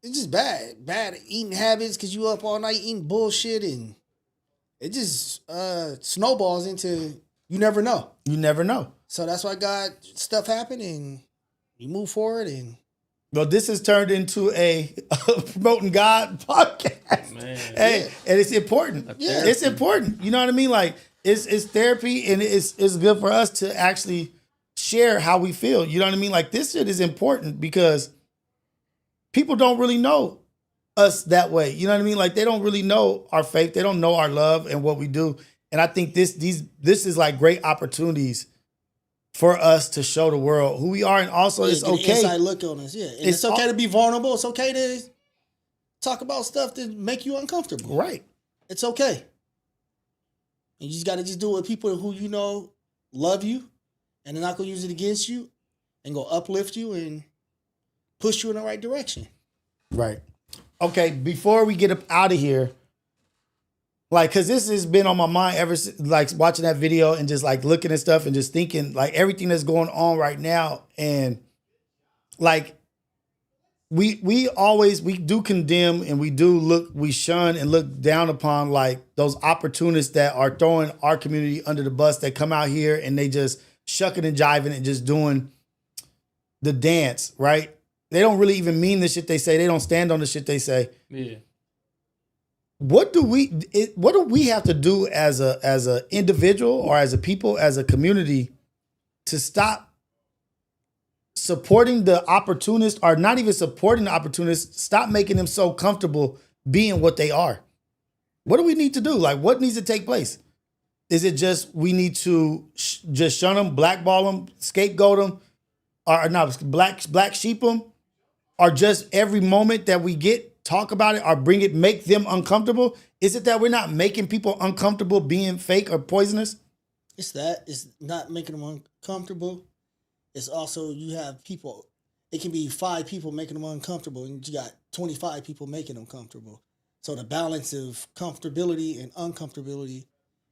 it's just bad. Bad eating habits because you up all night eating bullshit and it just snowballs into you never know. You never know. So that's why God stuff happen and you move forward and. Well, this has turned into a promoting God podcast. Man. Hey, and it's important. Yeah, it's important. You know what I mean? Like it's therapy and it's good for us to actually share how we feel. You know what I mean? Like this shit is important because people don't really know us that way. You know what I mean? Like they don't really know our faith. They don't know our love and what we do. And I think this is like great opportunities for us to show the world who we are. And also it's okay. Inside look on us. Yeah. And it's okay to be vulnerable. It's okay to talk about stuff that make you uncomfortable. Right. It's okay. And you just got to just do it with people who you know love you and they're not going to use it against you and go uplift you and push you in the right direction. Right. Okay, before we get up out of here, like, cause this has been on my mind ever since, like watching that video and just like looking at stuff and just thinking like everything that's going on right now. And like, we do condemn and we shun and look down upon like those opportunists that are throwing our community under the bus that come out here and they just shucking and jiving and just doing the dance, right? They don't really even mean the shit they say. They don't stand on the shit they say. Yeah. What do we have to do as a individual or as a people, as a community to stop supporting the opportunists or not even supporting the opportunists, stop making them so comfortable being what they are? What do we need to do? Like what needs to take place? Is it just we need to just shun them, blackball them, scapegoat them, or not black sheep them? Or just every moment that we get, talk about it or bring it, make them uncomfortable? Is it that we're not making people uncomfortable being fake or poisonous? It's that. It's not making them uncomfortable. It's also you have people. It can be 5 people making them uncomfortable and you got 25 people making them comfortable. So the balance of comfortability and uncomfortability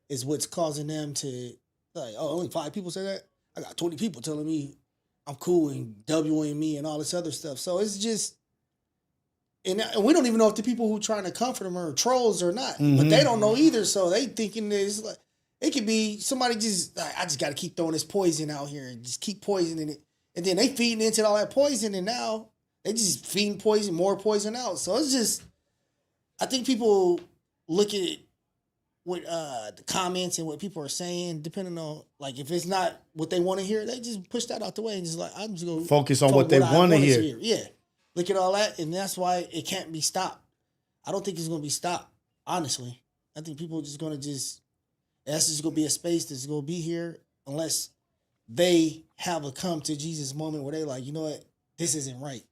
is what's causing them to like, oh, only 5 people say that? I got 20 people telling me I'm cool and Wing me and all this other stuff. So it's just, and we don't even know if the people who are trying to comfort them are trolls or not. Mm-hmm. But they don't know either. So they thinking this like it could be somebody just I just got to keep throwing this poison out here and just keep poisoning it, and then they feeding into all that poison, and now they just feeding poison, more poison out. So it's just, I think people look at it with the comments and what people are saying, depending on like if it's not what they want to hear, they just push that out the way and just like I'm just gonna focus on what they want to hear. Yeah, look at all that, and that's why it can't be stopped. I don't think it's gonna be stopped. Honestly, I think people are just gonna that's just gonna be a space that's gonna be here unless they have a come to Jesus moment where they like, you know what, this isn't right.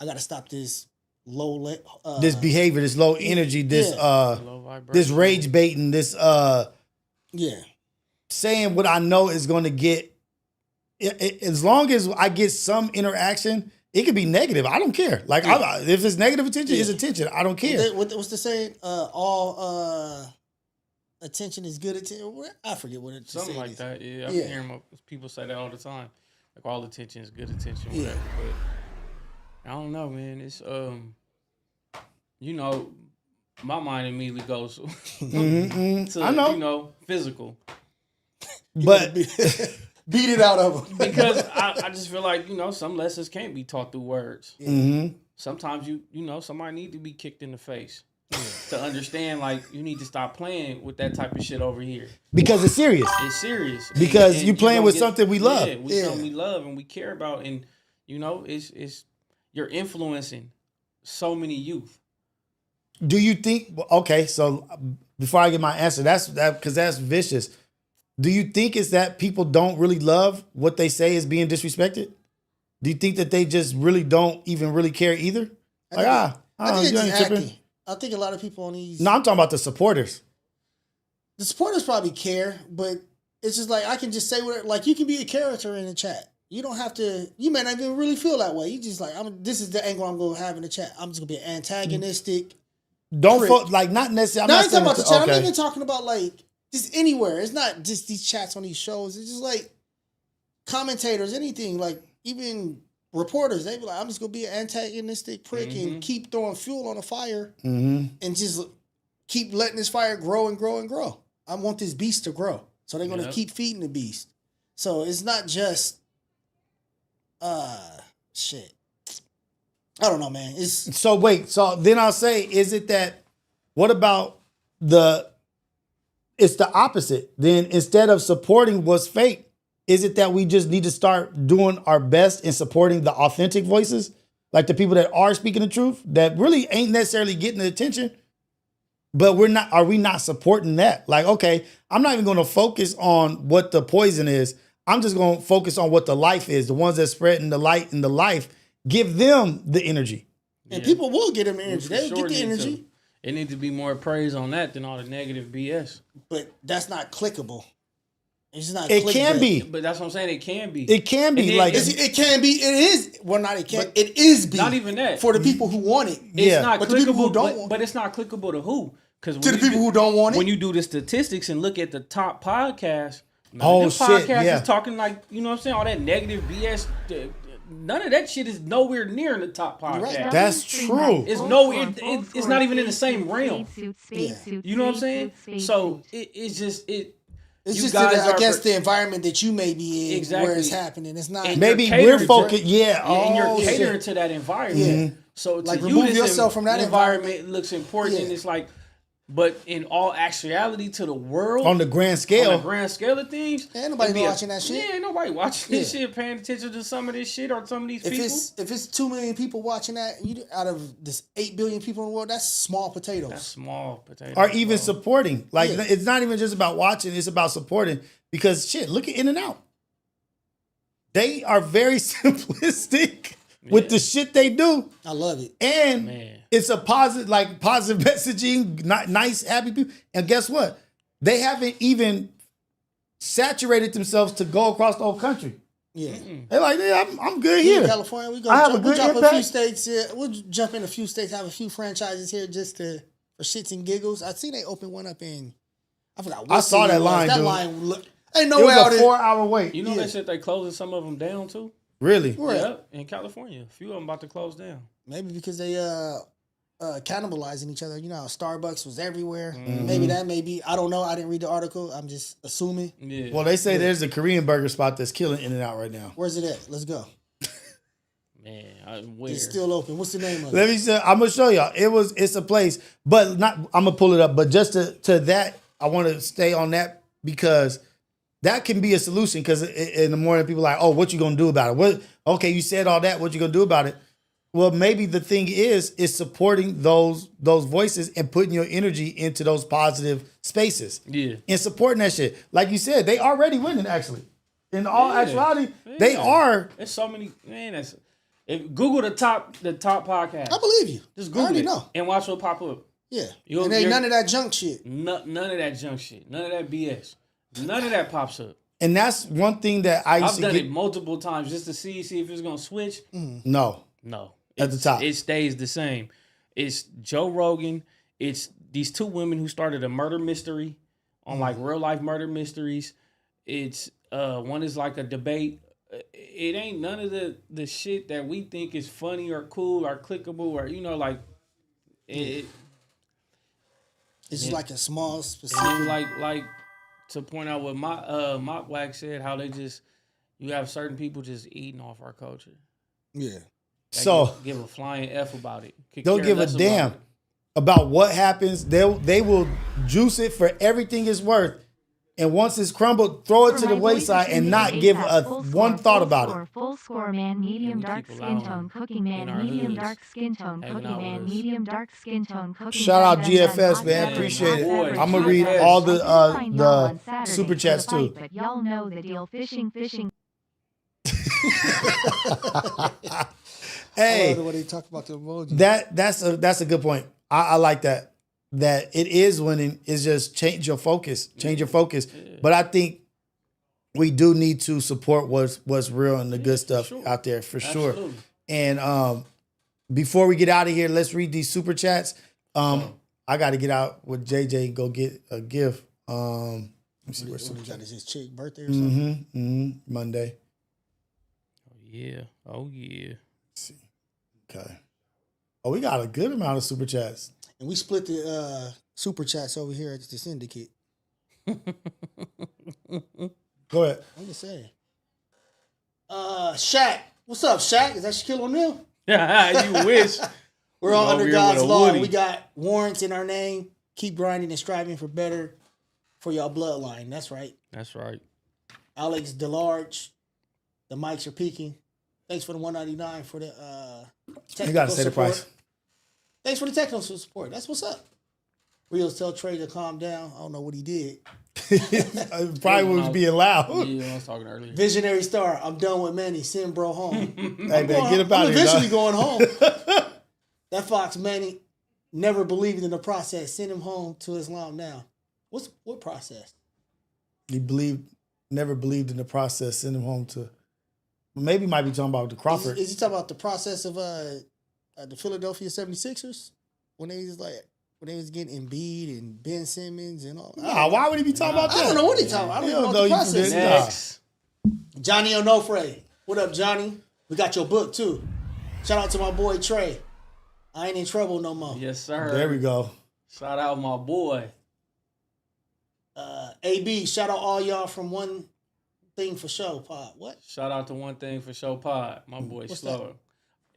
I gotta stop this this behavior, this low energy, this this rage baiting, this saying what I know is going to get. As long as I get some interaction, it could be negative. I don't care. Like if it's negative attention, it's attention. I don't care. What's the saying? attention is good attention. I forget what it's something like that. Yeah, I hear people say that all the time. Like all attention is good attention. Whatever. But I don't know, man. It's my mind immediately goes to I know. physical. But beat it out of them. Because I just feel like, some lessons can't be taught through words. Mm-hmm. Sometimes somebody need to be kicked in the face to understand, like, you need to stop playing with that type of shit over here. Because it's serious. It's serious. Because you're playing with something we love. Yeah, something we love and we care about. And, it's you're influencing so many youth. Do you think, okay, so before I get my answer, because that's vicious. Do you think it's that people don't really love what they say is being disrespected? Do you think that they just really don't even really care either? I think it's just acting. I think a lot of people on these... No, I'm talking about the supporters. The supporters probably care, but it's just like, I can just say whatever. Like, you can be a character in the chat. You don't have to... You may not even really feel that way. You just like, this is the angle I'm going to have in the chat. I'm just going to be antagonistic. Not necessarily... I'm not talking about the chat. Okay. I'm even talking about, like, just anywhere. It's not just these chats on these shows. It's just like commentators, anything, like even reporters. They be like, I'm just going to be an antagonistic prick and keep throwing fuel on the fire and just keep letting this fire grow and grow and grow. I want this beast to grow. So they're going to keep feeding the beast. So it's not just, shit. I don't know, man. So then I'll say, is it that, what about it's the opposite. Then instead of supporting what's fake, is it that we just need to start doing our best in supporting the authentic voices? Like the people that are speaking the truth, that really ain't necessarily getting the attention, but are we not supporting that? Like, okay, I'm not even going to focus on what the poison is. I'm just going to focus on what the life is. The ones that spreading the light and the life, give them the energy. And people will get them the energy. They'll get the energy. It needs to be more praise on that than all the negative BS. But that's not clickable. It's not. It can be. But that's what I'm saying. It can be. It can be. It can be. It is. Well, not it can. It is. Be not even that for the people who want it. It's not but clickable. The people who don't want. But it's not clickable to who? Because to the people who don't want it. When you do the statistics and look at the top podcasts, podcast is talking like, you know what I'm saying, all that negative BS. None of that shit is nowhere near in the top podcast. Right. That's true. It's nowhere. It's not even in the same realm. You know what I'm saying? So it's just it. It's just against the environment that you may be in, where it's happening. It's not. And maybe we're focused. And you're catering to that environment. Yeah. So like to remove yourself from that environment looks important. And it's like, but in all actuality, to the world, on the grand scale of things, ain't nobody watching that shit. Yeah, ain't nobody watching this shit, paying attention to some of this shit or some of these people. If it's 2 million people watching that, out of this 8 billion people in the world, that's small potatoes. That's small potatoes. Or even supporting. Like it's not even just about watching; it's about supporting. Because shit, look at In-N-Out. They are very simplistic with the shit they do. I love it. And it's a positive messaging, nice, happy people. And guess what? They haven't even saturated themselves to go across the whole country. Yeah. They're like, yeah, I'm good here. In California, we'll jump a few states here. We'll jump in a few states, have a few franchises here just for shits and giggles. I seen they opened one up in, I forgot what I saw that line, dude. Line ain't no way out there. It was a 4-hour wait. You know they said they closing some of them down too? Really? Yeah, in California. A few of them about to close down. Maybe because they cannibalizing each other. You know how Starbucks was everywhere. Maybe that may be. I don't know. I didn't read the article. I'm just assuming. Yeah. Well, they say there's a Korean burger spot that's killing In-N-Out right now. Where's it at? Let's go. Man, where? It's still open. What's the name of it? Let me say, I'm gonna show y'all. It's a place, but not. I'm gonna pull it up. But just to that, I want to stay on that because that can be a solution. Because in the morning, people are like, "Oh, what you gonna do about it?" What? Okay, you said all that. What you gonna do about it? Well, maybe the thing is supporting those voices and putting your energy into those positive spaces. Yeah, and supporting that shit. Like you said, they already winning. Actually, in all actuality, they are. There's so many. Man, if Google the top podcast. I believe you. Just Google it know. And watch what pop up. Yeah. And ain't none of that junk shit. None of that junk shit. None of that BS. None of that pops up. And that's one thing that I've done it multiple times just to see if it's gonna switch. No. At the top. It stays the same. It's Joe Rogan. It's these two women who started a murder mystery on like real life murder mysteries. It's one is like a debate. It ain't none of the shit that we think is funny or cool or clickable or like it. It's just like a small specific. And like to point out what Mock Wax said, how you have certain people just eating off our culture. Yeah. So give a flying F about it. Don't give a damn about what happens. They will juice it for everything it's worth. And once it's crumbled, throw it to the wayside and not give one thought about it. Full score, man, medium dark skin tone, cooking man, medium dark skin tone, cooking man, medium dark skin tone, cooking. Shout out GFS, man, appreciate it. I'm gonna read all the super chats too. But y'all know the deal, fishing. Hey, the way they talk about the emoji. That's a good point. I like that. That it is winning is just change your focus. But I think we do need to support what's real and the good stuff out there for sure. And before we get out of here, let's read these super chats. I got to get out with JJ and go get a gift. Let me see where super chat is. His chick birthday or something? Monday. Oh yeah. Let's see. Okay. Oh, we got a good amount of super chats. And we split the super chats over here at the Syndicate. Go ahead. I'm just saying. Shaq. What's up, Shaq? Is that Shaquille O'Neal? You wish. We're all under God's law. We got warrants in our name. Keep grinding and striving for better for y'all bloodline. That's right. That's right. Alex DeLarge. The mics are peaking. Thanks for the $199 for the technical You gotta say the price. Thanks for the technical support. That's what's up. Rios tell Trey to calm down. I don't know what he did. Probably was being loud. Yeah, I was talking earlier. Visionary star. I'm done with Manny. Send bro home. Hey, man, get up out I'm of here. eventually going home. That Fox Manny never believed in the process. Send him home to Islam now. What process? He never believed in the process. Send him home to. Maybe might be talking about the Crawford. Is he talking about the process of the Philadelphia 76ers when they was getting Embiid and Ben Simmons and all? Nah, why would he be talking about that? I don't know what he's talking about. I don't know what the process is. Johnny Onofre. What up, Johnny? We got your book too. Shout out to my boy Trey. I ain't in trouble no more. Yes, sir. There we go. Shout out my boy. AB, shout out all y'all from One Thing for Show Pod. What? Shout out to One Thing for Show Pod. My boy Slower.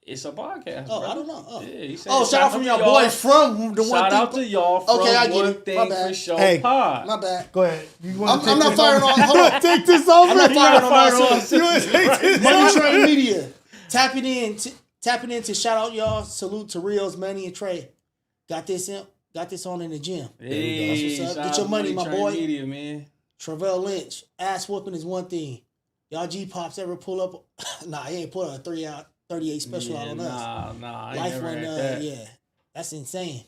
It's a podcast. Oh, brother. I don't know. Oh, yeah, he said, shout out from your boy from the One Thing. Shout out to y'all from One Thing for Show Pod. My bad. Go ahead. I'm not firing on. Hold on. Take this over. I'm not firing on myself. Right. Money Train Media. Tapping in to shout out y'all. Salute to Rios, Manny, and Trey. Got this on in the gym. Hey, that's what's up. Get your money, my boy. Media, man. Travell Lynch. Ass whooping is one thing. Y'all G-Pops ever pull up? Nah, he ain't put a 38 special out on us. Nah. I Life never one, had that. yeah. That's insane.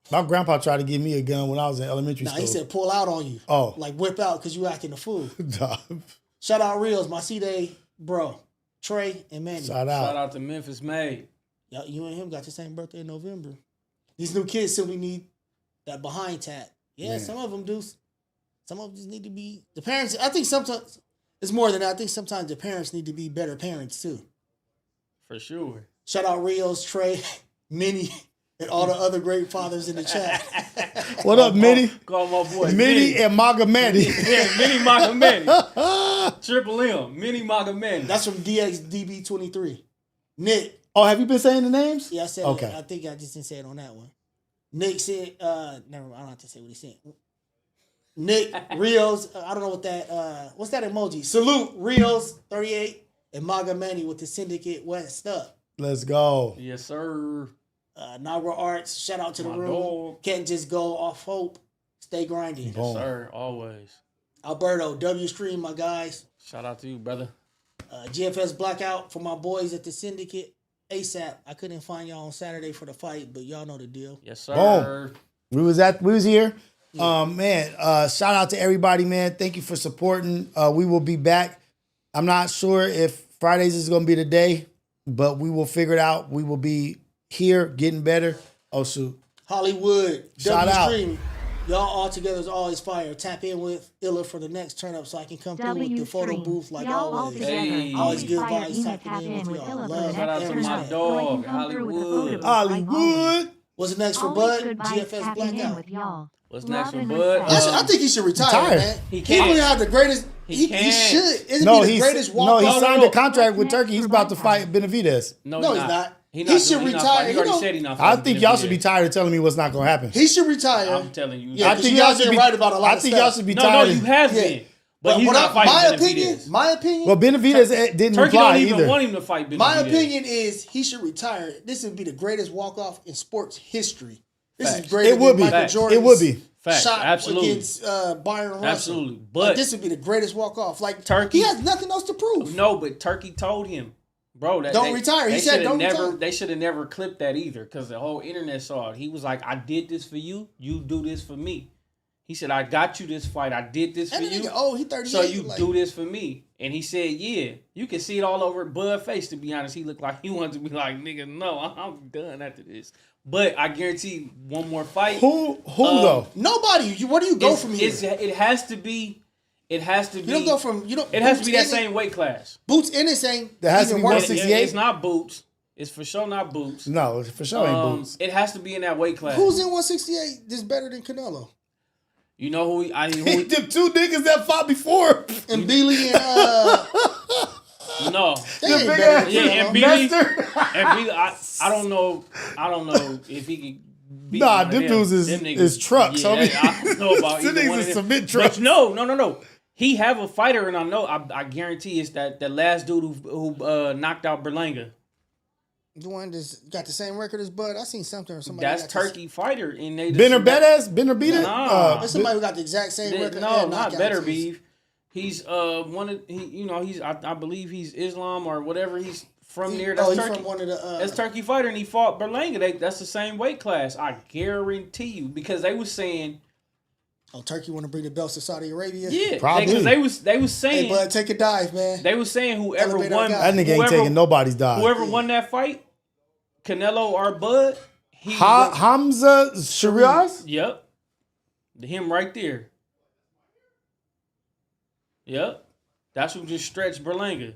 My grandpa tried to give me a gun when I was in elementary school. He said pull out on you. Oh. Like whip out because you acting a fool. Shout out Reels, my C-Day bro. Trey and Manny. Shout out to Memphis Made. You and him got the same birthday in November. These new kids simply need that behind tap. Yeah, man. Some of them do. Some of them just need to be the parents. I think sometimes it's more than that. I think sometimes the parents need to be better parents too. For sure. Shout out Rios, Trey, Minnie, and all the other great fathers in the chat. What up, Minnie? Call my boy Minnie and Magamani. Yeah, Minnie Magamani. Triple M, Minnie Magamani. That's from DXDB23. Nick. Oh, have you been saying the names? Yeah, I said okay. I think I just didn't say it on that one. Nick said, never mind, I don't have to say what he said. Nick, Rios, I don't know what that, what's that emoji? Salute, Rios, 38, and Magamani with the Syndicate West up. Let's go. Yes, sir. Nagra Arts, shout out to the room. Dog. Can't just go off hope. Stay grinding. Yes, sir, always. Alberto, W Stream, my guys. Shout out to you, brother. GFS Blackout for my boys at the Syndicate. ASAP. I couldn't find y'all on Saturday for the fight, but y'all know the deal. Yes, sir. Boom. We was here. Yeah. Man, shout out to everybody, man. Thank you for supporting. We will be back. I'm not sure if Fridays is going to be the day, but we will figure it out. We will be here getting better. Oh, shoot. Hollywood. Shout out. Stream. Y'all all together is always fire. Tap in with Illa for the next turn up so I can come through with the photo booth like always. Always good vibes. Tapping in with y'all. Love. Shout out to my dog, Hollywood. Hollywood. What's next for Bud? GFS Blackout. What's next for Bud? I think he should retire, man. He He really have the greatest. He should. Isn't he the greatest walk? No, he signed a contract with Turkey. He's about to fight Benavidez. No, he's not. He should retire. He already said he's not. I think y'all should be tired of telling me what's not going to happen. He should retire. I'm telling you. Yeah, I think y'all should be right about a lot of stuff. I think y'all should be tired. No, you have been. But he's not fighting Benavidez. My opinion. Well, Benavidez didn't Turkey reply don't even either. want him to fight Benavidez. My opinion is he should retire. This would be the greatest walk off in sports history. This is greater than Michael Jordan's It would be. Facts. Shot Absolutely. against Byron Russell. Absolutely. But this would be the greatest walk off. Like Turkey, he has nothing else to prove. No, but Turkey told him, bro, that don't retire. He said don't retire. They should have never clipped that either, because the whole internet saw it. He was like, I did this for you. You do this for me. He said, I got you this fight. I did this for you. He 38. So you do this for me. And he said, yeah. You can see it all over Bud's face, to be honest. He looked like he wanted to be like, nigga, no, I'm done after this. But I guarantee one more fight. Who though? Nobody. Where do you go from here? It has to be. It has to be. You don't go from. You don't. It has to be that same weight class. Boots Ennis ain't. That has to be 168. It's not Boots. It's for sure not Boots. No, it's for sure ain't Boots. It has to be in that weight class. Who's in 168 that's better than Canelo? You know who? Them two niggas that fought before. And Bealey and No. And Bealey. I don't know. I don't know if he could beat them dudes is trucks. Yeah, I don't know about them either one niggas of is them. submit trucks. But no. He have a fighter, and I know. I guarantee it's that last dude who knocked out Berlanga. The one that's got the same record as Bud. I seen something or somebody. That's Turkey fighter, and they Benavidez. Nah, there's somebody who got the exact same record. No, not Beterbiev. He's one of he's I believe he's Islam or whatever. He's from there. That's Turkey. From one of the. That's Turkey fighter, and he fought Berlanga. That's the same weight class. I guarantee you, because they was saying. Oh, Turkey want to bring the belts to Saudi Arabia? Yeah, probably. Because they was saying. Hey, Bud, take a dive, man. They was saying whoever Elevator won. That nigga ain't taking nobody's dive. Whoever won that fight, Canelo or Bud. Hamza Shiraz? Yep. Him right there. Yep. That's who just stretched Berlanga.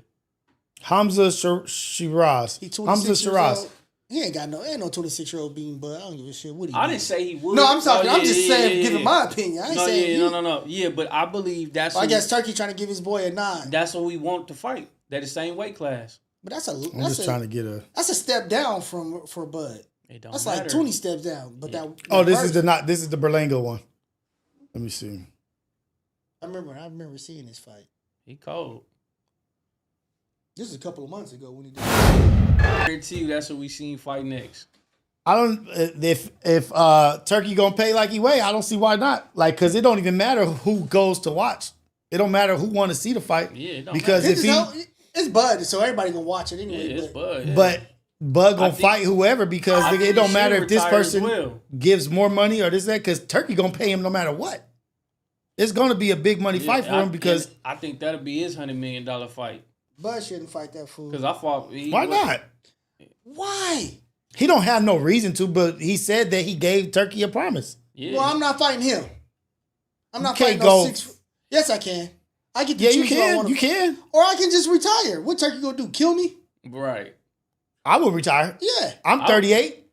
Hamza Shiraz. Hamza Shiraz. He ain't got no 26-year-old beating Bud. I don't give a shit what he I didn't say he would. No, I'm talking. I'm just saying, giving my opinion. I ain't saying. No. Yeah, but I believe that's. I guess Turkey trying to give his boy a 9. That's what we want to fight. That the same weight class. But I'm just trying to get a. That's a step down for Bud. It don't that's matter. like 20 steps down. But that. This is the Berlanga one. Let me see. I remember seeing this fight. He cold. This is a couple of months ago when he did. I guarantee you that's what we seen fight next. I don't. If Turkey gonna pay like he weigh, I don't see why not. Like, cause it don't even matter who goes to watch. It don't matter who want to see the fight. Yeah, it don't because matter. It's Bud, so everybody gonna watch it anyway. Yeah, it's Bud. Yeah. But Bud gonna fight whoever because it don't matter if this person gives more money or this that. Because Turkey gonna pay him no matter what. It's gonna be a big money fight for him because I think that'll be his $100 million fight. Bud shouldn't fight that fool. Because I fought. Why not? Why? He don't have no reason to, but he said that he gave Turkey a promise. Yeah. Well, I'm not fighting him. I'm not fighting no 6. Yes, I can. I get to choose. You can. You can. Or I can just retire. What Turkey gonna do? Kill me? Right. I would retire. Yeah. I'm 38.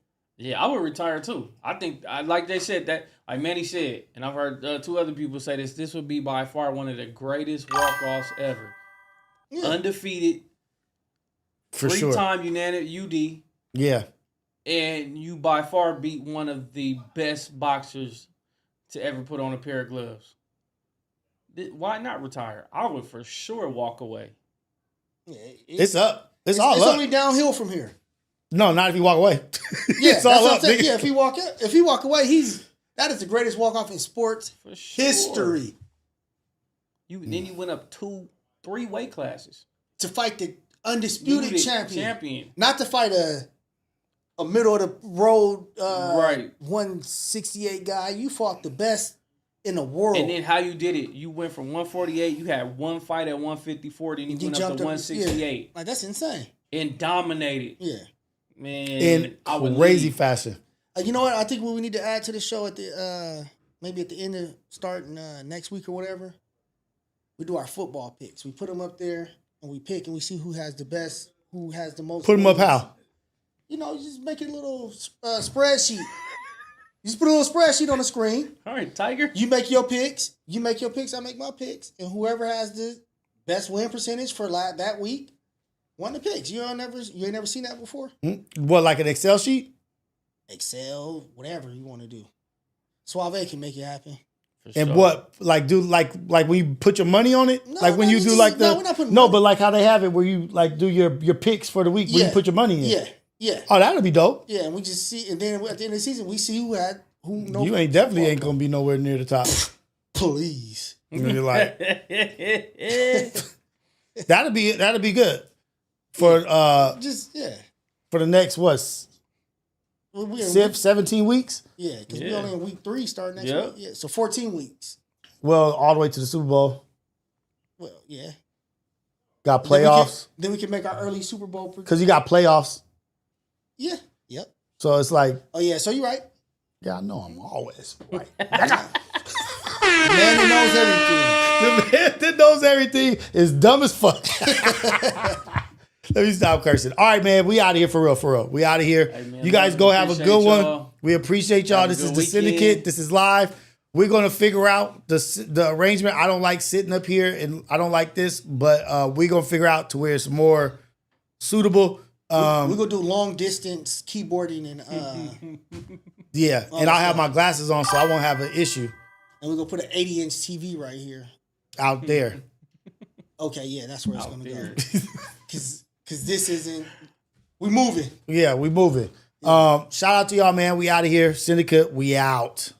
I would retire too. I think, like they said, that like Manny said, and I've heard 2 other people say this would be by far one of the greatest walk-offs ever. Yeah. Undefeated. For sure. 3-time unanimous UD. Yeah. And you by far beat one of the best boxers to ever put on a pair of gloves. Why not retire? I would for sure walk away. Yeah, it's up. It's all up. It's only downhill from here. No, not if you walk away. Yeah, it's all up. Yeah, if he walk away, that is the greatest walk off in sports history. Then you went up 3 weight classes to fight the undisputed champion. Not to fight a middle of the road 168 guy. You fought the best in the world. And then how you did it, you went from 148, you had one fight at 154, then you went up to 168. Yeah. Like, that's insane. And dominated. Yeah. Man. In crazy fashion. You know what? I think what we need to add to the show at maybe at the end of starting next week or whatever, we do our football picks. We put them up there and we pick and we see who has the best, who has the most. Put them up how? You know, you just make it a little spreadsheet. You just put a little spreadsheet on the screen. All right, Tiger. You make your picks. I make my picks. And whoever has the best win percentage for that week won the picks. You ain't never seen that before? What, like an Excel sheet? Excel, whatever you want to do. Suave can make it happen. And what, like when you put your money on it? No, like when no, you do just, like the... No, we're not putting no, money. but like how they have it where you like do your picks for the week where you put your money in. Yeah. Oh, that'll be dope. Yeah, and we just see, and then at the end of the season, we see who knows. You ain't going to be nowhere near the top. Please. And you're like... that'll be good. For for the next, what? 17 weeks? Yeah, because we only in week 3 starting next week. Yeah, so 14 weeks. Well, all the way to the Super Bowl. Well, yeah. Got playoffs. Then we can make our early Super Bowl prediction. Because you got playoffs. Yeah. Yep. So it's like... Oh, yeah, so you're right. Yeah, I know I'm always right. The man that knows everything. The man that knows everything is dumb as fuck. Let me stop cursing. All right, man. We out of here for real. We out of here. Hey, man, you guys go have a good one. We appreciate y'all. This is the Syndicate. This is live. We're going to figure out the arrangement. I don't like sitting up here, and I don't like this, but we're going to figure out to where it's more suitable. We're going to do long distance keyboarding and... yeah, and I'll have my glasses on, so I won't have an issue. And we're going to put an 80-inch TV right here. Out there. Okay, yeah, that's where it's going to go. Because this isn't... We moving. Yeah, we moving. Shout out to y'all, man. We out of here. Syndicate, we out.